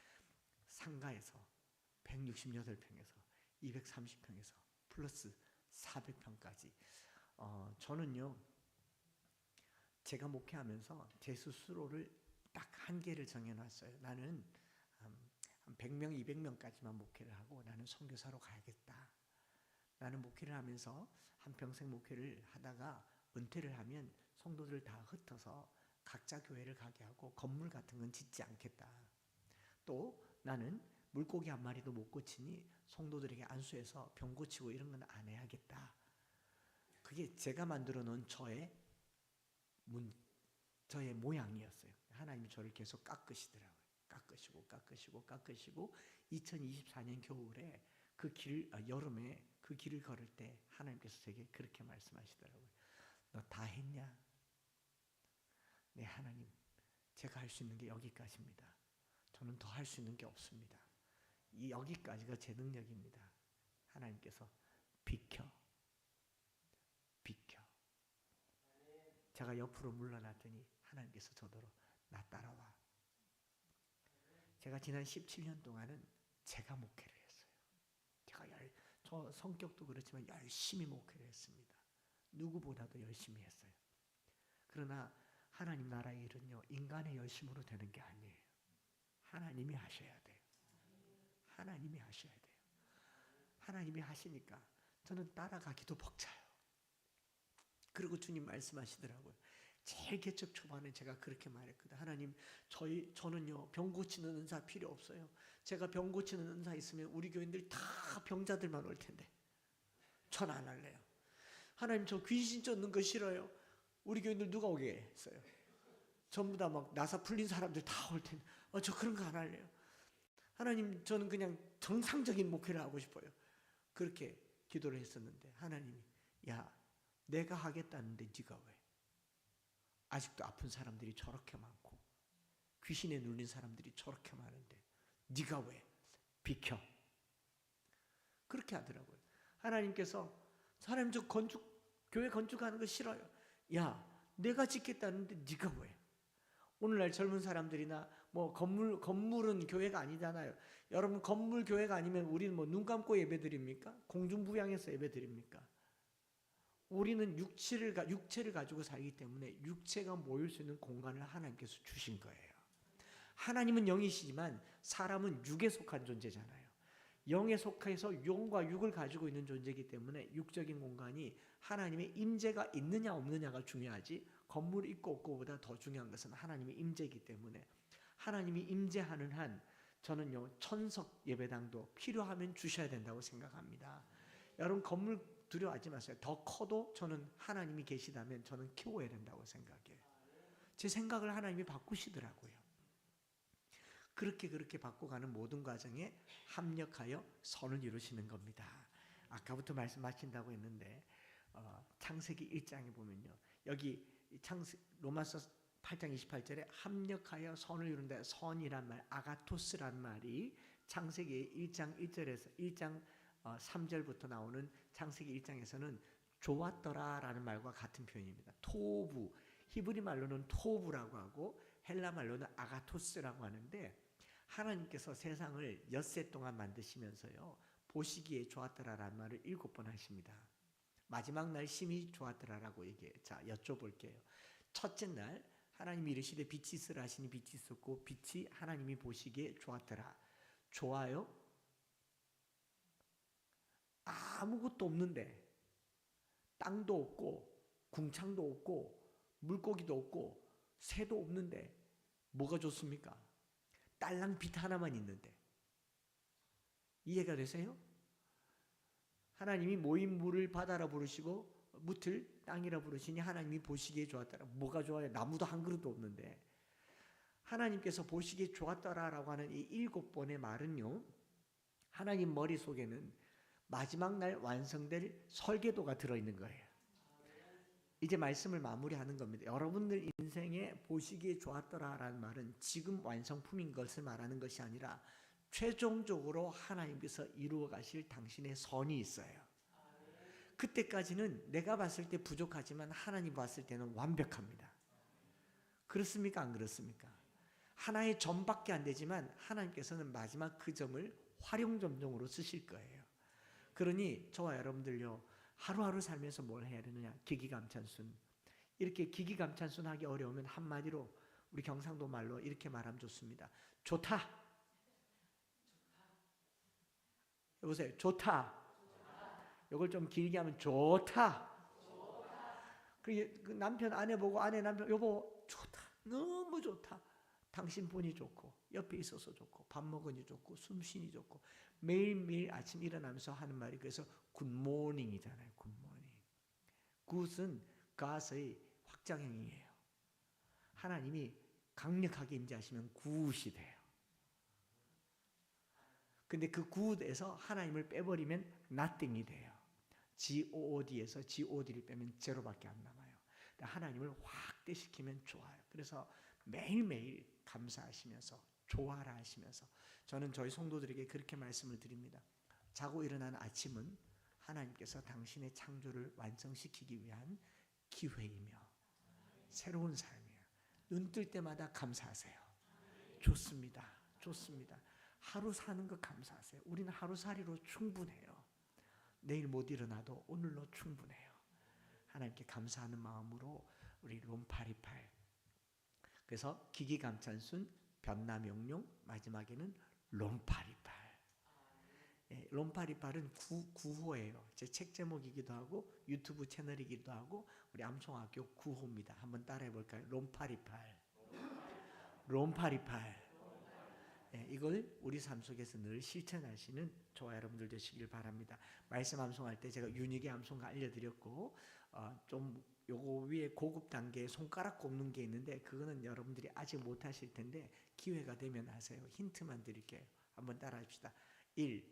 S3: 상가에서 168평에서 230평에서 플러스 400평까지. 저는요, 제가 목회하면서 제 스스로를 딱 한계를 정해놨어요. 나는 한 100명, 200명까지만 목회를 하고 나는 선교사로 가야겠다. 나는 목회를 하면서 한평생 목회를 하다가 은퇴를 하면 성도들을 다 흩어서 각자 교회를 가게 하고 건물 같은 건 짓지 않겠다. 또 나는 물고기 한 마리도 못 고치니 성도들에게 안수해서 병 고치고 이런 건 안 해야겠다. 그게 제가 만들어 놓은 저의 모양이었어요. 하나님이 저를 계속 깎으시더라고요. 깎으시고 2024년 겨울에 여름에 그 길을 걸을 때 하나님께서 제게 그렇게 말씀하시더라고요. 너 다 했냐? 네, 하나님, 제가 할 수 있는 게 여기까지입니다. 저는 더 할 수 있는 게 없습니다. 여기까지가 제 능력입니다. 하나님께서 비켜. 제가 옆으로 물러났더니 하나님께서 저더러 나 따라와. 제가 지난 17년 동안은 제가 목회를 했어요. 저 성격도 그렇지만 열심히 목회를 했습니다. 누구보다도 열심히 했어요. 그러나 하나님 나라의 일은요, 인간의 열심으로 되는 게 아니에요. 하나님이 하셔야 돼요. 하나님이 하셔야 돼요. 하나님이 하시니까 저는 따라가기도 벅차요. 그리고 주님 말씀하시더라고요. 제일 개척 초반에 제가 그렇게 말했거든. 하나님, 저는요 병 고치는 은사 필요 없어요. 제가 병 고치는 은사 있으면 우리 교인들 다 병자들만 올 텐데 전 안 할래요. 하나님, 저 귀신 쫓는 거 싫어요. 우리 교인들 누가 오게 했어요? 전부 다 막 나사 풀린 사람들 다 올 텐데 저 그런 거 안 할래요. 하나님, 저는 그냥 정상적인 목회를 하고 싶어요. 그렇게 기도를 했었는데 하나님이 내가 하겠다는데 네가 왜? 아직도 아픈 사람들이 저렇게 많고 귀신에 눌린 사람들이 저렇게 많은데 네가 왜? 비켜. 그렇게 하더라고요. 하나님께서 사람 저 교회 건축하는 거 싫어요. 내가 짓겠다는데 네가 왜? 오늘날 젊은 사람들이나 뭐 건물은 교회가 아니잖아요. 여러분, 건물 교회가 아니면 우리는 뭐 눈 감고 예배드립니까? 공중부양해서 예배드립니까? 우리는 육체를 가지고 살기 때문에 육체가 모일 수 있는 공간을 하나님께서 주신 거예요. 하나님은 영이시지만 사람은 육에 속한 존재잖아요. 영에 속해서 영과 육을 가지고 있는 존재이기 때문에 육적인 공간이 하나님의 임재가 있느냐 없느냐가 중요하지 건물 있고 없고보다 더 중요한 것은 하나님의 임재이기 때문에 하나님이 임재하는 한 저는요 천석 예배당도 필요하면 주셔야 된다고 생각합니다. 여러분 건물 두려워하지 마세요. 더 커도 저는 하나님이 계시다면 저는 키워야 된다고 생각해요. 제 생각을 하나님이 바꾸시더라고요. 그렇게 바꿔가는 모든 과정에 합력하여 선을 이루시는 겁니다. 아까부터 말씀하신다고 했는데 창세기 1장에 보면요. 여기 로마서 8장 28절에 합력하여 선을 이룬다. 선이란 말, 아가토스란 말이 창세기 1장 1절에서 1장 3절부터 나오는 창세기 1장에서는 좋았더라라는 말과 같은 표현입니다. 토부, 히브리 말로는 토부라고 하고 헬라 말로는 아가토스라고 하는데 하나님께서 세상을 엿새 동안 만드시면서요. 보시기에 좋았더라라는 말을 7번 하십니다. 마지막 날 심히 좋았더라라고 얘기해요. 자, 여쭤볼게요. 첫째 날 하나님이 이르시되 빛이 있으라 하시니 빛이 있었고 빛이 하나님이 보시기에 좋았더라. 좋아요? 아무것도 없는데 땅도 없고 궁창도 없고 물고기도 없고 새도 없는데 뭐가 좋습니까? 딸랑 빛 하나만 있는데 이해가 되세요? 하나님이 모인 물을 바다라 부르시고 묻을 땅이라 부르시니 하나님이 보시기에 좋았더라. 뭐가 좋아요? 나무도 한 그릇도 없는데 하나님께서 보시기에 좋았더라라고 하는 이 7번의 말은요. 하나님 머릿속에는 마지막 날 완성될 설계도가 들어있는 거예요. 이제 말씀을 마무리하는 겁니다. 여러분들 인생에 보시기에 좋았더라라는 말은 지금 완성품인 것을 말하는 것이 아니라 최종적으로 하나님께서 이루어 가실 당신의 선이 있어요. 그때까지는 내가 봤을 때 부족하지만 하나님 봤을 때는 완벽합니다. 그렇습니까? 안 그렇습니까? 하나의 점밖에 안 되지만 하나님께서는 마지막 그 점을 활용점정으로 쓰실 거예요. 그러니 저와 여러분들요. 하루하루 살면서 뭘 해야 되느냐? 기기감찬순. 이렇게 기기감찬순 하기 어려우면 한마디로 우리 경상도 말로 이렇게 말하면 좋습니다. 좋다. 여보세요. 좋다. 이걸 좀 길게 하면 좋다. 그 남편 아내 보고 아내 남편 여보 좋다. 너무 좋다. 당신 보니 좋고 옆에 있어서 좋고 밥 먹으니 좋고 숨쉬니 좋고 매일매일 아침 일어나면서 하는 말이 그래서 굿모닝이잖아요. 굿모닝. 굿은 God의 확장형이에요. 하나님이 강력하게 임재하시면 굿이 돼요. 근데 그 굿에서 하나님을 빼버리면 nothing이 돼요. God에서 God를 빼면 제로밖에 안 남아요. 하나님을 확대시키면 좋아요. 그래서 매일매일 감사하시면서 좋아라 하시면서 저는 저희 성도들에게 그렇게 말씀을 드립니다. 자고 일어나는 아침은 하나님께서 당신의 창조를 완성시키기 위한 기회이며 새로운 삶이에요. 눈 뜰 때마다 감사하세요. 좋습니다. 좋습니다. 하루 사는 거 감사하세요. 우리는 하루살이로 충분해요. 내일 못 일어나도 오늘로 충분해요. 하나님께 감사하는 마음으로 우리 롬파리팔. 그래서 기기감찬순, 변남용용, 마지막에는 롬파리팔. 예, 롬파리팔은 구호예요. 제 책 제목이기도 하고 유튜브 채널이기도 하고 우리 암송학교 구호입니다. 한번 따라해 볼까요? 롬파리팔. 롬파리팔. 예, 이걸 우리 삶 속에서 늘 실천하시는 저와 여러분들 되시길 바랍니다. 말씀 암송할 때 제가 윤희계 암송가 알려드렸고 좀 요거 위에 고급 단계에 손가락 꼽는 게 있는데 그거는 여러분들이 아직 못하실 텐데 기회가 되면 하세요. 힌트만 드릴게요. 한번 따라합시다. 1,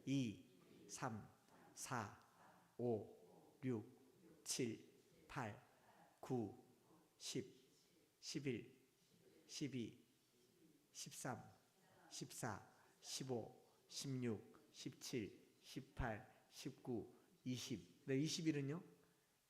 S3: 2, 3, 4, 5, 6, 7, 8, 9, 10, 11, 12, 13, 14, 15, 16, 17, 18, 19, 20. 네, 20일은요?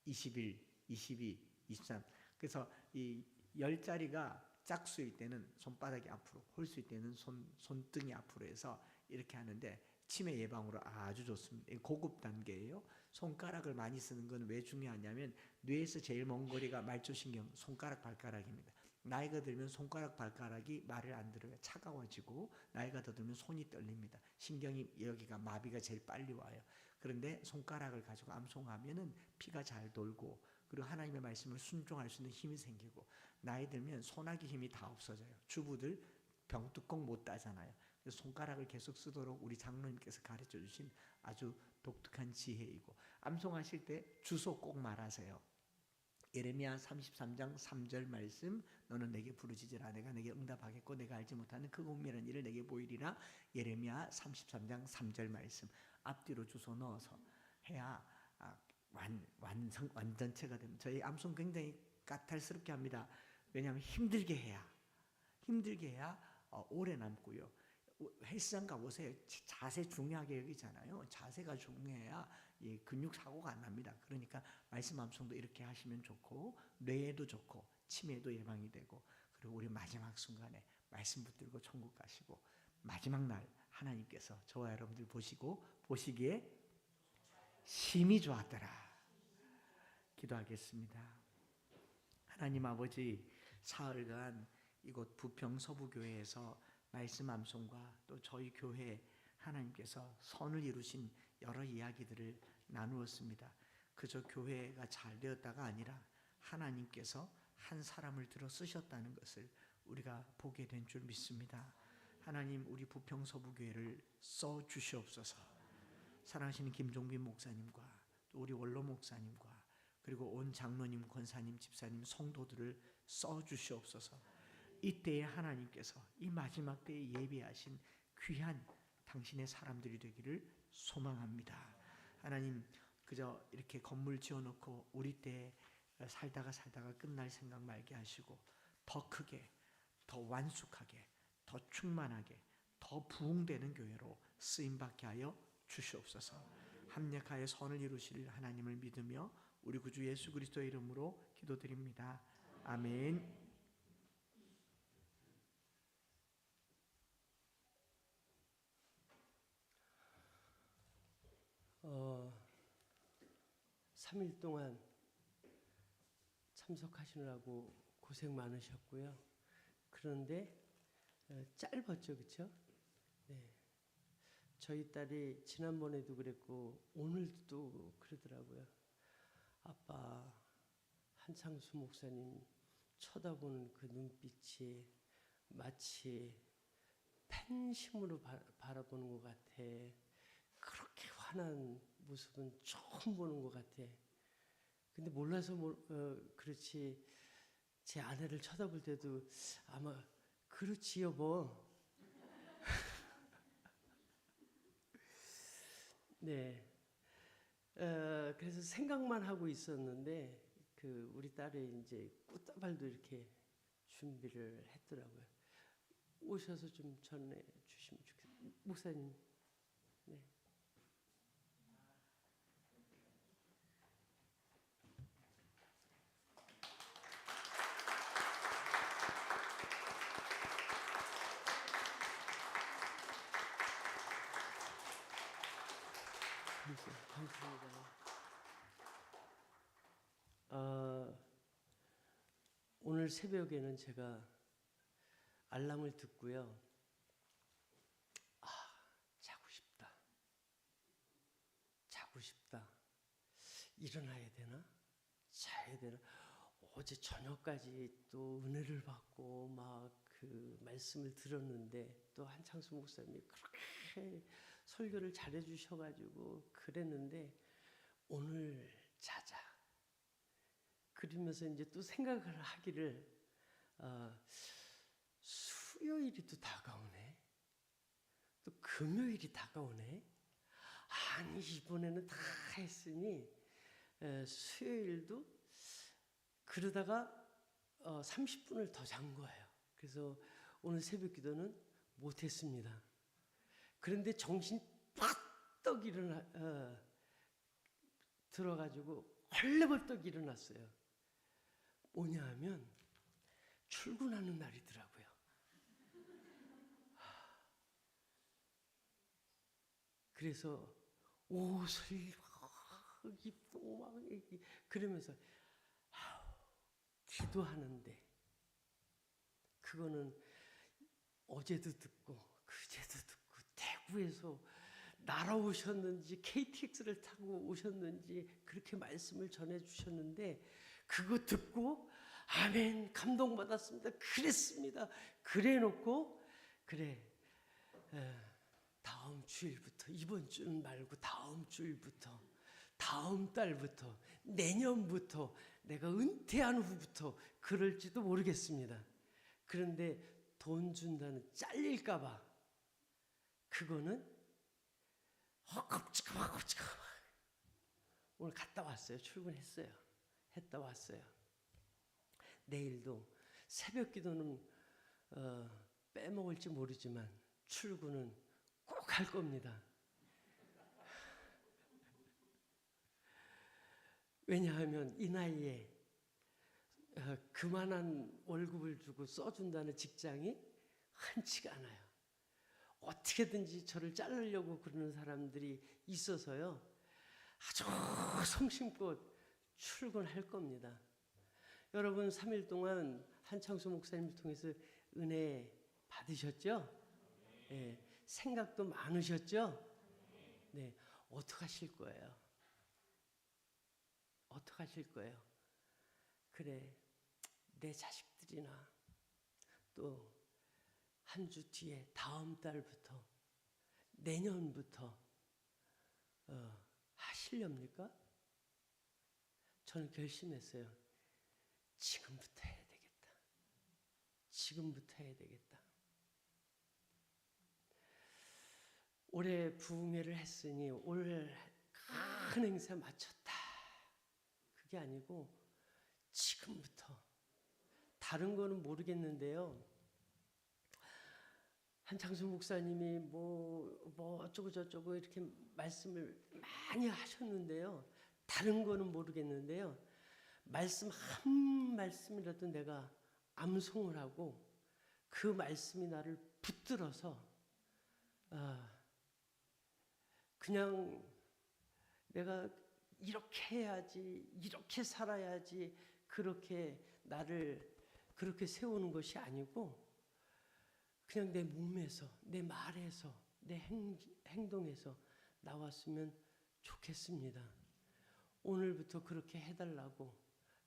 S3: 21, 22, 23. 그래서 이 10자리가 짝수일 때는 손바닥이 앞으로, 홀수일 때는 손등이 앞으로 해서 이렇게 하는데 치매 예방으로 아주 좋습니다. 고급 단계예요. 손가락을 많이 쓰는 건 왜 중요하냐면 뇌에서 제일 먼 거리가 말초신경, 손가락 발가락입니다. 나이가 들면 손가락 발가락이 말을 안 들어요. 차가워지고 나이가 더 들면 손이 떨립니다. 신경이 여기가 마비가 제일 빨리 와요. 그런데 손가락을 가지고 암송하면은 피가 잘 돌고 그리고 하나님의 말씀을 순종할 수 있는 힘이 생기고 나이 들면 손아귀 힘이 다 없어져요. 주부들 병뚜껑 못 따잖아요. 그래서 손가락을 계속 쓰도록 우리 장로님께서 가르쳐 주신 아주 독특한 지혜이고 암송하실 때 주소 꼭 말하세요. 예레미야 33장 3절 말씀 너는 내게 부르짖으라 내가 내게 응답하겠고 내가 알지 못하는 그 은밀한 일을 내게 보이리라. 예레미야 33장 3절 말씀 앞뒤로 주소 넣어서 해야 완전체가 됩니다. 저희 암송 굉장히 까탈스럽게 합니다. 왜냐하면 힘들게 해야 오래 남고요. 헬스장 가보세요. 자세 중요하게 여기잖아요. 자세가 중요해야 이 근육 사고가 안 납니다. 그러니까 말씀 암송도 이렇게 하시면 좋고 뇌에도 좋고 치매도 예방이 되고 그리고 우리 마지막 순간에 말씀 붙들고 천국 가시고 마지막 날 하나님께서 저와 여러분들 보시기에 심히 좋았더라. 기도하겠습니다. 하나님 아버지 사흘간 이곳 부평 서부교회에서 말씀 암송과 또 저희 교회 하나님께서 선을 이루신 여러 이야기들을 나누었습니다. 그저 교회가 잘 되었다가 아니라 하나님께서 한 사람을 들어 쓰셨다는 것을 우리가 보게 된 줄 믿습니다. 하나님 우리 부평 서부교회를 써 주시옵소서. 사랑하시는 김종빈 목사님과 또 우리 원로 목사님과 그리고 온 장로님, 권사님, 집사님, 성도들을 써 주시옵소서. 이때에 하나님께서 이 마지막 때에 예비하신 귀한 당신의 사람들이 되기를 소망합니다. 하나님 그저 이렇게 건물 지어놓고 우리 때에 살다가 끝날 생각 말게 하시고 더 크게, 더 완숙하게, 더 충만하게, 더 부흥되는 교회로 쓰임받게 하여 주시옵소서. 합력하여 선을 이루실 하나님을 믿으며 우리 구주 예수 그리스도의 이름으로 기도드립니다. 아멘.
S1: 3일 동안 참석하시느라고 고생 많으셨고요. 그런데 짧았죠, 그렇죠? 네. 저희 딸이 지난번에도 그랬고 오늘도 그러더라고요. 아빠, 한창수 목사님 쳐다보는 그 눈빛이 마치 팬심으로 바라보는 것 같아. 그렇게 환한 모습은 처음 보는 것 같아. 근데 몰라서 그렇지 제 아내를 쳐다볼 때도 아마 그렇지 여보. 네. 그래서 생각만 하고 있었는데 그 우리 딸이 이제 꽃다발도 이렇게 준비를 했더라고요. 오셔서 좀 전해 주시면 좋겠어요. 목사님. 네. 감사합니다. 오늘 새벽에는 제가 알람을 듣고요. 자고 싶다. 일어나야 되나? 자야 되나? 어제 저녁까지 또 은혜를 받고 막 그 말씀을 들었는데 또 한창수 목사님이 그렇게 설교를 잘해 주셔가지고 그랬는데 오늘 자자. 그러면서 이제 또 생각을 하기를 수요일이 또 다가오네. 또 금요일이 다가오네. 아니 이번에는 다 했으니 수요일도 그러다가 30분을 더 잔 거예요. 그래서 오늘 새벽 기도는 못했습니다. 그런데 정신 빠떡 들어가지고 헐레벌떡 일어났어요. 뭐냐 하면 출근하는 날이더라고요. 그래서 옷을 기쁘고 막 그러면서 기도하는데 그거는 어제도 듣고 그제도 듣고 대구에서 날아오셨는지 KTX를 타고 오셨는지 그렇게 말씀을 전해주셨는데 그거 듣고 아멘 감동받았습니다. 그랬습니다. 그래놓고 그래 다음 주일부터 이번 주는 말고 다음 주일부터 다음 달부터 내년부터 내가 은퇴한 후부터 그럴지도 모르겠습니다. 그런데 돈 준다는 잘릴까봐 그거는 깜찍하고 오늘 갔다 왔어요. 출근했어요. 했다 왔어요. 내일도 새벽 기도는 빼먹을지 모르지만 출근은 꼭 할 겁니다. 왜냐하면 이 나이에 그만한 월급을 주고 써준다는 직장이 흔치가 않아요. 어떻게든지 저를 자르려고 그러는 사람들이 있어서요. 아주 성심껏 출근할 겁니다. 여러분 3일 동안 한창수 목사님을 통해서 은혜 받으셨죠? 네, 생각도 많으셨죠? 네, 어떡하실 거예요? 어떡하실 거예요? 그래, 내 자식들이나 또 한 주 뒤에 다음 달부터 내년부터 하시렵니까? 저는 결심했어요. 지금부터 해야 되겠다. 지금부터 해야 되겠다. 올해 부흥회를 했으니 올 큰 행사 마쳤다. 그게 아니고 지금부터 다른 거는 모르겠는데요. 한창수 목사님이 뭐 어쩌고 저쩌고 이렇게 말씀을 많이 하셨는데요. 다른 거는 모르겠는데요. 말씀 한 말씀이라도 내가 암송을 하고 그 말씀이 나를 붙들어서 그냥 내가 이렇게 해야지, 이렇게 살아야지 그렇게 나를 그렇게 세우는 것이 아니고 그냥 내 몸에서, 내 말에서, 내 행동에서 나왔으면 좋겠습니다. 오늘부터 그렇게 해달라고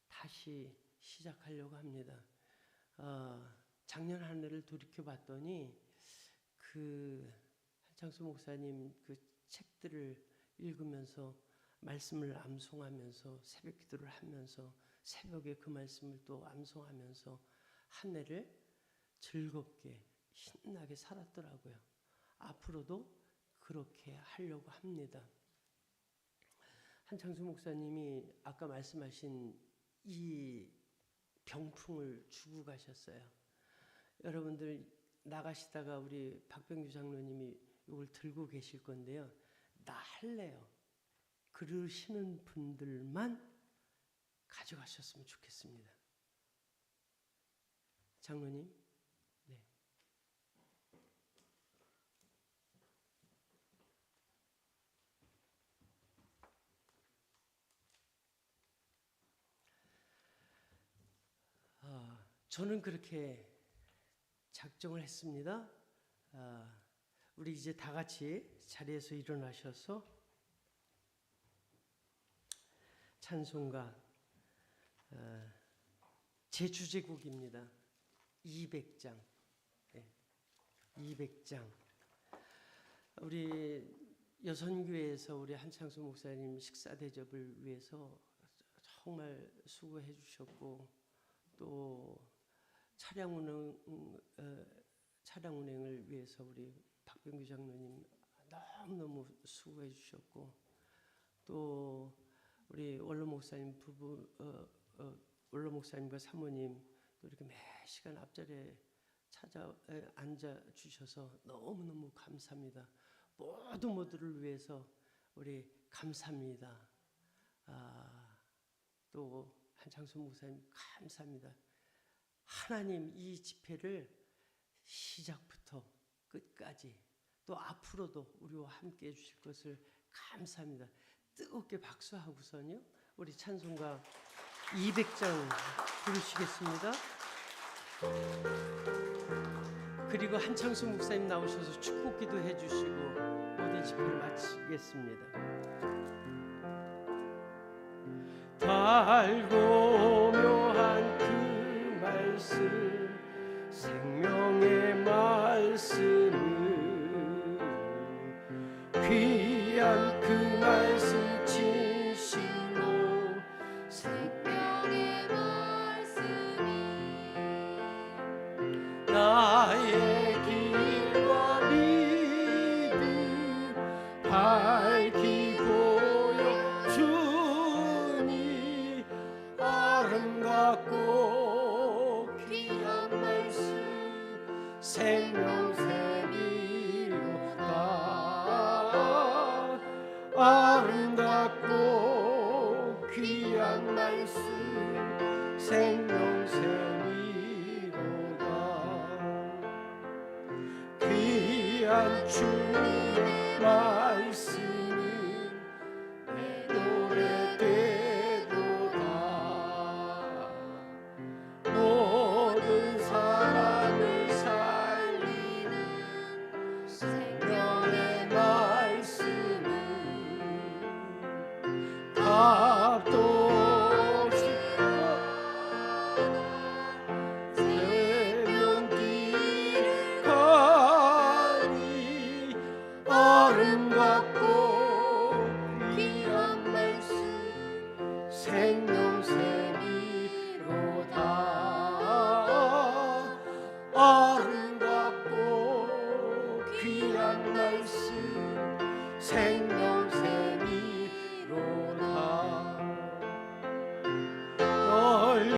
S1: 다시 시작하려고 합니다. 작년 한 해를 돌이켜봤더니 그 한창수 목사님 그 책들을 읽으면서 말씀을 암송하면서 새벽 기도를 하면서 새벽에 그 말씀을 또 암송하면서 한 해를 즐겁게 신나게 살았더라고요. 앞으로도 그렇게 하려고 합니다. 한창수 목사님이 아까 말씀하신 이 병풍을 주고 가셨어요. 여러분들 나가시다가 우리 박병규 장로님이 이걸 들고 계실 건데요. 나 할래요. 그러시는 분들만 가져가셨으면 좋겠습니다. 장로님. 네. 저는 그렇게 작정을 했습니다. 우리 이제 다 같이 자리에서 일어나셔서 찬송가 제 주제곡입니다. 200장. 네, 200장. 우리 여선교회에서 우리 한창수 목사님 식사 대접을 위해서 정말 수고해 주셨고 또 차량 운행을 위해서 우리 박병규 장로님 너무너무 수고해 주셨고 또 우리 원로 목사님 부부 원로 목사님과 사모님 또 이렇게 매 시간 앞자리에 앉아 주셔서 너무너무 감사합니다. 모두를 위해서 우리 감사합니다. 또 한창수 목사님 감사합니다. 하나님 이 집회를 시작부터 끝까지 또 앞으로도 우리와 함께 해주실 것을 감사합니다. 뜨겁게 박수하고선요 우리 찬송가 200장 부르시겠습니다. 그리고 한창수 목사님 나오셔서 축복기도 해주시고 모든 집회를 마치겠습니다. 달고 묘한 그 말씀 생명의 말씀을 귀한 그 말씀 진실로
S2: 생명의 말씀이
S1: 나의 길과 믿음 밝히 보여주니 아름답고 귀한 말씀 생명샘이로다. 아름답고 귀한 말씀 생명샘이로다. 귀한 주의 말씀은 내 노래 되도다. 모든 사람을 살리는 생명의 말씀은 답도 없이 생명길을 가니 아름답고 귀한 말씀 생명샘이로다. 아름답고 귀한 말씀